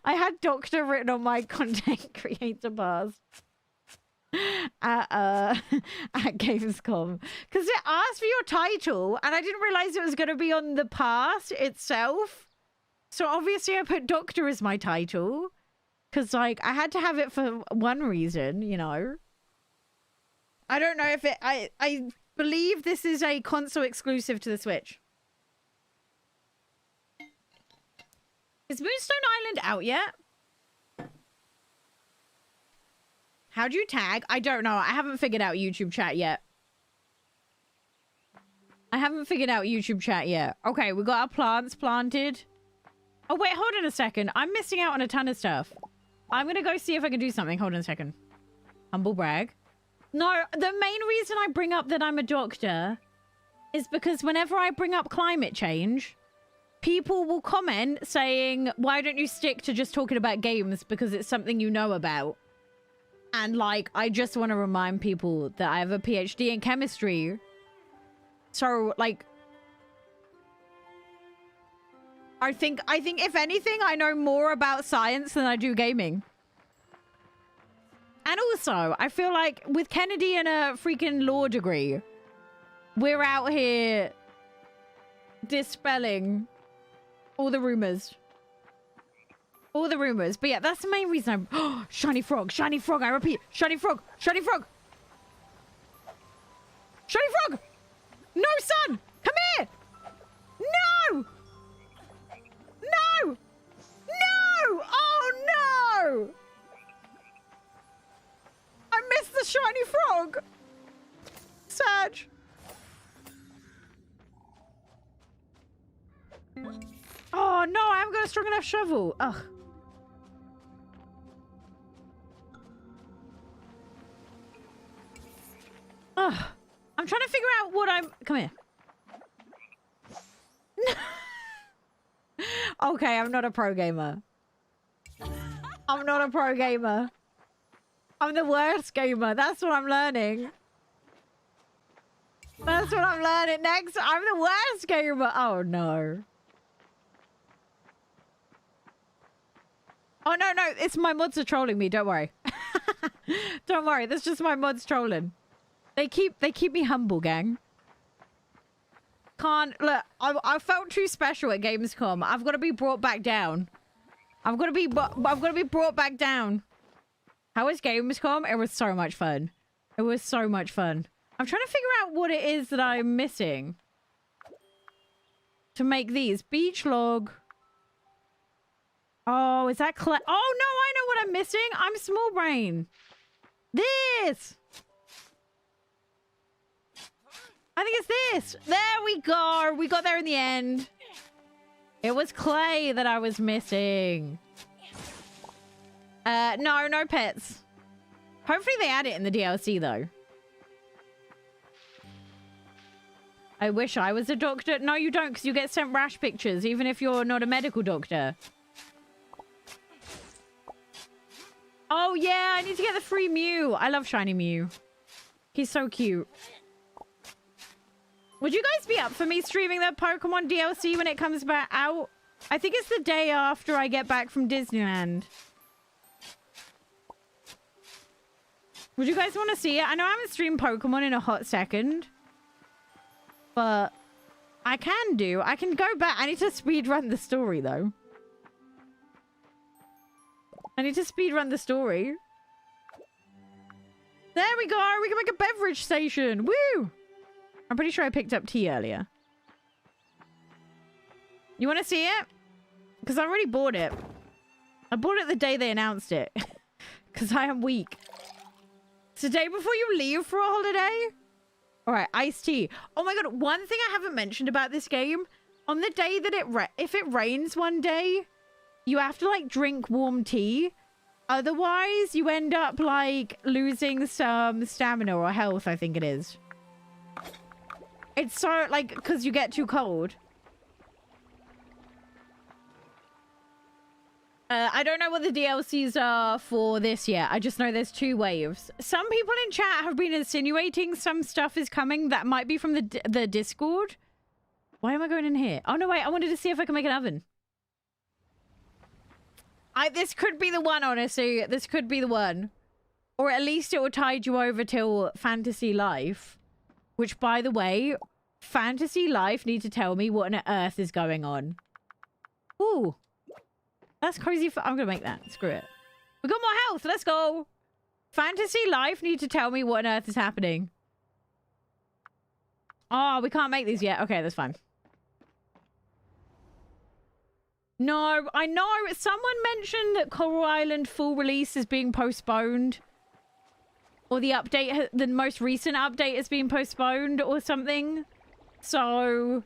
I had doctor written on my content creator bars at Gamescom because it asked for your title and I didn't realize it was going to be on the pass itself. So obviously I put doctor as my title because like I had to have it for one reason, you know. I don't know if it. I believe this is a console exclusive to the Switch. Is Moonstone Island out yet? How do you tag? I don't know. I haven't figured out YouTube chat yet. Okay, we got our plants planted. Oh, wait, hold on a second. I'm missing out on a ton of stuff. I'm going to go see if I can do something. Hold on a second. Humble brag. No, the main reason I bring up that I'm a doctor is because whenever I bring up climate change, people will comment saying, why don't you stick to just talking about games because it's something you know about? And like, I just want to remind people that I have a PhD in chemistry. So like, I think if anything, I know more about science than I do gaming. And also, I feel like with Kennedy and a freaking law degree, we're out here dispelling all the rumors. All the rumors. But yeah, that's the main reason I'm... Oh, shiny frog, I repeat. Shiny frog. Shiny frog! No, son! Come here! No! No! No! Oh, no! I missed the shiny frog! Sad. Oh, no, I haven't got a strong enough shovel. Ugh. Ugh. I'm trying to figure out what I'm... Come here. Okay, I'm not a pro gamer. I'm not a pro gamer. I'm the worst gamer. That's what I'm learning. That's what I'm learning next. I'm the worst gamer. Oh, no. Oh, no, no. It's my mods are trolling me. Don't worry. Don't worry. That's just my mods trolling. They keep me humble, gang. Can't... Look, I felt too special at Gamescom. I've got to be brought back down. I've got to be brought back down. How was Gamescom? It was so much fun. It was so much fun. I'm trying to figure out what it is that I'm missing to make these. Beach log. Oh, is that Oh, no, I know what I'm missing. I'm small brain. This. I think it's this. There we go. We got there in the end. It was clay that I was missing. No pets. Hopefully they add it in the DLC though. I wish I was a doctor. No, you don't, because you get sent rash pictures, even if you're not a medical doctor. Oh yeah, I need to get the free Mew. I love shiny Mew. He's so cute. Would you guys be up for me streaming that Pokemon DLC when it comes back out? I think it's the day after I get back from Disneyland. Would you guys want to see it? I know I haven't streamed Pokemon in a hot second. But I can do. I can go back. I need to speedrun the story, though. I need to speedrun the story. There we go. We can make a beverage station. Woo! I'm pretty sure I picked up tea earlier. You want to see it? Because I already bought it. I bought it the day they announced it. Because I am weak. It's the day before you leave for a holiday? Alright, iced tea. Oh my god, one thing I haven't mentioned about this game. On the day that if it rains one day, you have to, like, drink warm tea. Otherwise, you end up, like, losing some stamina or health, I think it is. It's so, like, because you get too cold. I don't know what the DLCs are for this yet. I just know there's 2 waves. Some people in chat have been insinuating some stuff is coming that might be from the Discord. Why am I going in here? Oh, no, wait. I wanted to see if I can make an oven. This could be the one, honestly. This could be the one. Or at least it will tide you over till Fantasy Life. Which, by the way, Fantasy Life need to tell me what on earth is going on. Ooh. That's crazy. I'm going to make that. Screw it. We got more health. Let's go. Fantasy Life need to tell me what on earth is happening. Oh, we can't make these yet. Okay, that's fine. No, I know. Someone mentioned that Coral Island full release is being postponed. Or the update, the most recent update is being postponed or something. So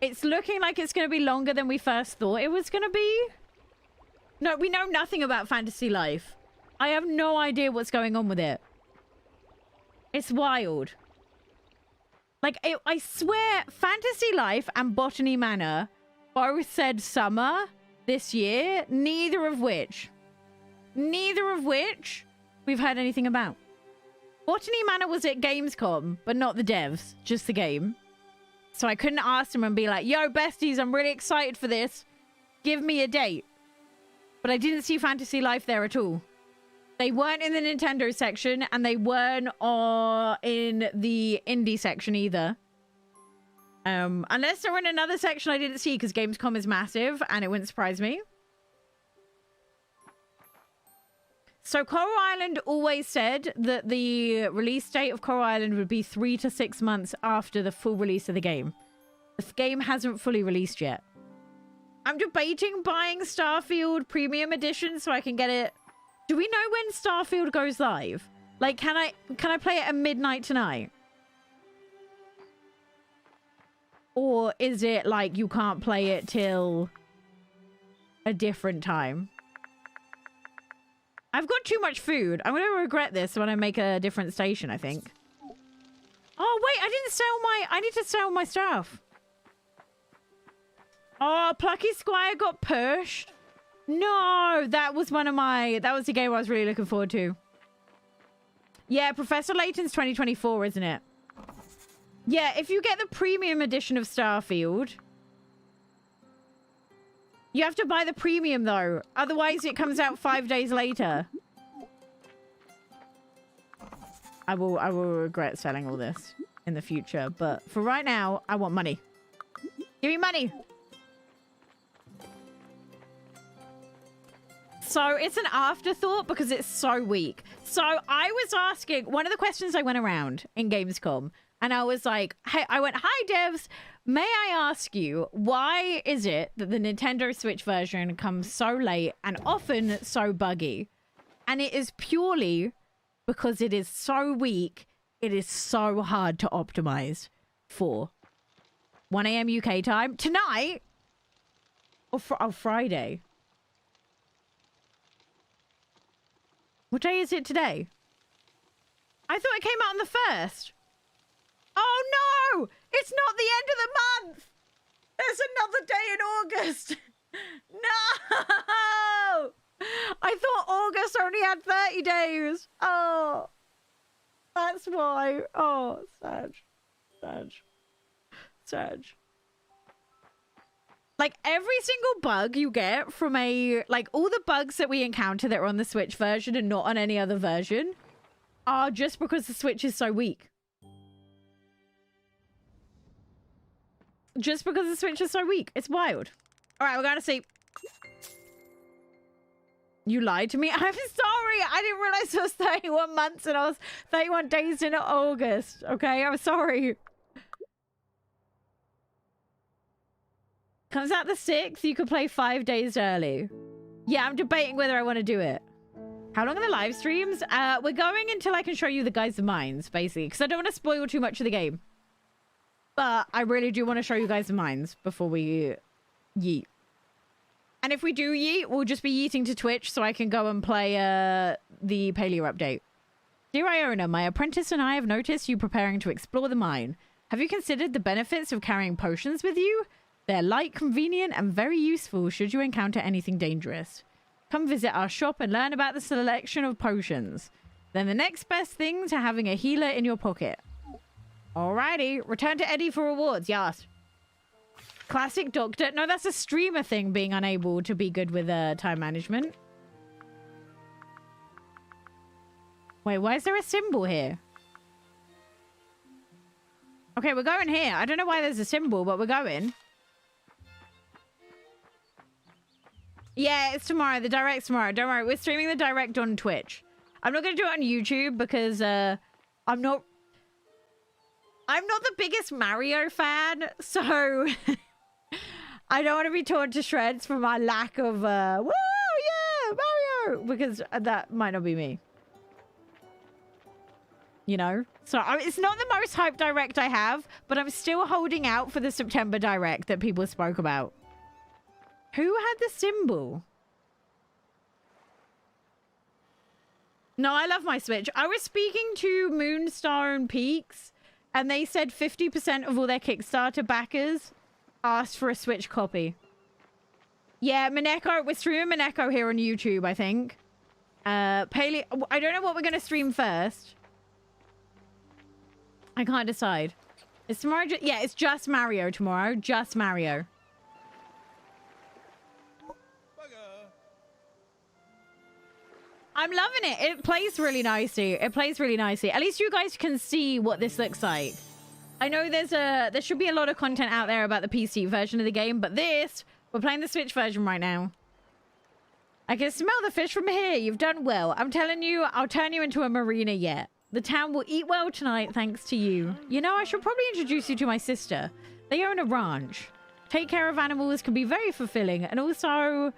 it's looking like it's going to be longer than we first thought it was going to be. No, we know nothing about Fantasy Life. I have no idea what's going on with it. It's wild. Like, I swear, Fantasy Life and Botany Manor both said summer this year, neither of which we've heard anything about. Botany Manor was at Gamescom, but not the devs, just the game. So I couldn't ask them and be like, yo, besties, I'm really excited for this. Give me a date. But I didn't see Fantasy Life there at all. They weren't in the Nintendo section, and they weren't in the indie section either. Unless they're in another section I didn't see, because Gamescom is massive, and it wouldn't surprise me. So Coral Island always said that the release date of Coral Island would be 3 to 6 months after the full release of the game. The game hasn't fully released yet. I'm debating buying Starfield Premium Edition so I can get it. Do we know when Starfield goes live? Like, can I play it at midnight tonight? Or is it like you can't play it till a different time? I've got too much food. I'm going to regret this when I make a different station, I think. Oh, wait, I need to sell my stuff. Oh, Plucky Squire got pushed. No, that was the game I was really looking forward to. Yeah, Professor Layton's 2024, isn't it? Yeah, if you get the premium edition of Starfield, you have to buy the premium, though. Otherwise, it comes out 5 days later. I will regret selling all this in the future. But for right now, I want money. Give me money. So it's an afterthought because it's so weak. So I was asking, one of the questions I went around in Gamescom, and I was like, hey, I went, hi devs, may I ask you, why is it that the Nintendo Switch version comes so late and often so buggy? And it is purely because it is so weak it is so hard to optimize for 1 a.m. UK time tonight or Friday. What day is it today? I thought it came out on the 1st. Oh no! It's not the end of the month! There's another day in August! No! I thought August only had 30 days. Oh. That's why. Oh, Sag. Like, every single bug you get from like, all the bugs that we encounter that are on the Switch version and not on any other version are just because the Switch is so weak. Just because the Switch is so weak. It's wild. All right, we're going to sleep. You lied to me. I'm sorry. I didn't realize it was 31 months and I was 31 days in August. Okay, I'm sorry. Comes out the 6th. You could play 5 days early. Yeah, I'm debating whether I want to do it. How long are the live streams? We're going until I can show you the guys of mines, basically, because I don't want to spoil too much of the game. But I really do want to show you guys the mines before we yeet. And if we do yeet, we'll just be yeeting to Twitch so I can go and play the Paleo update. Dear Iona, my apprentice and I have noticed you preparing to explore the mine. Have you considered the benefits of carrying potions with you? They're light, convenient, and very useful should you encounter anything dangerous. Come visit our shop and learn about the selection of potions. Then the next best thing to having a healer in your pocket. Alrighty, return to Eddie for rewards, yes. Classic doctor. No, that's a streamer thing, being unable to be good with time management. Wait, why is there a symbol here? Okay, we're going here. I don't know why there's a symbol, but we're going. Yeah, it's tomorrow. The direct's tomorrow. Don't worry. We're streaming the direct on Twitch. I'm not going to do it on YouTube because I'm not the biggest Mario fan, so I don't want to be torn to shreds for my lack of, woo, yeah, Mario, because that might not be me. You know? So it's not the most hyped direct I have, but I'm still holding out for the September direct that people spoke about. Who had the symbol? No, I love my Switch. I was speaking to Moonstar and Peaks, and they said 50% of all their Kickstarter backers asked for a Switch copy. Yeah, Mineko. We're streaming Mineko here on YouTube, I think. Paley, I don't know what we're going to stream first. I can't decide. Is tomorrow? Yeah, it's just Mario tomorrow. Just Mario. I'm loving it. It plays really nicely. It plays really nicely. At least you guys can see what this looks like. I know there should be a lot of content out there about the PC version of the game, but we're playing the Switch version right now. I can smell the fish from here. You've done well. I'm telling you, I'll turn you into a marina yet. The town will eat well tonight thanks to you. You know, I should probably introduce you to my sister. They own a ranch. Take care of animals can be very fulfilling and also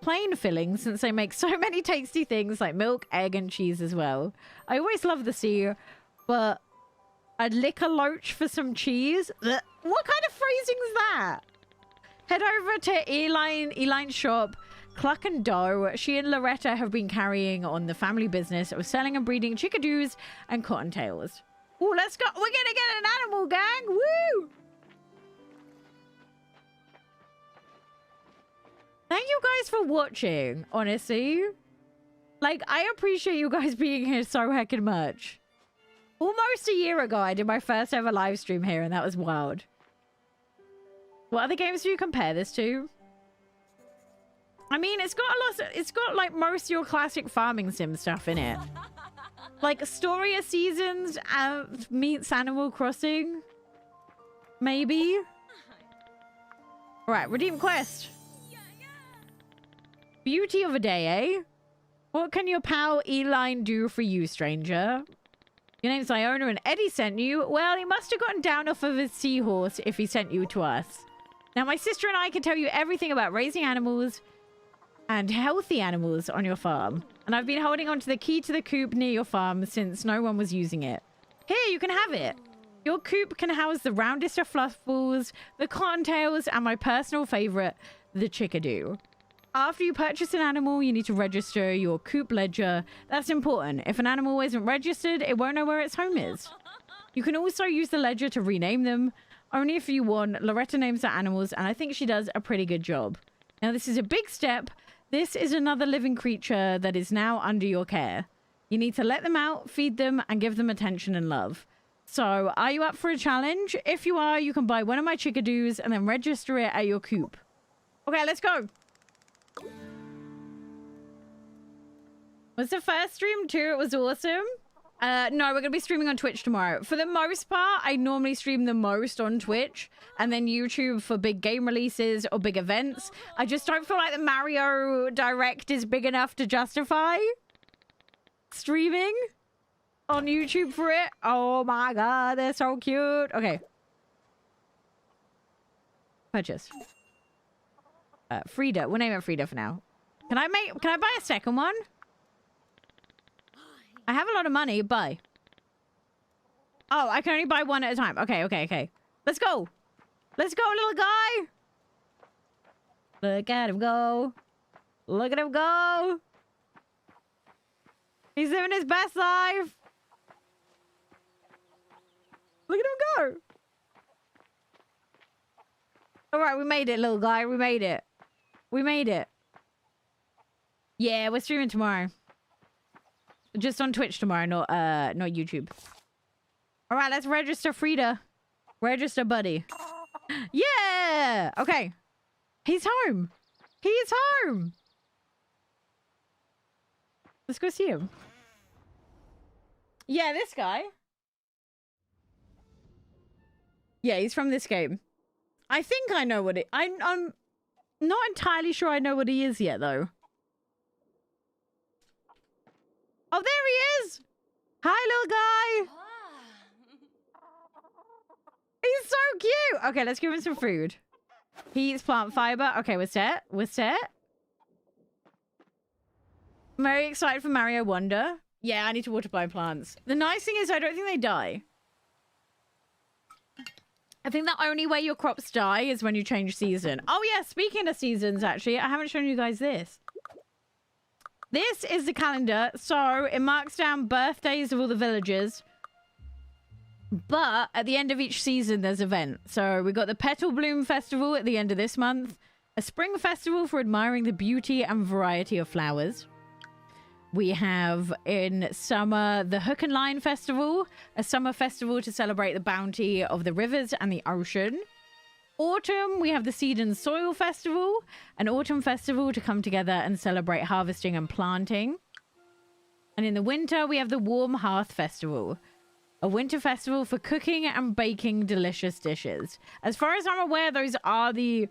plain filling since they make so many tasty things like milk, egg, and cheese as well. I always love the sea, but I'd lick a loach for some cheese. Ugh. What kind of phrasing is that? Head over to Eline's shop. Cluck and Doe. She and Loretta have been carrying on the family business of selling and breeding chickadoos and cottontails. Oh, let's go. We're gonna get an animal gang. Woo! Thank you guys for watching, honestly. Like, I appreciate you guys being here so heckin' much. Almost a year ago, I did my first ever live stream here, and that was wild. What other games do you compare this to? I mean, it's got like most of your classic farming sim stuff in it. Like Storia Seasons meets Animal Crossing. Maybe. Alright, redeem quest. Beauty of a day, eh? What can your pal Eline do for you, stranger? Your name's Iona and Eddie sent you. Well, he must have gotten down off of his seahorse if he sent you to us. Now, my sister and I can tell you everything about raising animals and healthy animals on your farm. And I've been holding on to the key to the coop near your farm since no one was using it. Here, you can have it. Your coop can house the roundest of fluff balls, the cottontails, and my personal favorite, the chickadee. After you purchase an animal, you need to register your coop ledger. That's important. If an animal isn't registered, it won't know where its home is. You can also use the ledger to rename them. Only if you want. Loretta names her animals, and I think she does a pretty good job. Now, this is a big step. This is another living creature that is now under your care. You need to let them out, feed them, and give them attention and love. So, are you up for a challenge? If you are, you can buy one of my chickadoos and then register it at your coop. Okay, let's go. Was the first stream too? It was awesome. No, we're going to be streaming on Twitch tomorrow. For the most part, I normally stream the most on Twitch and then YouTube for big game releases or big events. I just don't feel like the Mario Direct is big enough to justify streaming on YouTube for it. Oh my god, they're so cute. Okay. Purchase. Frida. We'll name it Frida for now. Can I buy a second one? I have a lot of money. Buy. Oh, I can only buy one at a time. Okay, okay, okay. Let's go. Let's go, little guy. Look at him go. Look at him go. He's living his best life. Look at him go. All right, we made it, little guy. We made it. We made it. Yeah, we're streaming tomorrow. Just on Twitch tomorrow, not YouTube. All right, let's register Frida. Register buddy. Yeah! Okay. He's home. He's home. Let's go see him. Yeah, this guy. Yeah, he's from this game. I think I know what it... I'm not entirely sure I know what he is yet, though. Oh, there he is! Hi, little guy! He's so cute! Okay, let's give him some food. He eats plant fiber. Okay, we're set. We're set. I'm very excited for Mario Wonder. Yeah, I need to water my plants. The nice thing is I don't think they die. I think the only way your crops die is when you change season. Oh yeah, speaking of seasons, actually, I haven't shown you guys this. This is the calendar, so it marks down birthdays of all the villagers. But at the end of each season, there's an event. So we got the Petal Bloom Festival at the end of this month, a spring festival for admiring the beauty and variety of flowers. We have in summer the Hook and Line Festival, a summer festival to celebrate the bounty of the rivers and the ocean. Autumn, we have the Seed and Soil Festival, an autumn festival to come together and celebrate harvesting and planting. And in the winter, we have the Warm Hearth Festival, a winter festival for cooking and baking delicious dishes. As far as I'm aware, those are the...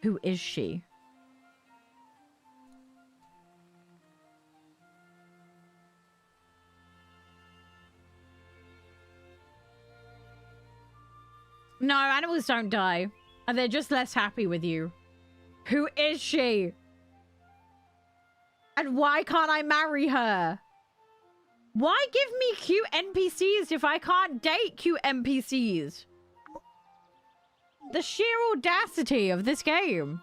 Who is she? No, animals don't die. And they're just less happy with you. Who is she? And why can't I marry her? Why give me cute NPCs if I can't date cute NPCs? The sheer audacity of this game.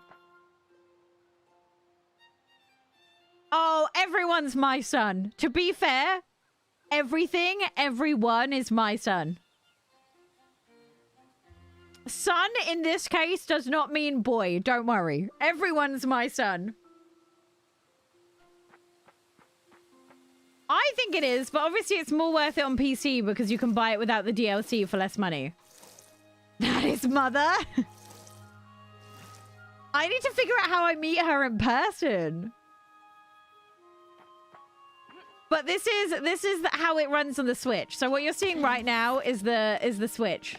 Oh, everyone's my son. To be fair, everyone is my son. Son in this case does not mean boy. Don't worry. Everyone's my son. I think it is, but obviously it's more worth it on PC because you can buy it without the DLC for less money. That is mother. I need to figure out how I meet her in person. But this is how it runs on the Switch. So what you're seeing right now is the Switch.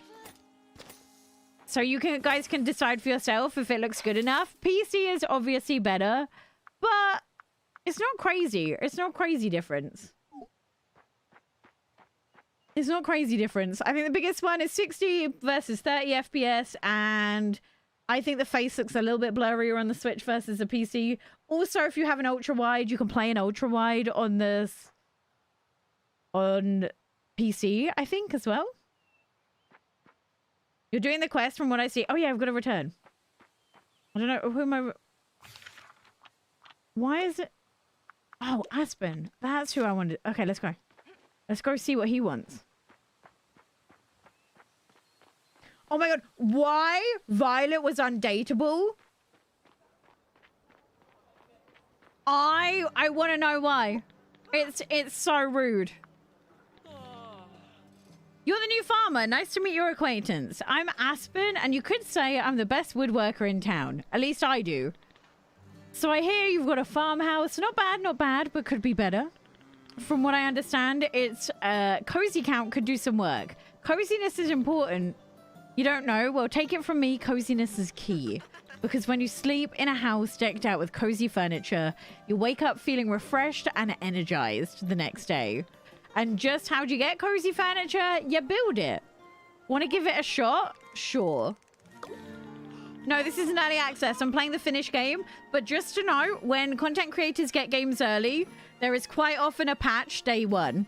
So you guys can decide for yourself if it looks good enough. PC is obviously better, but it's not crazy. It's not crazy difference. It's not crazy difference. I think the biggest one is 60 versus 30 FPS and I think the face looks a little bit blurrier on the Switch versus the PC. Also, if you have an ultra wide, you can play an ultra wide on this on PC, I think, as well. You're doing the quest from what I see. Oh yeah, I've got to return. I don't know who am I. Why is it? Oh, Aspen. That's who I wanted. Okay, let's go. Let's go see what he wants. Oh my god, why Violet was undateable? I want to know why. It's so rude. You're the new farmer. Nice to meet your acquaintance. I'm Aspen, and you could say I'm the best woodworker in town. At least I do. So I hear you've got a farmhouse. Not bad, but could be better. From what I understand, it's cozy count could do some work. Coziness is important. You don't know? Well, take it from me, coziness is key. Because when you sleep in a house decked out with cozy furniture, you wake up feeling refreshed and energized the next day. And just how do you get cozy furniture? You build it. Want to give it a shot? Sure. No, this isn't early access. I'm playing the finished game. But just to know, when content creators get games early, there is quite often a patch day one.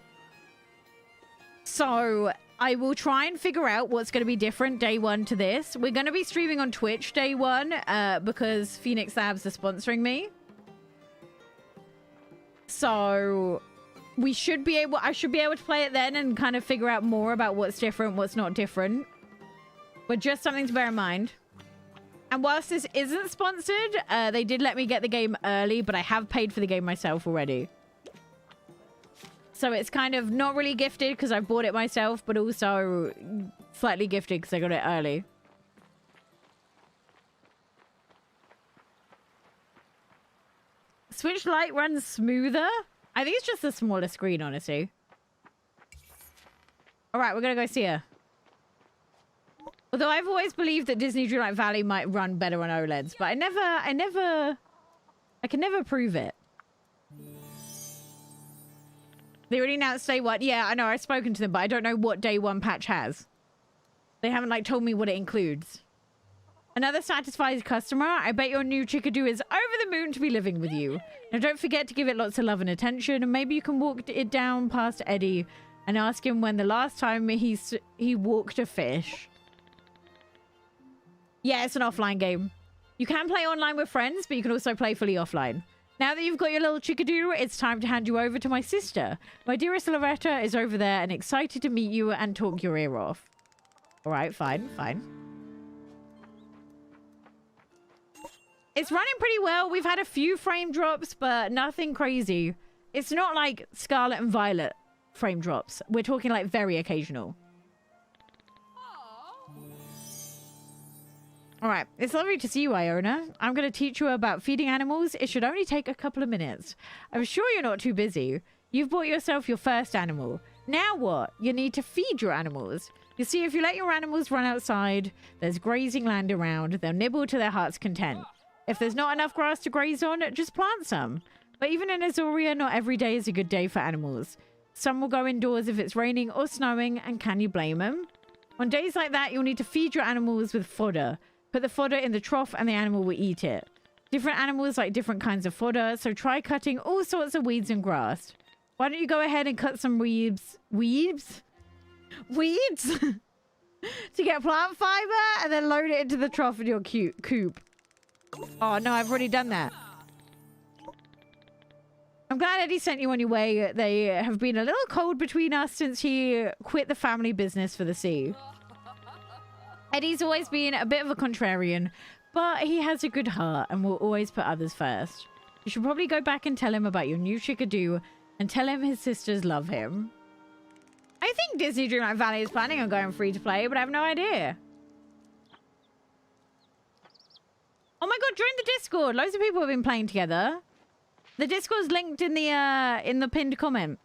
So I will try and figure out what's going to be different day one to this. We're going to be streaming on Twitch day one because Phoenix Labs are sponsoring me. So we should be able, I should be able to play it then and kind of figure out more about what's different, what's not different. But just something to bear in mind. And whilst this isn't sponsored, they did let me get the game early, but I have paid for the game myself already. So it's kind of not really gifted because I bought it myself, but also slightly gifted because I got it early. Switch Lite runs smoother. I think it's just a smaller screen, honestly. All right, we're going to go see her. Although I've always believed that Disney Dreamlight Valley might run better on OLEDs, but I can never prove it. They already announced day one. Yeah, I know. I've spoken to them, but I don't know what day one patch has. They haven't, like, told me what it includes. Another satisfied customer. I bet your new chickadee is over the moon to be living with you. Now, don't forget to give it lots of love and attention. And maybe you can walk it down past Eddie and ask him when the last time he walked a fish. Yeah, it's an offline game. You can play online with friends, but you can also play fully offline. Now that you've got your little chickadee, it's time to hand you over to my sister. My dearest Loretta is over there and excited to meet you and talk your ear off. All right, fine, fine. It's running pretty well. We've had a few frame drops, but nothing crazy. It's not like Scarlet and Violet frame drops. We're talking like very occasional. All right, it's lovely to see you, Iona. I'm going to teach you about feeding animals. It should only take a couple of minutes. I'm sure you're not too busy. You've bought yourself your first animal. Now what? You need to feed your animals. You see, if you let your animals run outside, there's grazing land around. They'll nibble to their heart's content. If there's not enough grass to graze on, just plant some. But even in Azoria, not every day is a good day for animals. Some will go indoors if it's raining or snowing, and can you blame them? On days like that, you'll need to feed your animals with fodder. Put the fodder in the trough and the animal will eat it. Different animals like different kinds of fodder, so try cutting all sorts of weeds and grass. Why don't you go ahead and cut some weeds? Weeds? Weeds? To get plant fiber and then load it into the trough in your coop. Oh no, I've already done that. I'm glad Eddie sent you on your way. They have been a little cold between us since he quit the family business for the sea. Eddie's always been a bit of a contrarian, but he has a good heart and will always put others first. You should probably go back and tell him about your new chickadee and tell him his sisters love him. I think Disney Dreamlight Valley is planning on going free to play, but I have no idea. Oh my god, join the Discord. Loads of people have been playing together. The Discord's linked in the pinned comment.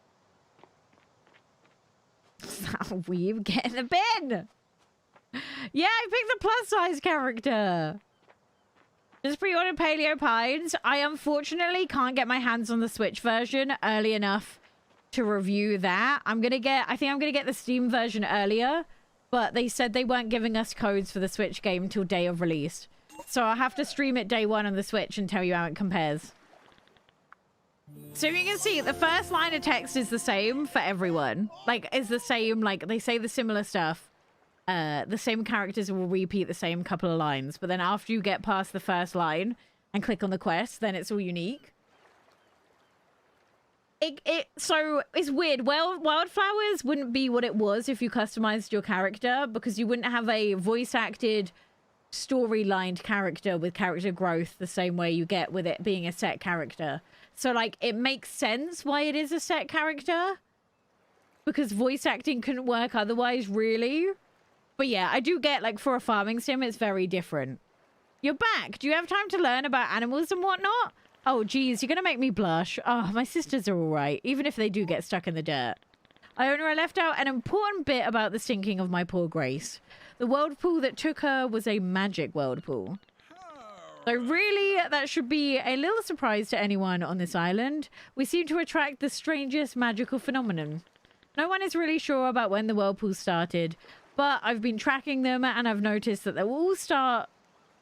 We've get in the bin. Yeah, I picked the plus size character. Just pre-ordered Paleo Pines. I unfortunately can't get my hands on the Switch version early enough to review that. I think I'm gonna get the Steam version earlier, but they said they weren't giving us codes for the Switch game till day of release. So I'll have to stream it day one on the Switch and tell you how it compares. So you can see the first line of text is the same for everyone. Like, is the same, like, they say the similar stuff. The same characters will repeat the same couple of lines. But then after you get past the first line and click on the quest, then it's all unique. So it's weird. Wildflowers wouldn't be what it was if you customized your character, because you wouldn't have a voice-acted, story-lined character with character growth the same way you get with it being a set character. So, like, it makes sense why it is a set character, because voice acting couldn't work otherwise, really. But yeah, I do get, like, for a farming sim, it's very different. You're back. Do you have time to learn about animals and whatnot? Oh, geez, you're gonna make me blush. Oh, my sisters are all right, even if they do get stuck in the dirt. I left out an important bit about the sinking of my poor Grace. The whirlpool that took her was a magic whirlpool. So really, that should be a little surprise to anyone on this island. We seem to attract the strangest magical phenomenon. No one is really sure about when the whirlpool started, but I've been tracking them and I've noticed that they all start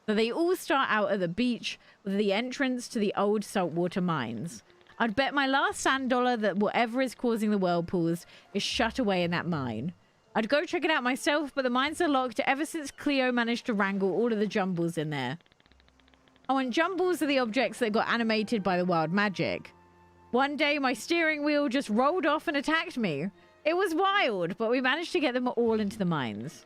out at the beach with the entrance to the old saltwater mines. I'd bet my last sand dollar that whatever is causing the whirlpools is shut away in that mine. I'd go check it out myself, but the mines are locked ever since Cleo managed to wrangle all of the jumbles in there. Oh, and jumbles are the objects that got animated by the wild magic. One day, my steering wheel just rolled off and attacked me. It was wild, but we managed to get them all into the mines.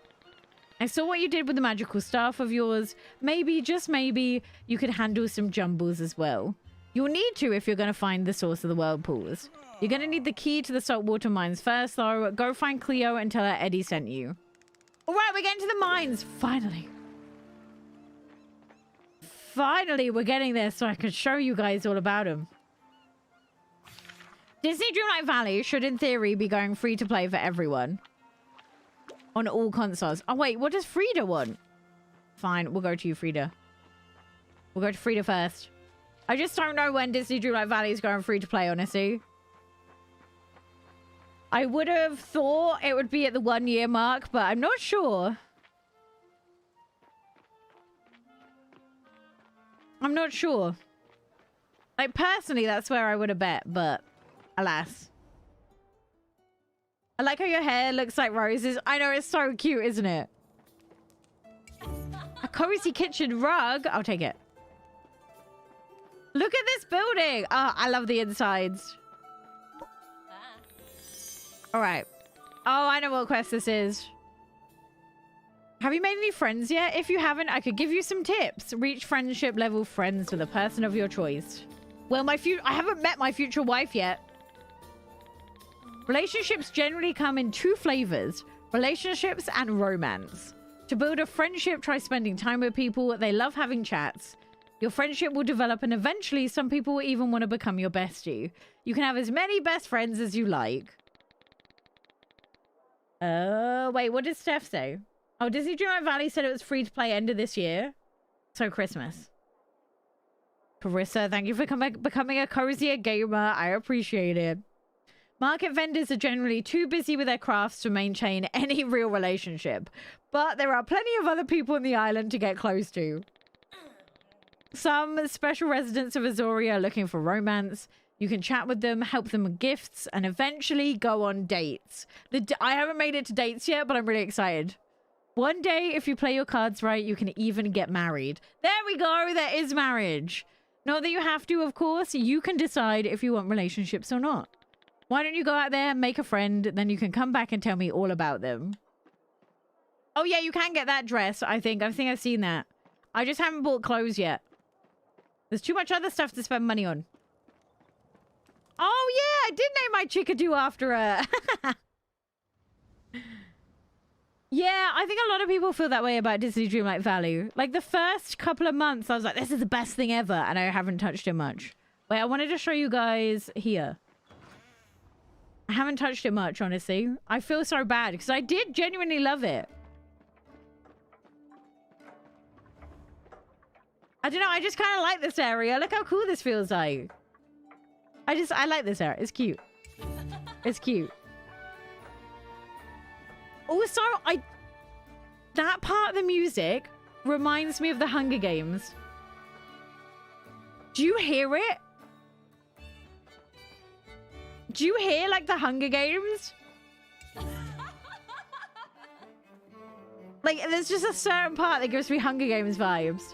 I saw what you did with the magical staff of yours. Maybe, just maybe, you could handle some jumbles as well. You'll need to if you're going to find the source of the whirlpools. You're going to need the key to the saltwater mines first, though. Go find Cleo and tell her Eddie sent you. All right, we're getting to the mines. Finally. Finally, we're getting there so I can show you guys all about them. Disney Dreamlight Valley should, in theory, be going free to play for everyone. On all consoles. Oh, wait, what does Frida want? Fine, we'll go to you, Frida. We'll go to Frida first. I just don't know when Disney Dreamlight Valley is going free to play, honestly. I would have thought it would be at the 1 year mark, but I'm not sure. I'm not sure. Like, personally, that's where I would have bet, but alas. I like how your hair looks like roses. I know, it's so cute, isn't it? A cozy kitchen rug. I'll take it. Look at this building. Oh, I love the insides. All right. Oh, I know what quest this is. Have you made any friends yet? If you haven't, I could give you some tips. Reach friendship level friends with a person of your choice. Well, I haven't met my future wife yet. Relationships generally come in two flavors. Relationships and romance. To build a friendship, try spending time with people. They love having chats. Your friendship will develop and eventually some people will even want to become your bestie. You can have as many best friends as you like. Wait, what did Steph say? Oh, Disney Dreamlight Valley said it was free to play end of this year. So Christmas. Carissa, thank you for becoming a cozier gamer. I appreciate it. Market vendors are generally too busy with their crafts to maintain any real relationship. But there are plenty of other people on the island to get close to. Some special residents of Azoria are looking for romance. You can chat with them, help them with gifts, and eventually go on dates. I haven't made it to dates yet, but I'm really excited. One day, if you play your cards right, you can even get married. There we go. There is marriage. Not that you have to, of course. You can decide if you want relationships or not. Why don't you go out there, make a friend, then you can come back and tell me all about them. Oh, yeah, you can get that dress, I think. I think I've seen that. I just haven't bought clothes yet. There's too much other stuff to spend money on. Oh, yeah, I did name my chickadoo after her. Yeah, I think a lot of people feel that way about Disney Dreamlight Valley. Like, the first couple of months, I was like, this is the best thing ever, and I haven't touched it much. Wait, I wanted to show you guys here. I haven't touched it much, honestly. I feel so bad, because I did genuinely love it. I don't know, I just kind of like this area. Look how cool this feels like. I like this area. It's cute. It's cute. Also, that part of the music reminds me of the Hunger Games. Do you hear it? Do you hear like the Hunger Games? Like, there's just a certain part that gives me Hunger Games vibes.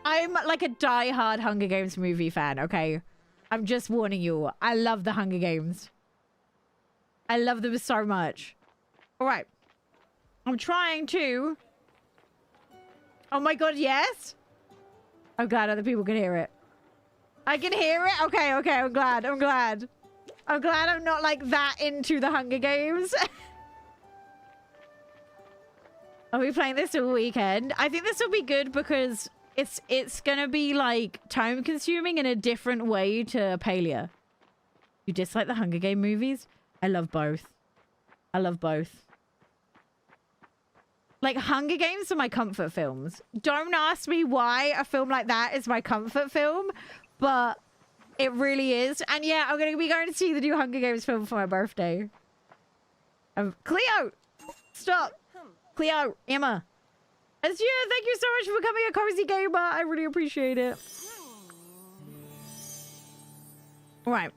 I'm like a die-hard Hunger Games movie fan, okay? I'm just warning you. I love the Hunger Games. I love them so much. All right. I'm trying to... Oh my god, yes? I'm glad other people can hear it. I can hear it? Okay, okay, I'm glad. I'm glad. I'm glad I'm not like that into the Hunger Games. Are we playing this all weekend? I think this will be good because it's gonna be like time consuming in a different way to Palia. You dislike the Hunger Game movies? I love both. I love both. Like, Hunger Games are my comfort films. Don't ask me why a film like that is my comfort film, but it really is. And yeah, I'm gonna be going to see the new Hunger Games film for my birthday. Cleo! Stop! Cleo, Emma. As you, thank you so much for becoming a cozy gamer. I really appreciate it. Right.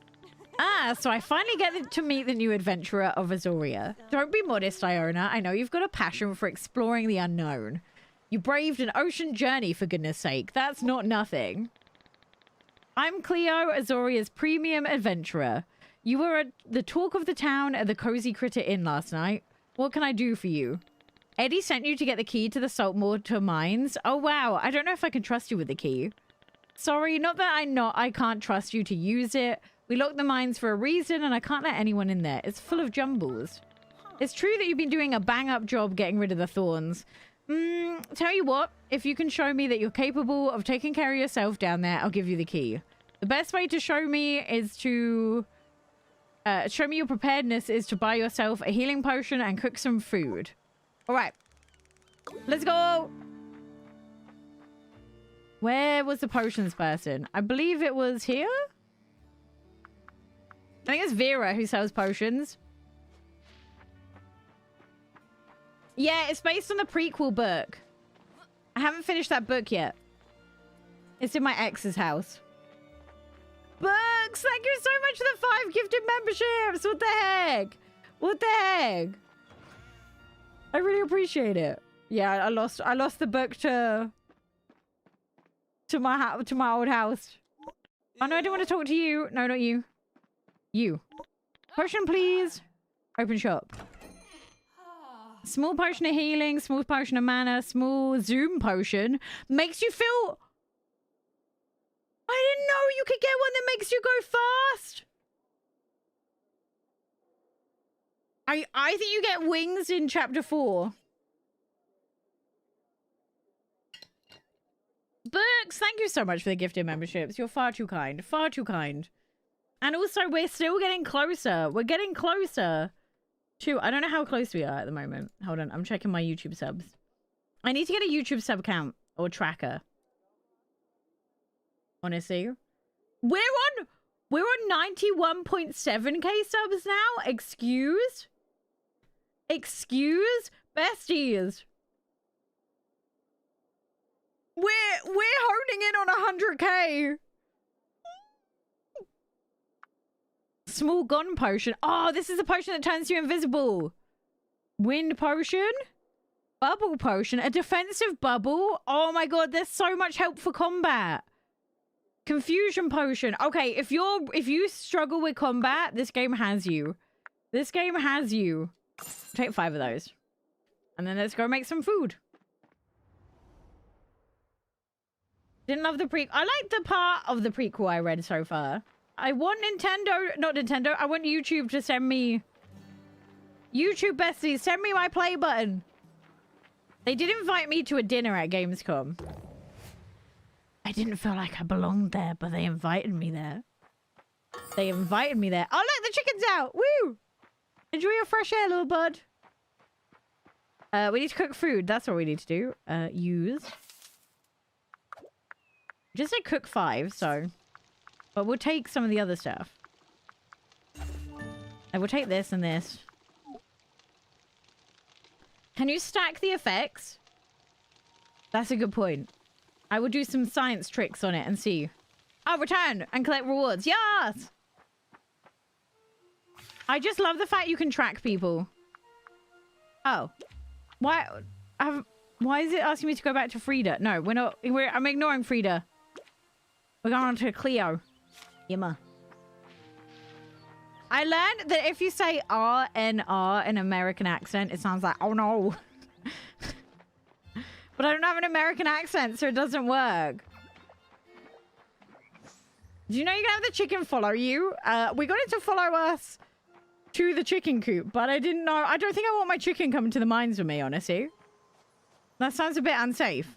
So I finally get to meet the new adventurer of Azoria. Don't be modest, Iona. I know you've got a passion for exploring the unknown. You braved an ocean journey, for goodness sake. That's not nothing. I'm Cleo, Azoria's premium adventurer. You were at the talk of the town at the Cozy Critter Inn last night. What can I do for you? Eddie sent you to get the key to the saltwater mines. Oh, wow. I don't know if I can trust you with the key. Sorry, not that I can't trust you to use it. We locked the mines for a reason, and I can't let anyone in there. It's full of jumbles. It's true that you've been doing a bang-up job getting rid of the thorns. Tell you what, if you can show me that you're capable of taking care of yourself down there, I'll give you the key. The best way to show me is to... show me your preparedness is to buy yourself a healing potion and cook some food. All right. Let's go. Where was the potions person? I believe it was here? I think it's Vera who sells potions. Yeah, it's based on the prequel book. I haven't finished that book yet. It's in my ex's house. Books! Thank you so much for the 5 gifted memberships! What the heck? What the heck? I really appreciate it. Yeah, I lost the book to my old house. Oh no, I don't want to talk to you. No, not you. You. Potion, please. Open shop. Small potion of healing, small potion of mana, small zoom potion. Makes you feel... I didn't know you could get one that makes you go fast. I think you get wings in chapter 4. Books, thank you so much for the gifted memberships. You're far too kind. Far too kind. And also, we're still getting closer. We're getting closer to... I don't know how close we are at the moment. Hold on, I'm checking my YouTube subs. I need to get a YouTube sub count or tracker. Honestly. We're on 91.7k subs now? Excuse? Excuse? Besties. We're honing in on 100k. Small gun potion. Oh, this is a potion that turns you invisible. Wind potion. Bubble potion. A defensive bubble. Oh my god, there's so much help for combat. Confusion potion. Okay, if you struggle with combat, this game has you. This game has you. Take 5 of those. And then let's go make some food. Didn't love the prequel. I like the part of the prequel I read so far. I want not Nintendo. I want YouTube to send me... YouTube besties, send me my play button. They did invite me to a dinner at Gamescom. I didn't feel like I belonged there, but they invited me there. They invited me there. Oh, look, the chicken's out. Woo! Enjoy your fresh air, little bud. We need to cook food. That's what we need to do. Use. Just say cook 5, so... But we'll take some of the other stuff. And we'll take this and this. Can you stack the effects? That's a good point. I will do some science tricks on it and see. Oh, return and collect rewards. Yes! I just love the fact you can track people. Oh. Why is it asking me to go back to Frida? No, we're not. I'm ignoring Frida. We're going on to Cleo. Yimma. I learned that if you say RNR in American accent, it sounds like, oh no. But I don't have an American accent, so it doesn't work. Do you know you can have the chicken follow you? We got it to follow us to the chicken coop, but I didn't know. I don't think I want my chicken coming to the mines with me, honestly. That sounds a bit unsafe.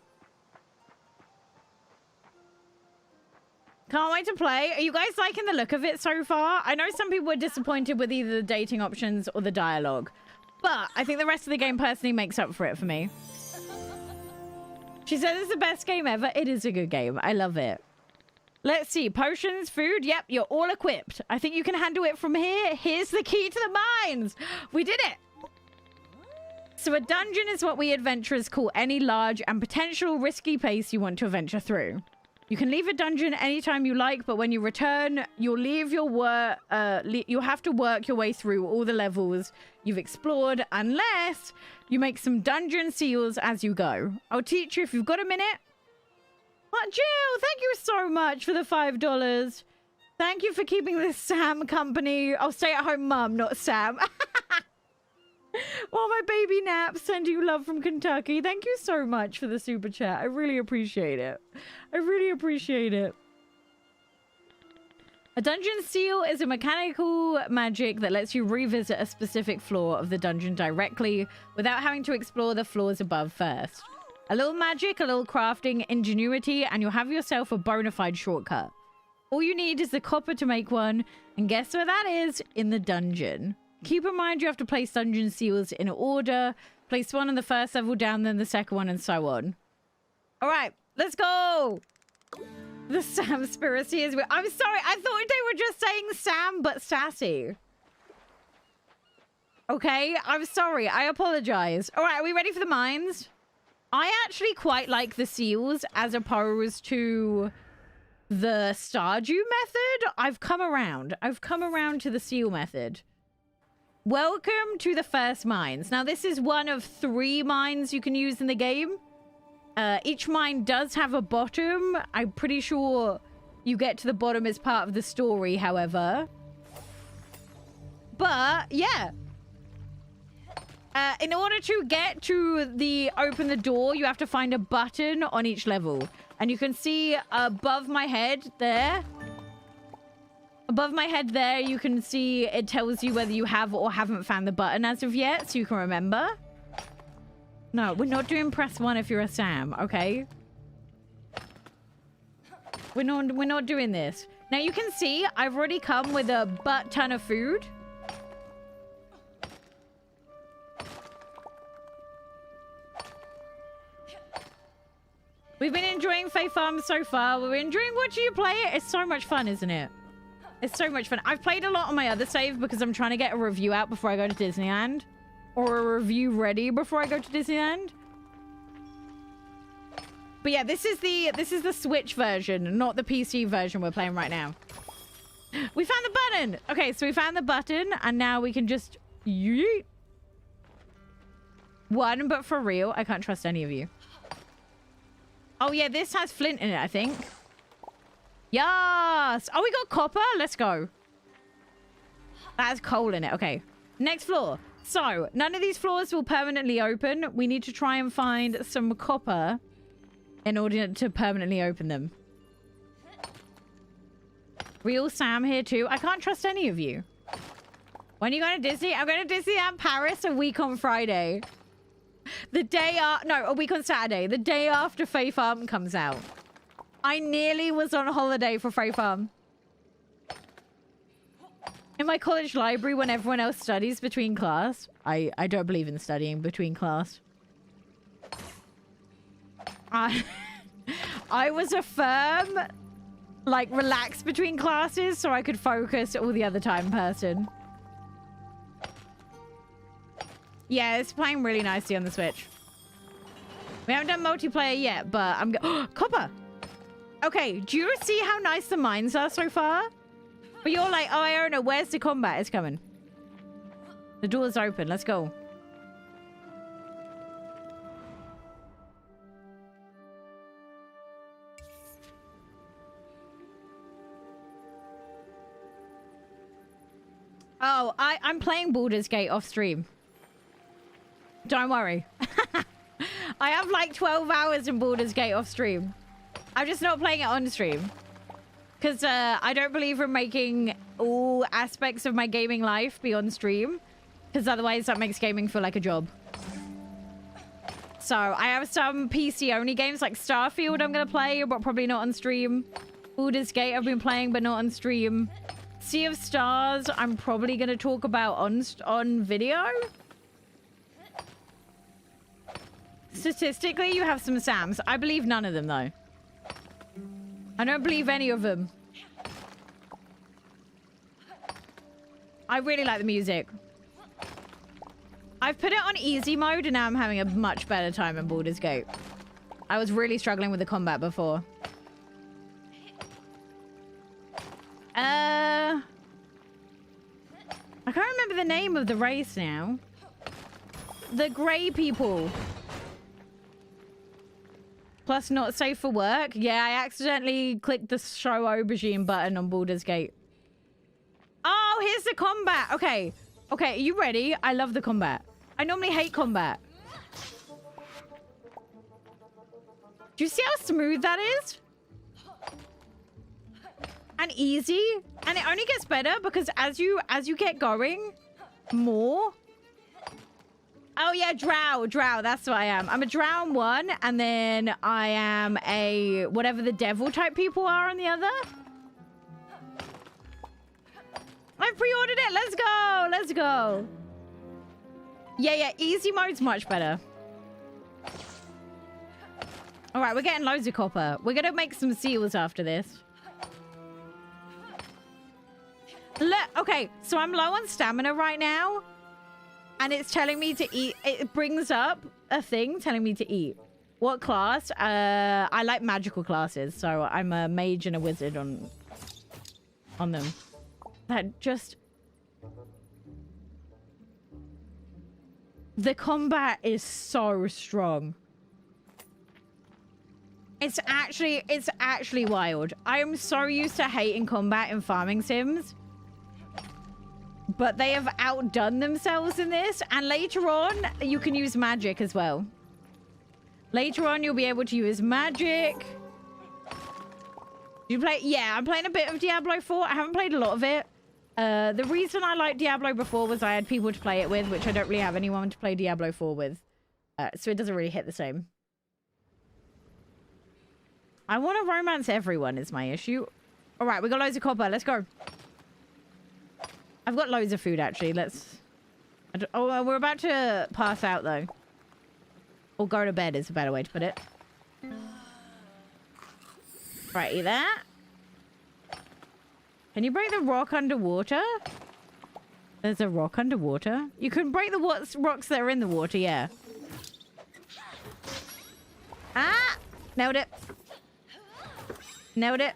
Can't wait to play. Are you guys liking the look of it so far? I know some people were disappointed with either the dating options or the dialogue, but I think the rest of the game personally makes up for it for me. She says it's the best game ever. It is a good game. I love it. Let's see. Potions, food. Yep, you're all equipped. I think you can handle it from here. Here's the key to the mines. We did it. So a dungeon is what we adventurers call any large and potential risky place you want to adventure through. You can leave a dungeon anytime you like, but when you return, you'll leave your work. You'll have to work your way through all the levels you've explored, unless you make some dungeon seals as you go. I'll teach you if you've got a minute. Oh, Jill, thank you so much for the $5. Thank you for keeping this Sam company. I'll stay at home mum, not Sam. While my baby naps, send you love from Kentucky. Thank you so much for the super chat. I really appreciate it. I really appreciate it. A dungeon seal is a mechanical magic that lets you revisit a specific floor of the dungeon directly without having to explore the floors above first. A little magic, a little crafting ingenuity, and you'll have yourself a bona fide shortcut. All you need is the copper to make one, and guess where that is? In the dungeon. Keep in mind you have to place dungeon seals in order. Place one on the first level down, then the second one, and so on. All right, let's go. The Samspiracy is... I'm sorry, I thought they were just saying Sam, but sassy. Okay, I'm sorry. I apologize. All right, are we ready for the mines? I actually quite like the seals as opposed to the Stardew method. I've come around. I've come around to the seal method. Welcome to the first mines. Now, this is one of 3 mines you can use in the game. Each mine does have a bottom. I'm pretty sure you get to the bottom as part of the story, however. But, yeah. In order to get to the open the door, you have to find a button on each level. And you can see above my head there. Above my head there, you can see it tells you whether you have or haven't found the button as of yet, so you can remember. No, we're not doing press 1 if you're a Sam, okay? We're not doing this. Now you can see I've already come with a butt ton of food. We've been enjoying Fae Farm so far. We're enjoying watching you play it. It's so much fun, isn't it? It's so much fun. I've played a lot on my other save because I'm trying to get a review out before I go to Disneyland. Or a review ready before I go to Disneyland. But yeah, this is the Switch version, not the PC version we're playing right now. We found the button! Okay, so we found the button, and now we can just... yeet. 1, but for real, I can't trust any of you. Oh yeah, this has flint in it, I think. Yes! Oh, we got copper? Let's go. That has coal in it. Okay. Next floor. So, none of these floors will permanently open. We need to try and find some copper in order to permanently open them. Real Sam here too. I can't trust any of you. When are you going to Disney? I'm going to Disneyland Paris a week on Friday. The day no, a week on Saturday. The day after Fae Farm comes out. I nearly was on holiday for Fae Farm. In my college library, when everyone else studies between class. I don't believe in studying between class. I was a firm, like, relax between classes so I could focus all the other time person. Yeah, it's playing really nicely on the Switch. We haven't done multiplayer yet, but I'm Copper! Okay, do you see how nice the mines are so far? But you're like, oh, I don't know. Where's the combat? It's coming. The door's open. Let's go. Oh, I'm playing Baldur's Gate off stream. Don't worry. I have like 12 hours in Baldur's Gate off stream. I'm just not playing it on stream. Because I don't believe in making all aspects of my gaming life be on stream. Because otherwise that makes gaming feel like a job. So I have some PC only games like Starfield I'm going to play, but probably not on stream. Baldur's Gate I've been playing, but not on stream. Sea of Stars I'm probably going to talk about on video. Statistically, you have some Sams. I believe none of them, though. I don't believe any of them. I really like the music. I've put it on easy mode, and now I'm having a much better time in Baldur's Gate. I was really struggling with the combat before. I can't remember the name of the race now. The grey people. Plus not safe for work. Yeah, I accidentally clicked the show aubergine button on Baldur's Gate. Oh, here's the combat. Okay. Okay, are you ready? I love the combat. I normally hate combat. Do you see how smooth that is? And easy. And it only gets better because as you get going more. Oh yeah, drow. That's what I am. I'm a drow one, and then I am a whatever the devil type people are on the other. I've pre-ordered it. Let's go. Let's go. Yeah. Easy mode's much better. All right, we're getting loads of copper. We're gonna make some seals after this. Okay, so I'm low on stamina right now. And it's telling me to eat. It brings up a thing telling me to eat. What class? I like magical classes. So I'm a mage and a wizard on them. That just... The combat is so strong. It's actually wild. I am so used to hating combat in farming sims. But they have outdone themselves in this. And later on, you can use magic as well. Later on, you'll be able to use magic. You play? Yeah, I'm playing a bit of Diablo 4. I haven't played a lot of it. The reason I liked Diablo before was I had people to play it with, which I don't really have anyone to play Diablo 4 with. So it doesn't really hit the same. I want to romance everyone is my issue. All right, we got loads of copper. Let's go. I've got loads of food, actually. Oh, we're about to pass out, though. Or go to bed is a better way to put it. Right, eat that. Can you break the rock underwater? There's a rock underwater? You can break the rocks that are in the water, yeah. Ah! Nailed it. Nailed it.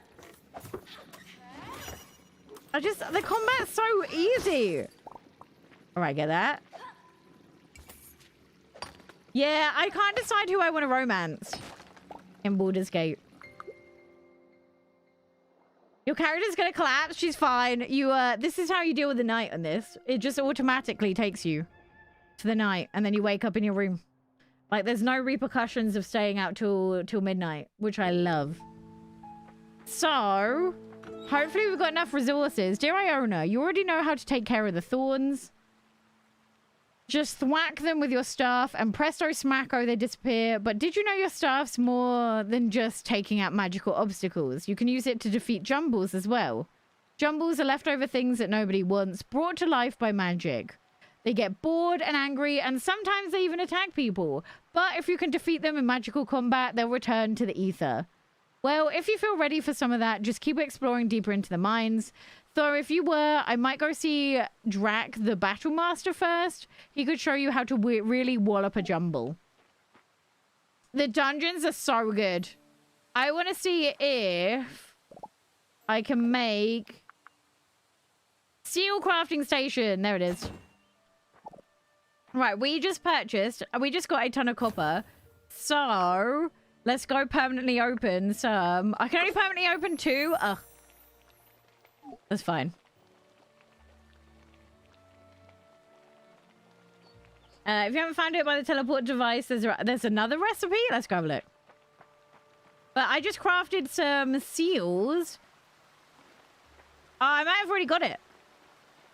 The combat's so easy. All right, get that. Yeah, I can't decide who I want to romance in Baldur's Gate. Your character's gonna collapse. She's fine. This is how you deal with the night on this. It just automatically takes you to the night, and then you wake up in your room. Like, there's no repercussions of staying out till midnight, which I love. So... hopefully we've got enough resources. Dear Iona, you already know how to take care of the thorns. Just thwack them with your staff and presto smacko, they disappear. But did you know your staff's more than just taking out magical obstacles? You can use it to defeat jumbles as well. Jumbles are leftover things that nobody wants, brought to life by magic. They get bored and angry, and sometimes they even attack people. But if you can defeat them in magical combat, they'll return to the ether. Well, if you feel ready for some of that, just keep exploring deeper into the mines. So if you were, I might go see Drac, the Battle Master first. He could show you how to really wallop a jumble. The dungeons are so good. I want to see if I can make steel crafting station. There it is. Right, we just purchased. We just got a ton of copper. So let's go permanently open some. I can only permanently open 2. Ugh. That's fine. If you haven't found it by the teleport device, there's another recipe. Let's go have a look. But I just crafted some seals. I might have already got it.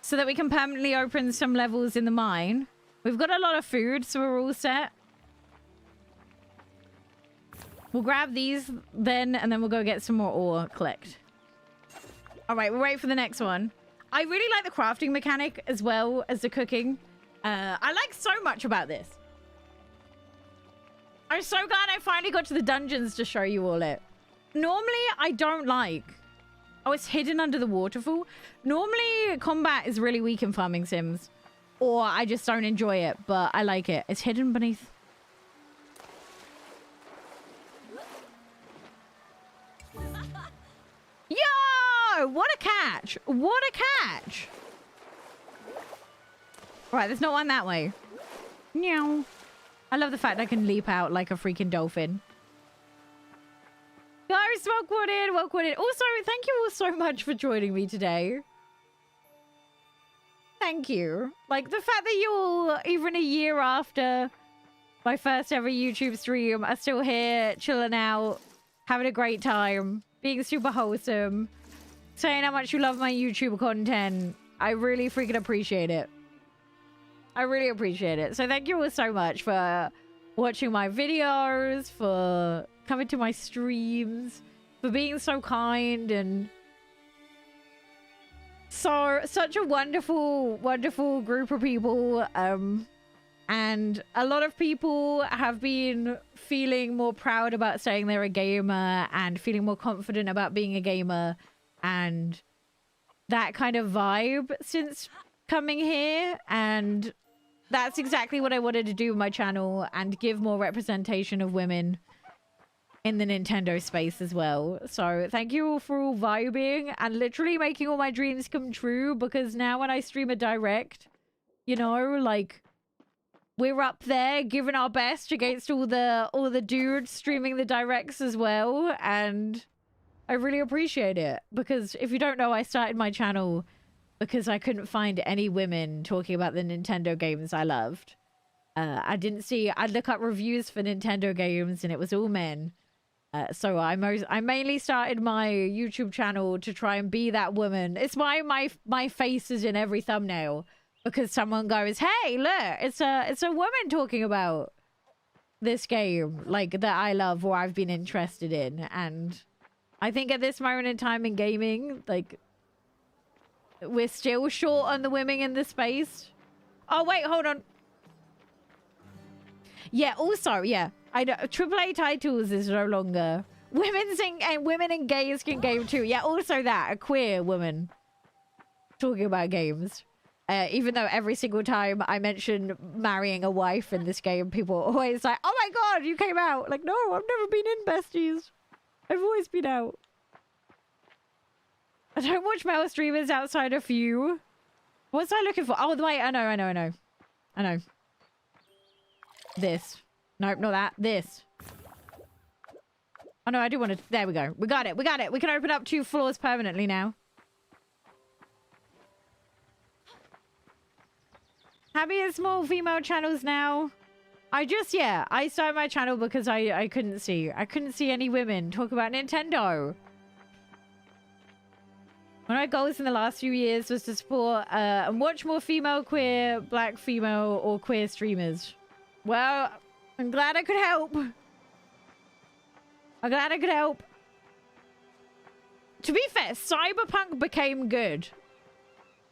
So that we can permanently open some levels in the mine. We've got a lot of food, so we're all set. We'll grab these then, and then we'll go get some more ore, collect. All right, we'll wait for the next one. I really like the crafting mechanic as well as the cooking. I like so much about this. I'm so glad I finally got to the dungeons to show you all it. Normally, I don't like... Oh, it's hidden under the waterfall. Normally, combat is really weak in farming sims. Or I just don't enjoy it, but I like it. It's hidden beneath... Yo! What a catch! What a catch! Right, there's not one that way. Meow. I love the fact I can leap out like a freaking dolphin. Guys, welcome in, welcome in. Also, thank you all so much for joining me today. Thank you. Like, the fact that you all, even a year after my first ever YouTube stream, are still here, chilling out, having a great time, being super wholesome, saying how much you love my YouTube content. I really freaking appreciate it. I really appreciate it. So thank you all so much for watching my videos, for coming to my streams, for being so kind, and such a wonderful, wonderful group of people. And a lot of people have been feeling more proud about saying they're a gamer and feeling more confident about being a gamer and that kind of vibe since coming here. And that's exactly what I wanted to do with my channel, and give more representation of women in the Nintendo space as well. So thank you all for all vibing and literally making all my dreams come true, because now when I stream a direct, you know, like, we're up there giving our best against all the dudes streaming the directs as well, and I really appreciate it. Because if you don't know, I started my channel because I couldn't find any women talking about the Nintendo games I loved. I'd look up reviews for Nintendo games and it was all men. So I mainly started my YouTube channel to try and be that woman. It's why my face is in every thumbnail, because someone goes, "Hey, look, it's a woman talking about this game like that I love or I've been interested in." And I think at this moment in time in gaming, like, we're still short on the women in the space. Oh, wait, hold on. Yeah, also, yeah, I know AAA titles is no longer women and gays can game too. Yeah, also that, a queer woman talking about games. Even though every single time I mention marrying a wife in this game, people are always like, "Oh my god, you came out!" Like, no, I've never been in, besties. I've always been out. I don't watch male streamers outside of you. What's I looking for? Oh, wait, I know. This. Nope, not that. This. Oh, no, I do want to... There we go. We got it. We got it. We can open up 2 floors permanently now. Happy and small female channels now. I started my channel because I couldn't see. I couldn't see any women talk about Nintendo. One of my goals in the last few years was to support and watch more female, queer, black, female, or queer streamers. Well, I'm glad I could help. I'm glad I could help. To be fair, Cyberpunk became good.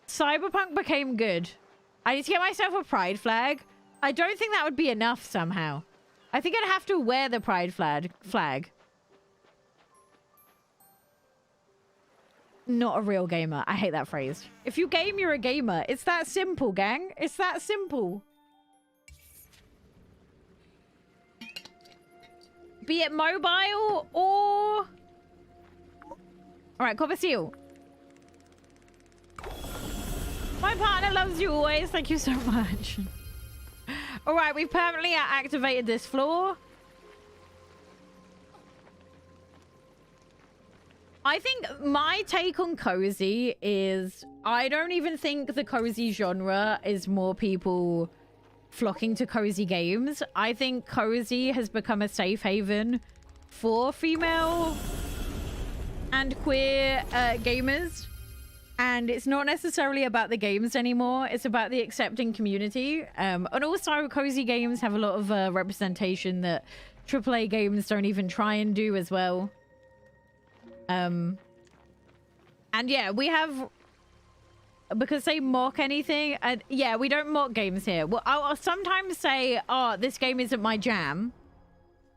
Cyberpunk became good. I need to get myself a pride flag. I don't think that would be enough somehow. I think I'd have to wear the pride flag. Not a real gamer. I hate that phrase. If you game, you're a gamer. It's that simple, gang. It's that simple. be it mobile or... Alright, copper seal. My partner loves you always. Thank you so much. Alright, we've permanently activated this floor. I think my take on cozy is I don't even think the cozy genre is more people flocking to cozy games. I think cozy has become a safe haven for female and queer gamers. And it's not necessarily about the games anymore. It's about the accepting community. And also cozy games have a lot of representation that AAA games don't even try and do as well. And yeah, we have, because they mock anything, and yeah, we don't mock games here. Well, I'll sometimes say, oh, this game isn't my jam.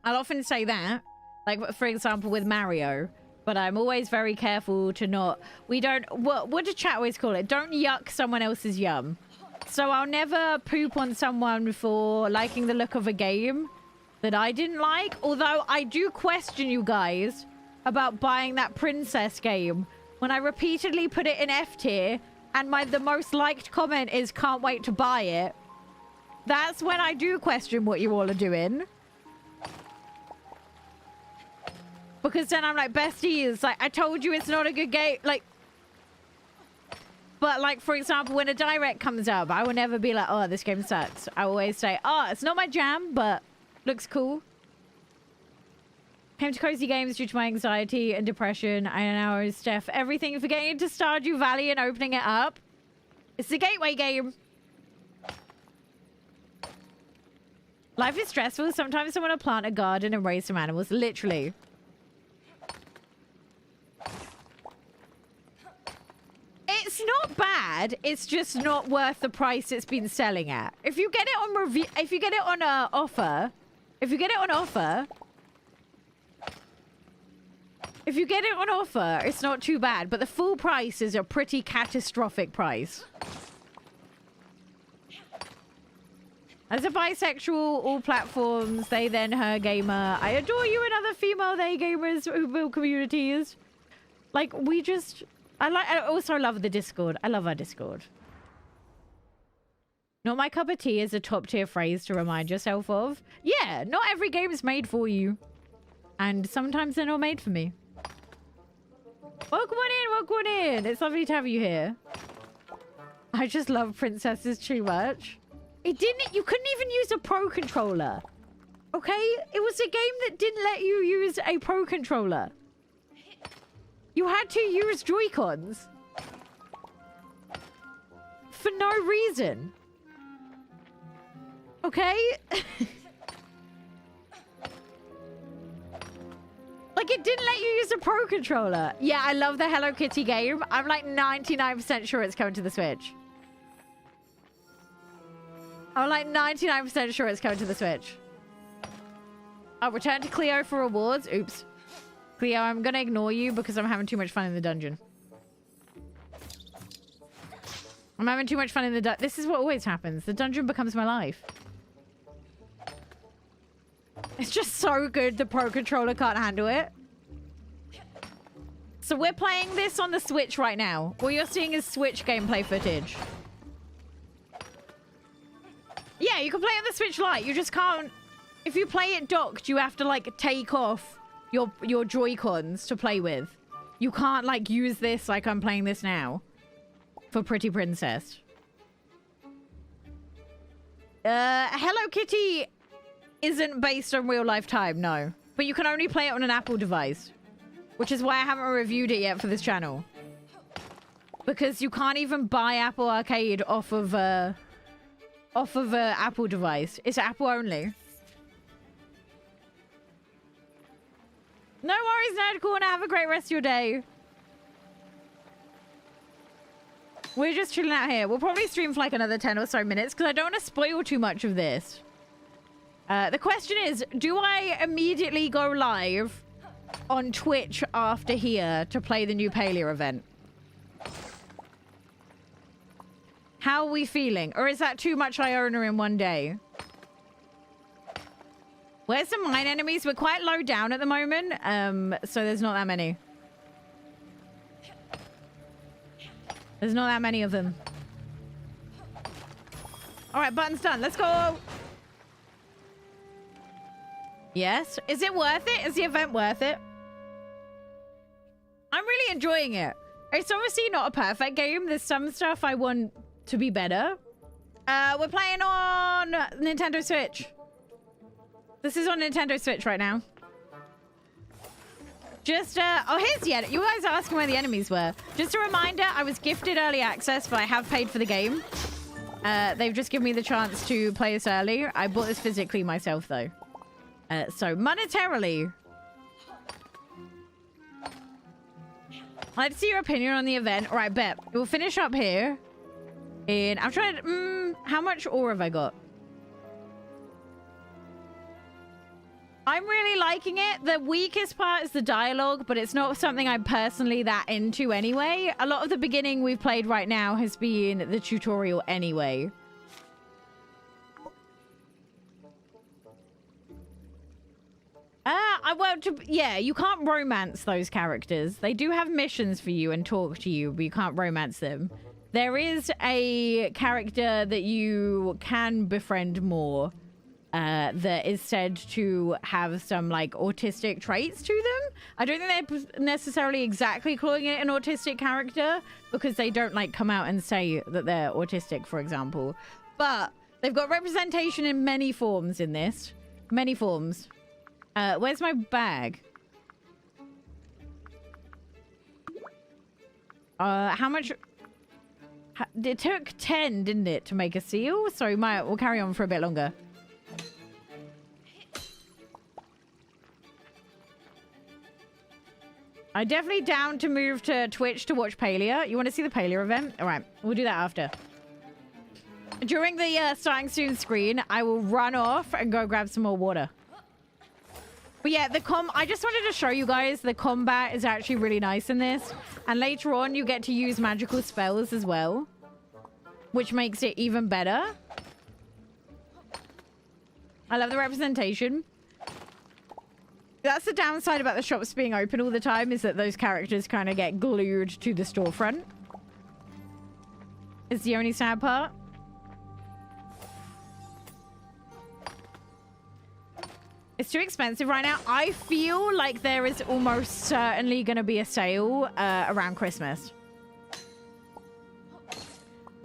I'll often say that, like, for example, with Mario, but I'm always very careful to not, we don't, what do chat always call it? Don't yuck someone else's yum. So I'll never poop on someone for liking the look of a game that I didn't like, although I do question you guys about buying that princess game when I repeatedly put it in F tier and the most liked comment is can't wait to buy it. That's when I do question what you all are doing. Because then I'm like, besties, like, I told you it's not a good game. Like, but like, for example, when a direct comes up, I will never be like, oh, this game sucks. I always say, oh, it's not my jam, but looks cool. Came to cozy games due to my anxiety and depression. I know, Steph, everything for getting into Stardew Valley and opening it up. It's the gateway game. Life is stressful. Sometimes I want to plant a garden and raise some animals. Literally. It's not bad. It's just not worth the price it's been selling at. If you get it on review, if you get it on offer, if you get it on offer, it's not too bad, but the full price is a pretty catastrophic price. As a bisexual, all platforms, they, then, her gamer. I adore you and other female they gamers who build communities. Like, we just... I also love the Discord. I love our Discord. Not my cup of tea is a top tier phrase to remind yourself of. Yeah, not every game is made for you. And sometimes they're not made for me. Welcome on in, welcome on in. It's lovely to have you here. I just love princesses too much. You couldn't even use a pro controller. Okay? It was a game that didn't let you use a pro controller. You had to use Joy-Cons. For no reason. Okay? Like, it didn't let you use a pro controller. Yeah, I love the Hello Kitty game. I'm like 99% sure it's coming to the Switch. I'm like 99% sure it's coming to the Switch. I'll return to Cleo for rewards. Oops. Cleo, I'm gonna ignore you because I'm having too much fun in the dungeon. I'm having too much fun in the dungeon. This is what always happens. The dungeon becomes my life. It's just so good the pro controller can't handle it. So we're playing this on the Switch right now. What you're seeing is Switch gameplay footage. Yeah, you can play on the Switch Lite. You just can't... If you play it docked, you have to, like, take off your Joy-Cons to play with. You can't, like, use this like I'm playing this now. For Pretty Princess. Hello Kitty isn't based on real life time, no. But you can only play it on an Apple device. Which is why I haven't reviewed it yet for this channel. Because you can't even buy Apple Arcade off of a Apple device. It's Apple only. No worries, Nerd Corner. Have a great rest of your day. We're just chilling out here. We'll probably stream for like another 10 or so minutes because I don't want to spoil too much of this. The question is, do I immediately go live on Twitch after here to play the new Palia event? How are we feeling? Or is that too much Iona in one day? Where's the mine enemies? We're quite low down at the moment, so there's not that many. There's not that many of them. All right, button's done. Let's go. Yes. Is it worth it? Is the event worth it? I'm really enjoying it. It's obviously not a perfect game. There's some stuff I want to be better. We're playing on Nintendo Switch. This is on Nintendo Switch right now. Just, oh, here's the edit. You guys are asking where the enemies were. Just a reminder, I was gifted early access, but I have paid for the game. They've just given me the chance to play this early. I bought this physically myself, though. So, monetarily. I'd like to see your opinion on the event. All right, bet. We'll finish up here. And I'm trying to... how much ore have I got? I'm really liking it. The weakest part is the dialogue, but it's not something I'm personally that into anyway. A lot of the beginning we've played right now has been the tutorial anyway. Yeah, you can't romance those characters. They do have missions for you and talk to you, but you can't romance them. There is a character that you can befriend more that is said to have some, like, autistic traits to them. I don't think they're necessarily exactly calling it an autistic character because they don't, like, come out and say that they're autistic, for example. But they've got representation in many forms in this. Many forms. Where's my bag? How much... It took 10, didn't it, to make a seal? So we'll carry on for a bit longer. I'm definitely down to move to Twitch to watch Palia. You want to see the Palia event? All right, we'll do that after. During the starting soon screen, I will run off and go grab some more water. But yeah, I just wanted to show you guys the combat is actually really nice in this. And later on, you get to use magical spells as well, which makes it even better. I love the representation. That's the downside about the shops being open all the time, is that those characters kind of get glued to the storefront. It's the only sad part. It's too expensive right now. I feel like there is almost certainly going to be a sale around Christmas.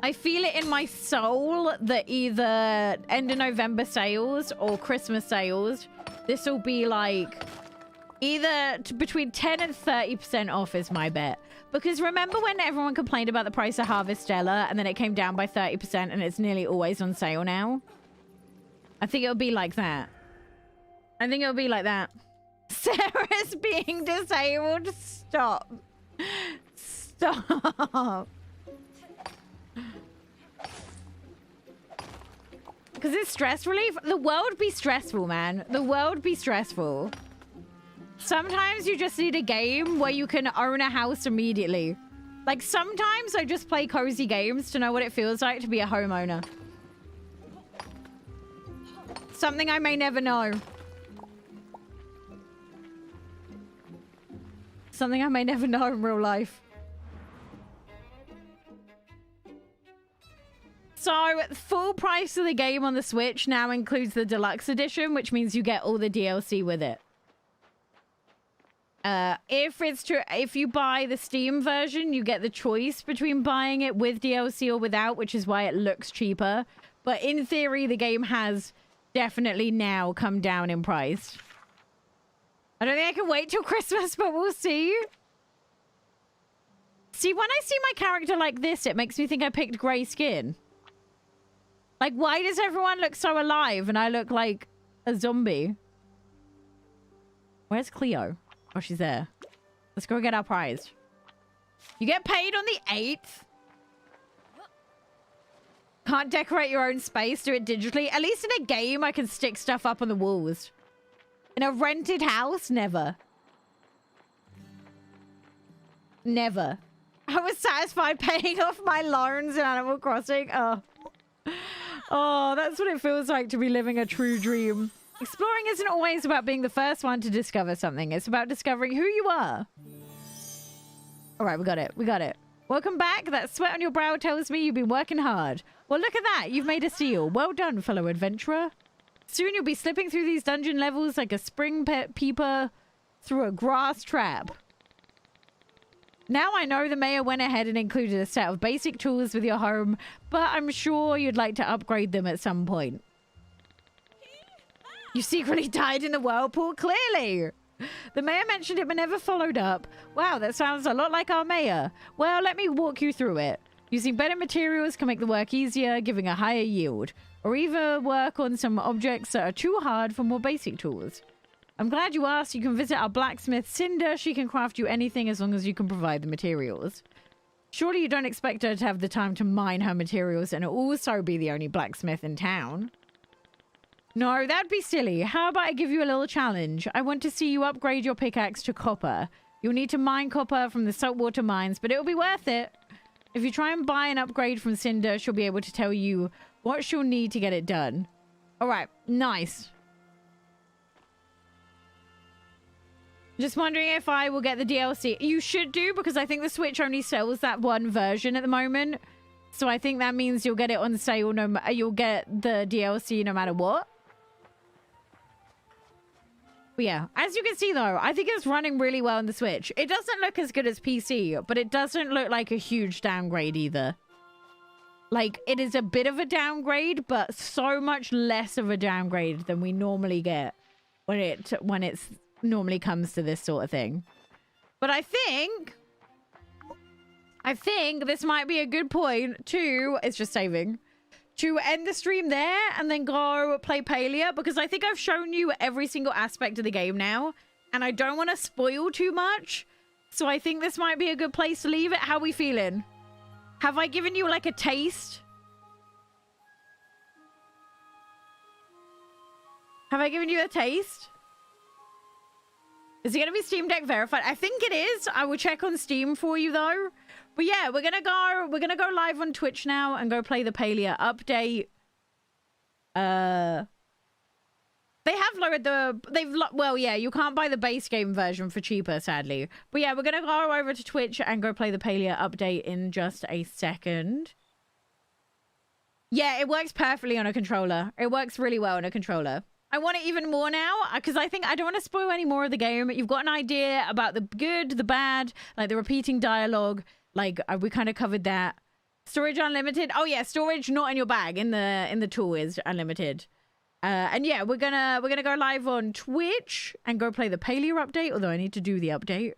I feel it in my soul that either end of November sales or Christmas sales, this will be like either between 10 and 30% off is my bet. Because remember when everyone complained about the price of Harvestella and then it came down by 30% and it's nearly always on sale now? I think it'll be like that. I think it'll be like that. Sarah's being disabled. Stop. Stop. Because it's stress relief. The world be stressful, man. The world be stressful. Sometimes you just need a game where you can own a house immediately. Like, sometimes I just play cozy games to know what it feels like to be a homeowner. Something I may never know. Something I may never know in real life. So, full price of the game on the Switch now includes the deluxe edition, which means you get all the DLC with it. If you buy the Steam version, you get the choice between buying it with DLC or without, which is why it looks cheaper. But in theory, the game has definitely now come down in price. I don't think I can wait till Christmas, but we'll see. See, when I see my character like this, it makes me think I picked grey skin. Like, why does everyone look so alive and I look like a zombie? Where's Cleo? Oh, she's there. Let's go get our prize. You get paid on the 8th. Can't decorate your own space, do it digitally. At least in a game, I can stick stuff up on the walls. In a rented house? Never. Never. I was satisfied paying off my loans in Animal Crossing. Oh. Oh, that's what it feels like to be living a true dream. Exploring isn't always about being the first one to discover something. It's about discovering who you are. All right, we got it. We got it. Welcome back. That sweat on your brow tells me you've been working hard. Well, look at that. You've made a seal. Well done, fellow adventurer. Soon you'll be slipping through these dungeon levels like a spring peeper through a grass trap. Now I know the mayor went ahead and included a set of basic tools with your home, but I'm sure you'd like to upgrade them at some point. You secretly died in the whirlpool? Clearly! The mayor mentioned it but never followed up. Wow, that sounds a lot like our mayor. Well, let me walk you through it. Using better materials can make the work easier, giving a higher yield. Or even work on some objects that are too hard for more basic tools. I'm glad you asked. You can visit our blacksmith, Cinder. She can craft you anything as long as you can provide the materials. Surely you don't expect her to have the time to mine her materials and also be the only blacksmith in town. No, that'd be silly. How about I give you a little challenge? I want to see you upgrade your pickaxe to copper. You'll need to mine copper from the saltwater mines, but it'll be worth it. If you try and buy an upgrade from Cinder, she'll be able to tell you what she'll need to get it done. All right, nice. Just wondering if I will get the DLC. You should do, because I think the Switch only sells that one version at the moment. So I think that means you'll get it on sale. You'll get the DLC no matter what. But yeah, as you can see though, I think it's running really well on the Switch. It doesn't look as good as PC, but it doesn't look like a huge downgrade either. Like, it is a bit of a downgrade, but so much less of a downgrade than we normally get when it's normally comes to this sort of thing. But I think this might be a good point to, it's just saving, to end the stream there and then go play Palia, because I think I've shown you every single aspect of the game now and I don't want to spoil too much. So I think this might be a good place to leave it. How are we feeling? Have I given you like a taste? Have I given you a taste? Is it going to be Steam Deck verified? I think it is. I will check on Steam for you though. But yeah, we're going to go live on Twitch now and go play the Palia update. They have lowered well, yeah, you can't buy the base game version for cheaper, sadly. But yeah, we're going to go over to Twitch and go play the Palia update in just a second. Yeah, it works perfectly on a controller. It works really well on a controller. I want it even more now because I think I don't want to spoil any more of the game. You've got an idea about the good, the bad, like the repeating dialogue. Like we kind of covered that. Storage unlimited. Oh yeah, storage not in your bag. In the tool is unlimited. And yeah, we're gonna go live on Twitch and go play the Palia update. Although I need to do the update.